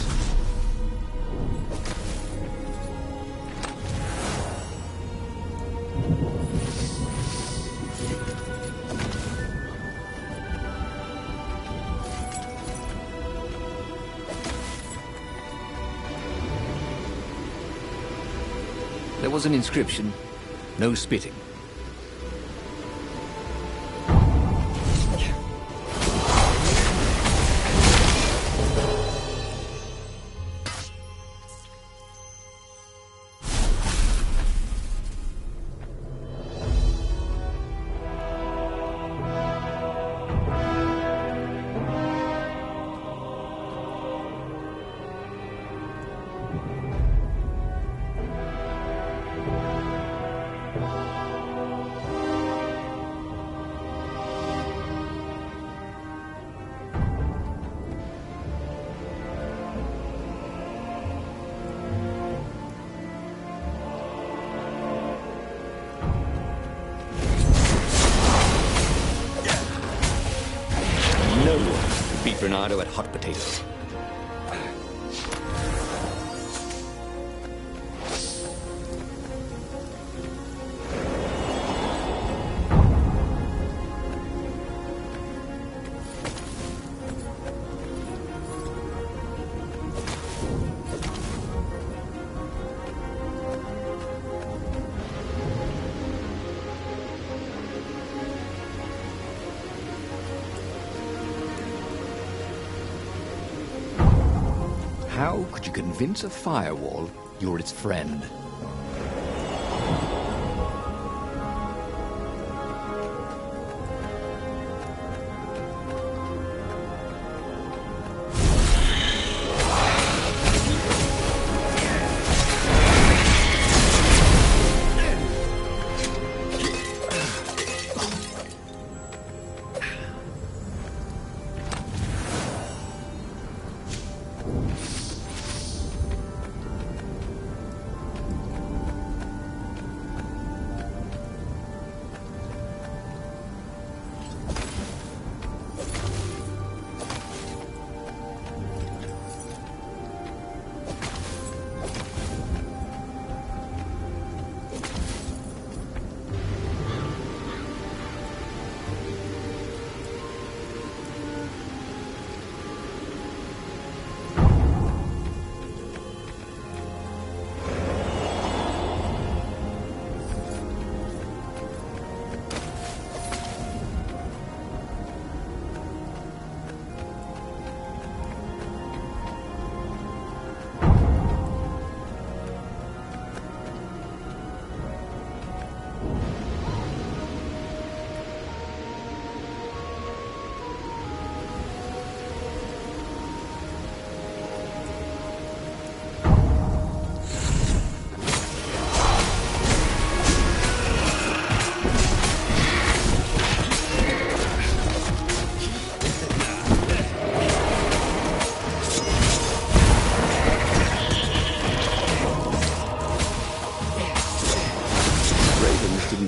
There was an inscription. No spitting. Beat Renato at hot potato. how could you convince a firewall you're its friend?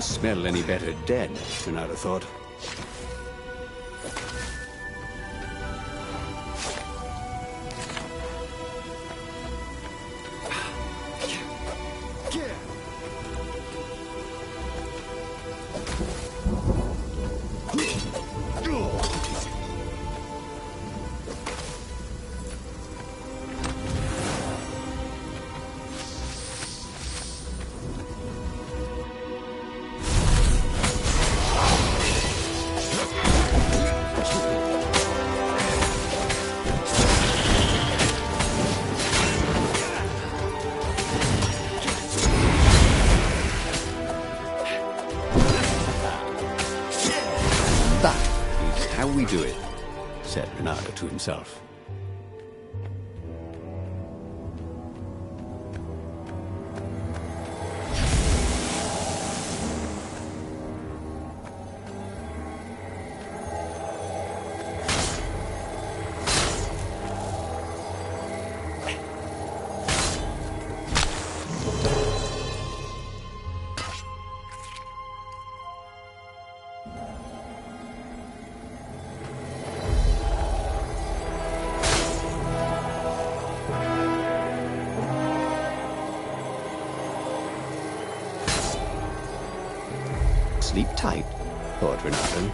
Smell any better dead, Renato thought. Do it, said Renato to himself. Sleep tight, thought Renato.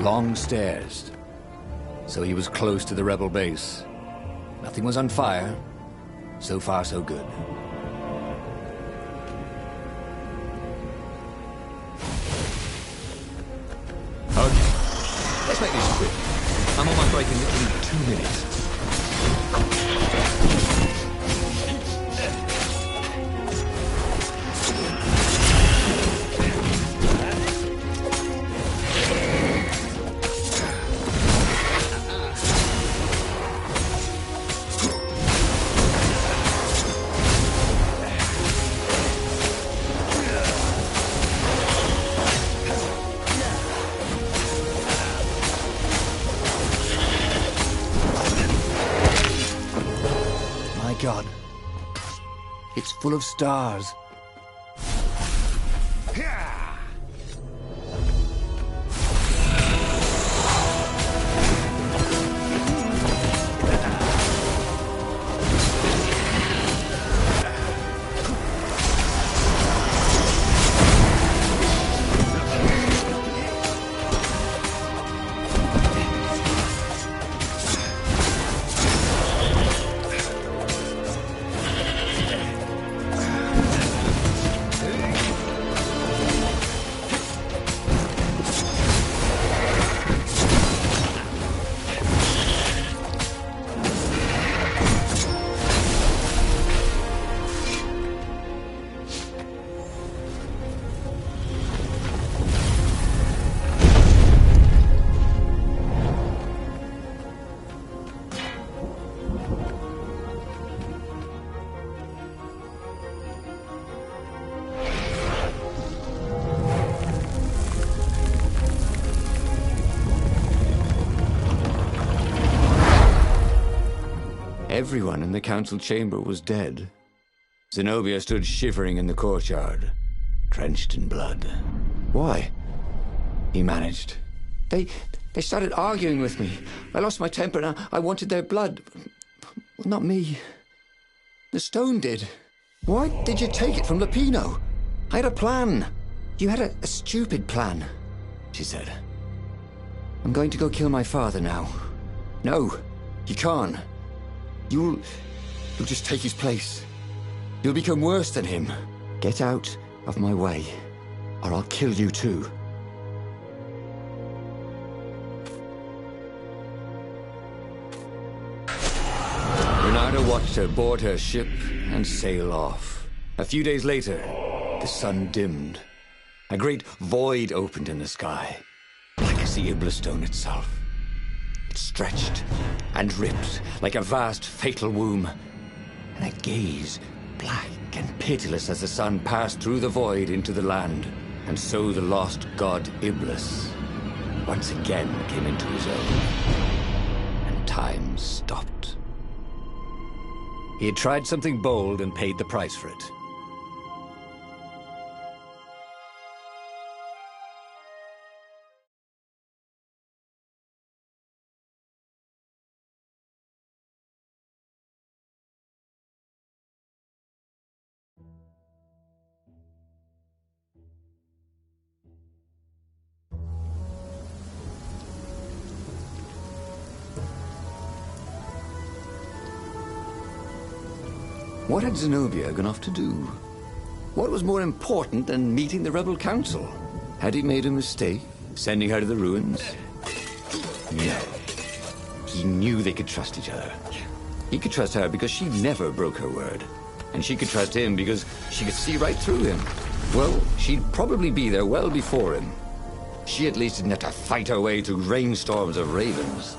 Long stairs. So he was close to the rebel base. Nothing was on fire. So far, so good. Okay. Let's make this quick. I'm on my break in literally 2 minutes. God. It's full of stars. Everyone in the council chamber was dead. Zenobia stood shivering in the courtyard, drenched in blood. Why? He managed. They started arguing with me. I lost my temper and I wanted their blood. Well, not me. The stone did. Why did you take it from Lapino? I had a plan. You had a stupid plan, she said. I'm going to go kill my father now. No, you can't. You'll just take his place. You'll become worse than him. Get out of my way, or I'll kill you too. Renata watched her board her ship and sail off. A few days later, the sun dimmed. A great void opened in the sky, black as the Iblastone itself. It stretched and ripped like a vast fatal womb, and a gaze black and pitiless as the sun passed through the void into the land. And so the lost god Iblis once again came into his own, and time stopped. He had tried something bold and paid the price for it. What had Zenobia gone off to do? What was more important than meeting the rebel council? Had he made a mistake, sending her to the ruins? No. He knew they could trust each other. He could trust her because she never broke her word. And she could trust him because she could see right through him. Well, she'd probably be there well before him. She at least didn't have to fight her way through rainstorms of ravens.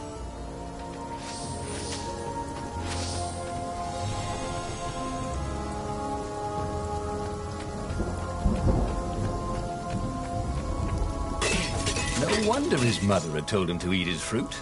No wonder his mother had told him to eat his fruit.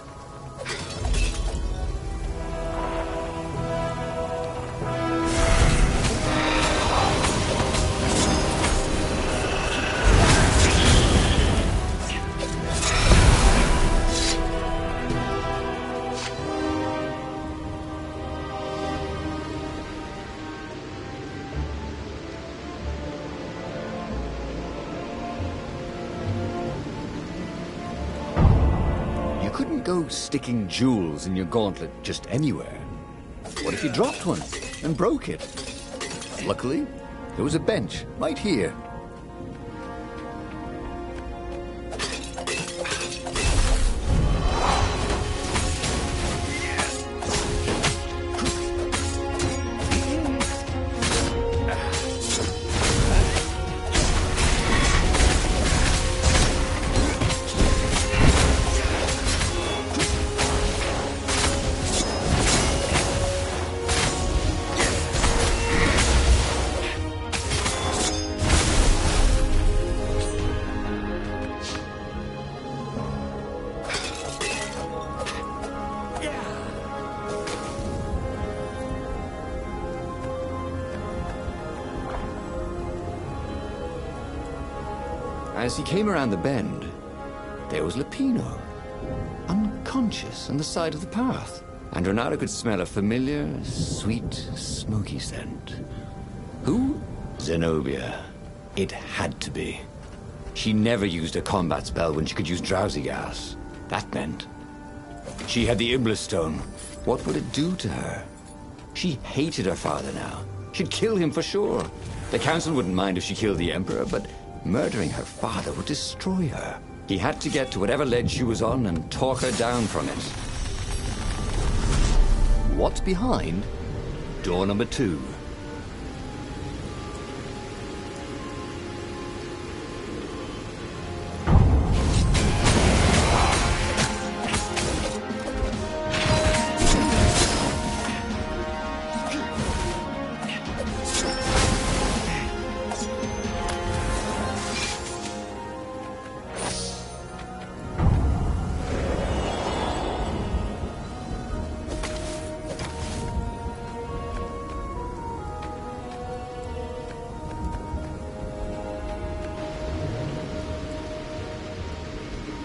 Go sticking jewels in your gauntlet just anywhere. What if you dropped one and broke it? Luckily, there was a bench right here. As he came around the bend, there was Lapino, unconscious on the side of the path. And Renata could smell a familiar, sweet, smoky scent. Who? Zenobia. It had to be. She never used a combat spell when she could use drowsy gas. That meant she had the Iblastone. What would it do to her? She hated her father now. She'd kill him for sure. The council wouldn't mind if she killed the Emperor, but murdering her father would destroy her. He had to get to whatever ledge she was on and talk her down from it. What's behind door number 2?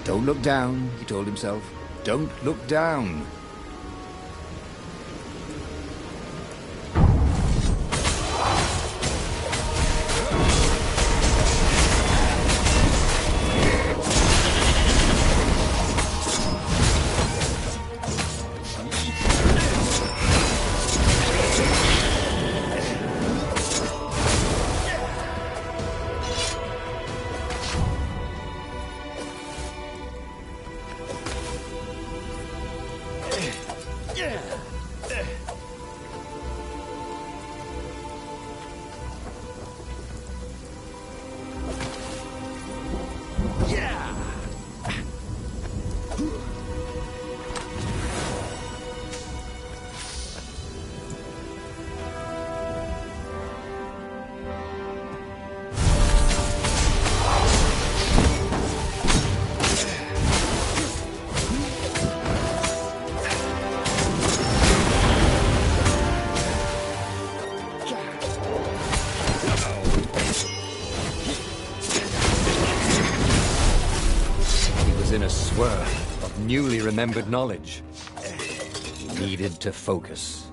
Don't look down, he told himself. Don't look down. Newly remembered knowledge. He needed to focus.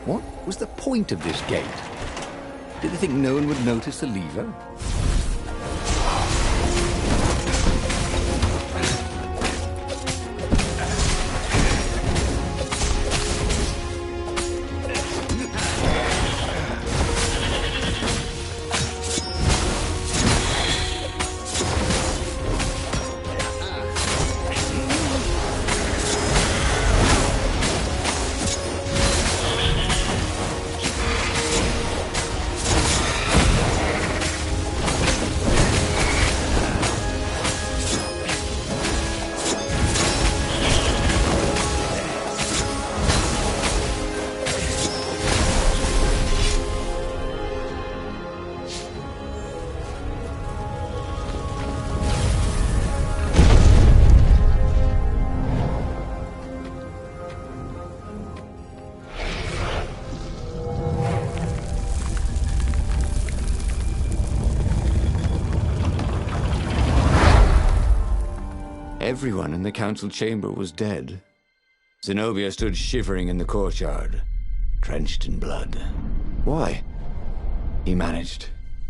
What was the point of this gate? Did they think no one would notice the lever? Everyone in the council chamber was dead. Zenobia stood shivering in the courtyard, drenched in blood. Why? He managed.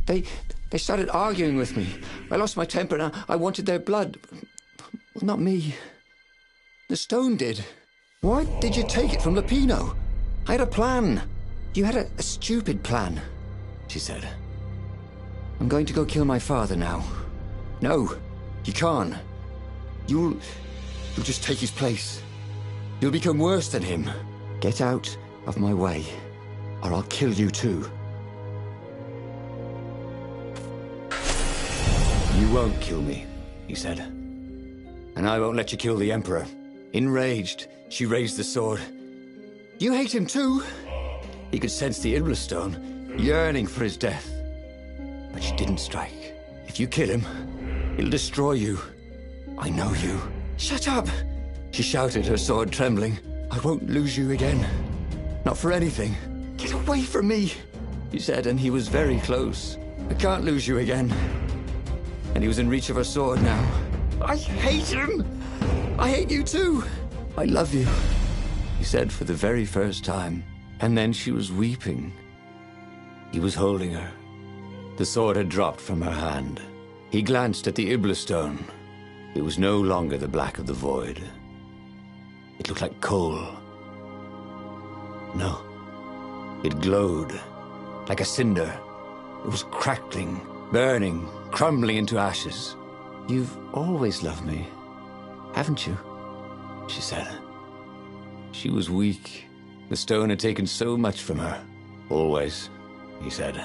They started arguing with me. I lost my temper and I wanted their blood. Well, not me. The stone did. Why did you take it from Lapino? I had a plan. You had a stupid plan, she said. I'm going to go kill my father now. No, you can't. You'll just take his place. You'll become worse than him. Get out of my way, or I'll kill you too. You won't kill me, he said. And I won't let you kill the Emperor. Enraged, she raised the sword. You hate him too? He could sense the Iblis stone, yearning for his death. But she didn't strike. If you kill him, he'll destroy you. I know you. Shut up! She shouted, her sword trembling. I won't lose you again. Not for anything. Get away from me, he said, and he was very close. I can't lose you again. And he was in reach of her sword now. I hate him! I hate you too! I love you, he said for the very first time. And then she was weeping. He was holding her. The sword had dropped from her hand. He glanced at the Iblastone. It was no longer the black of the void. It looked like coal. No. It glowed, like a cinder. It was crackling, burning, crumbling into ashes. "You've always loved me, haven't you?" she said. She was weak. The stone had taken so much from her. "Always," he said.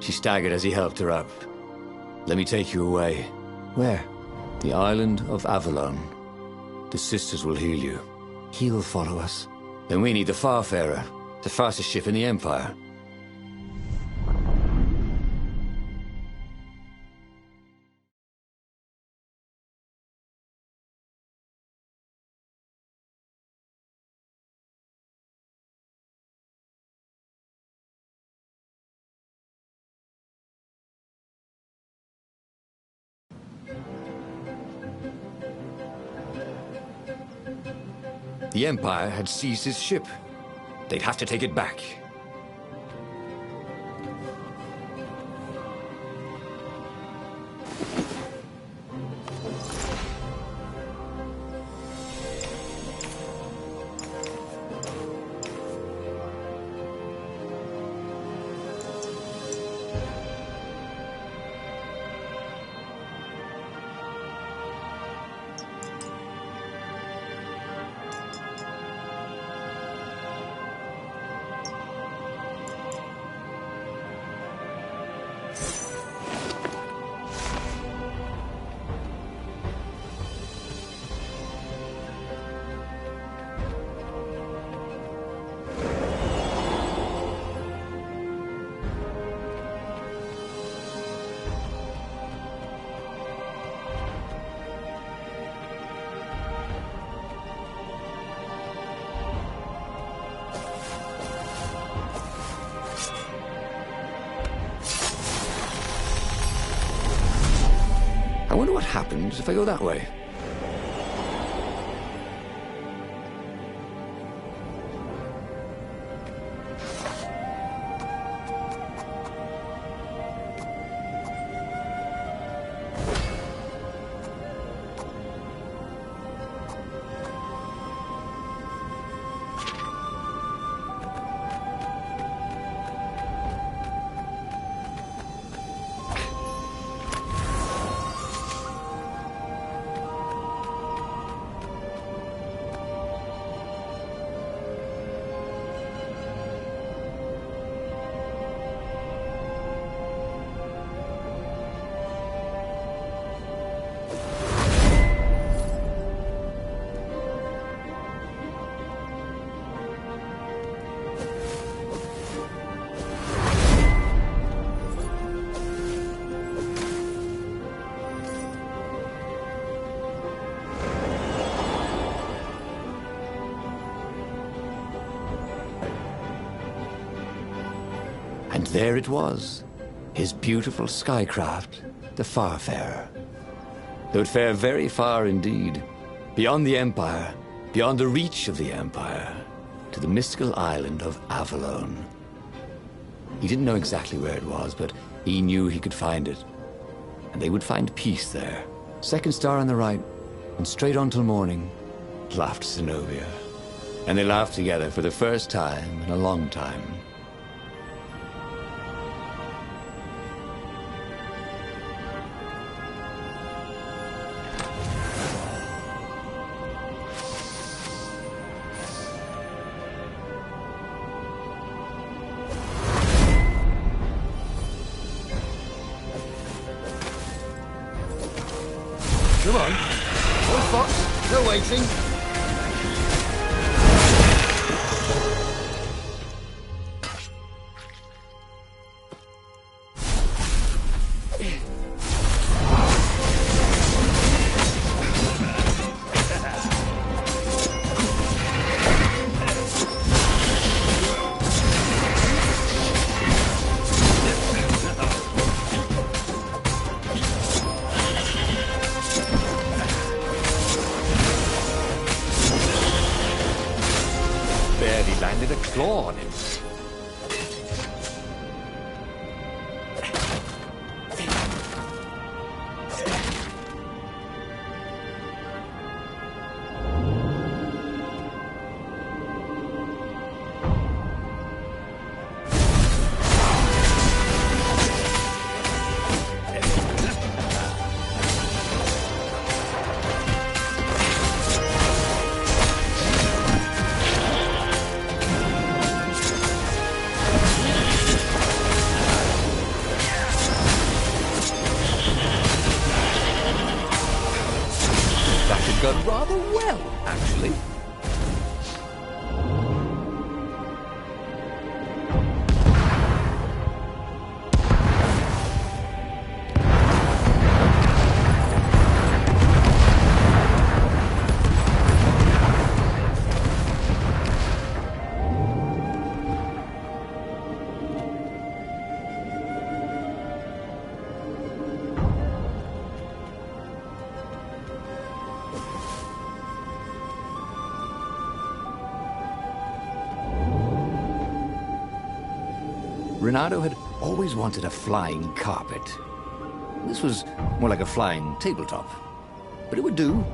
She staggered as he helped her up. "Let me take you away." "Where?" "The island of Avalon. The sisters will heal you." "He'll follow us." "Then we need the Farfarer, the fastest ship in the Empire." The Empire had seized his ship. They'd have to take it back. I wonder what happens if I go that way. And there it was, his beautiful skycraft, the Farfarer. They would fare very far indeed, beyond the Empire, beyond the reach of the Empire, to the mystical island of Avalon. He didn't know exactly where it was, but he knew he could find it. And they would find peace there. Second star on the right, and straight on till morning, laughed Zenobia. And they laughed together for the first time in a long time. Come on. One fox. No waiting. Barely landed a claw on him. done rather well, actually. Renato had always wanted a flying carpet. This was more like a flying tabletop, but it would do.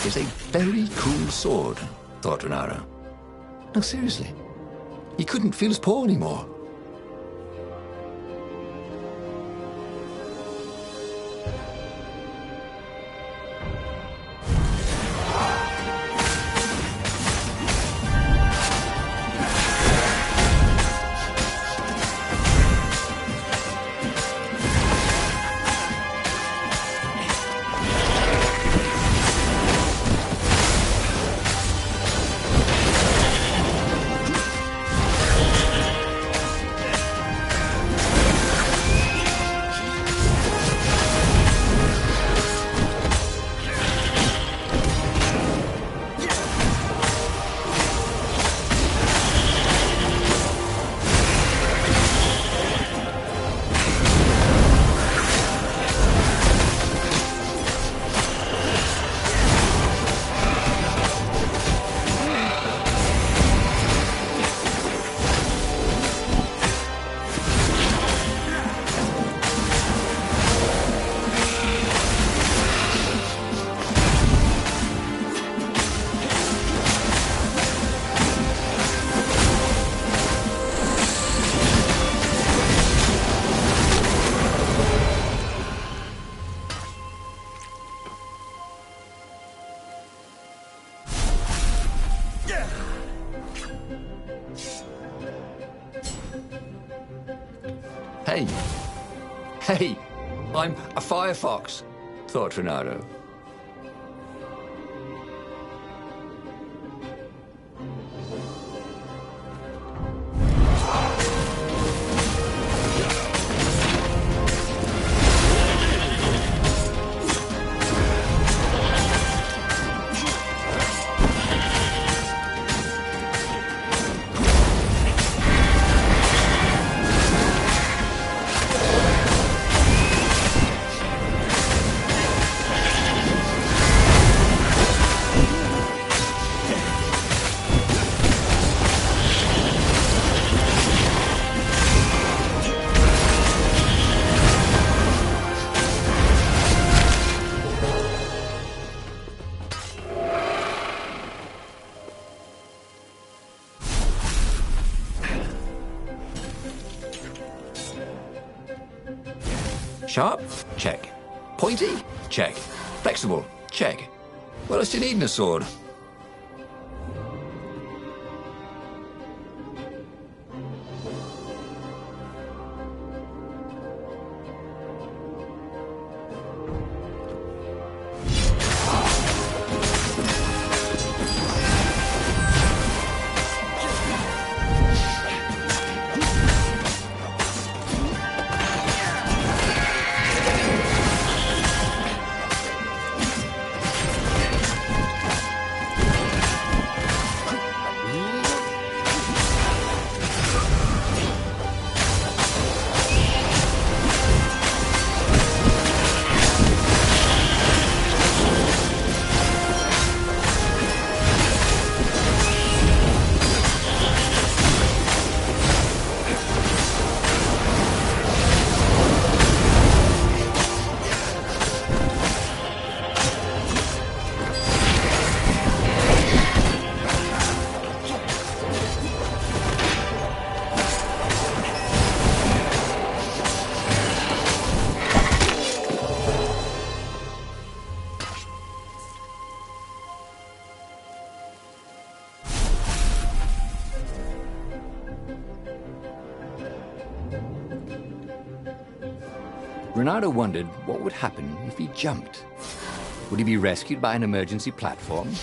is a very cool sword, thought Renato. No, seriously. He couldn't feel his paw anymore. Hey, I'm a firefox, thought Renato. Sharp? Check. Pointy? Check. Flexible? Check. What else do you need in a sword? Renato wondered what would happen if he jumped. Would he be rescued by an emergency platform?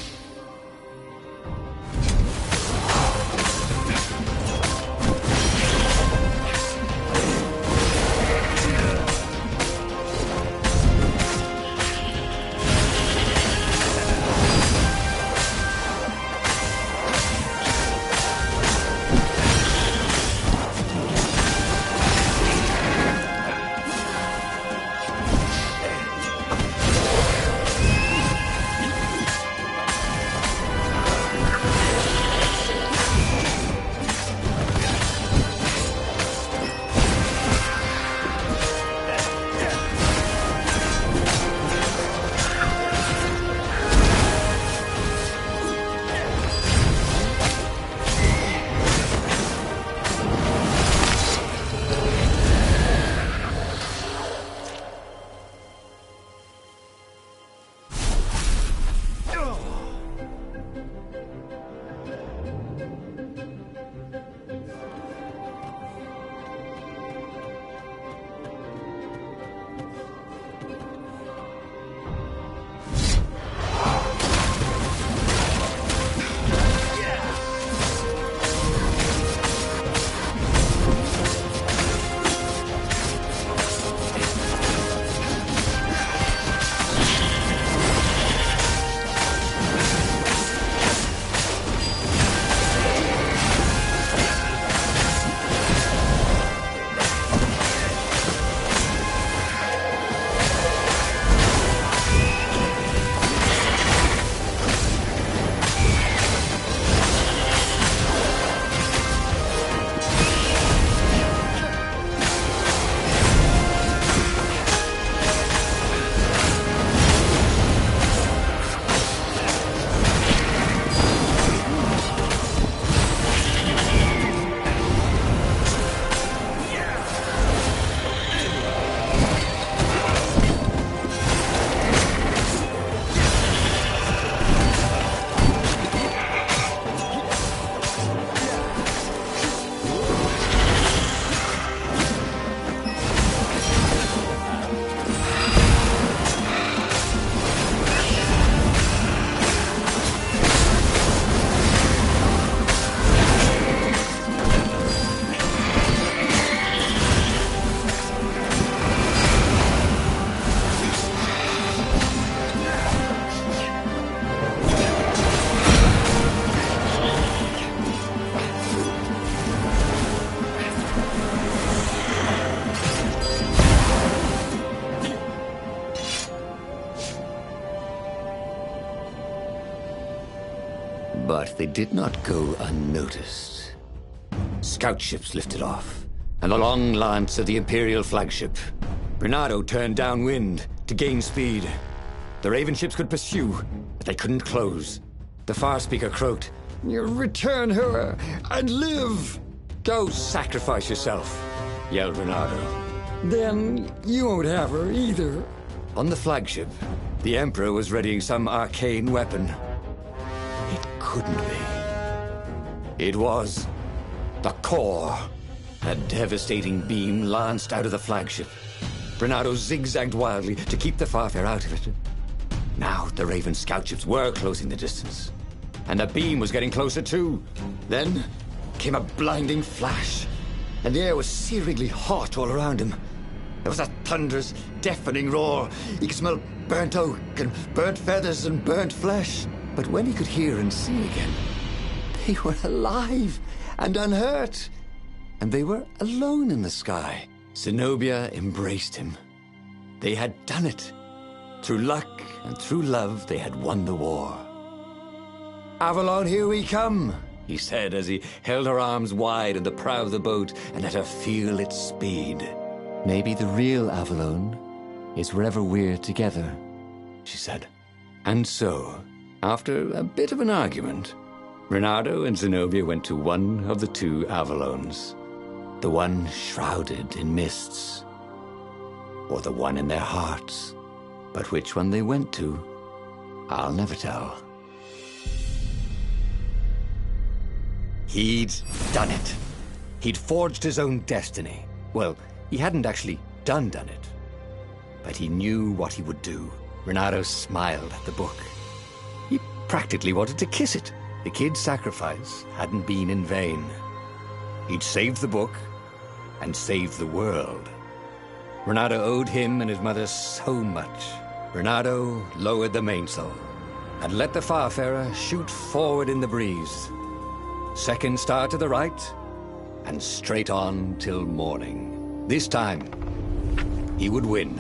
But they did not go unnoticed. Scout ships lifted off, and the long lance of the Imperial flagship. Bernardo turned downwind to gain speed. The Raven ships could pursue, but they couldn't close. The Farspeaker croaked, "You return her and live!" "Go sacrifice yourself," yelled Bernardo. "Then you won't have her either." On the flagship, the Emperor was readying some arcane weapon. It couldn't be. It was the Core. A devastating beam lanced out of the flagship. Bernardo zigzagged wildly to keep the Farfare out of it. Now the Raven scout ships were closing the distance, and the beam was getting closer too. Then came a blinding flash, and the air was searingly hot all around him. There was a thunderous, deafening roar. He could smell burnt oak and burnt feathers and burnt flesh. But when he could hear and see again, they were alive and unhurt. And they were alone in the sky. Zenobia embraced him. They had done it. Through luck and through love, they had won the war. "Avalon, here we come," he said as he held her arms wide in the prow of the boat and let her feel its speed. "Maybe the real Avalon is wherever we're together," she said. And so, after a bit of an argument, Bernardo and Zenobia went to one of the two Avalons. The one shrouded in mists, or the one in their hearts. But which one they went to, I'll never tell. He'd done it. He'd forged his own destiny. Well, he hadn't actually done it. But he knew what he would do. Bernardo smiled at the book. He practically wanted to kiss it. The kid's sacrifice hadn't been in vain. He'd saved the book and saved the world. Bernardo owed him and his mother so much. Bernardo lowered the mainsail and let the Farfarer shoot forward in the breeze. Second star to the right, and straight on till morning. This time, he would win.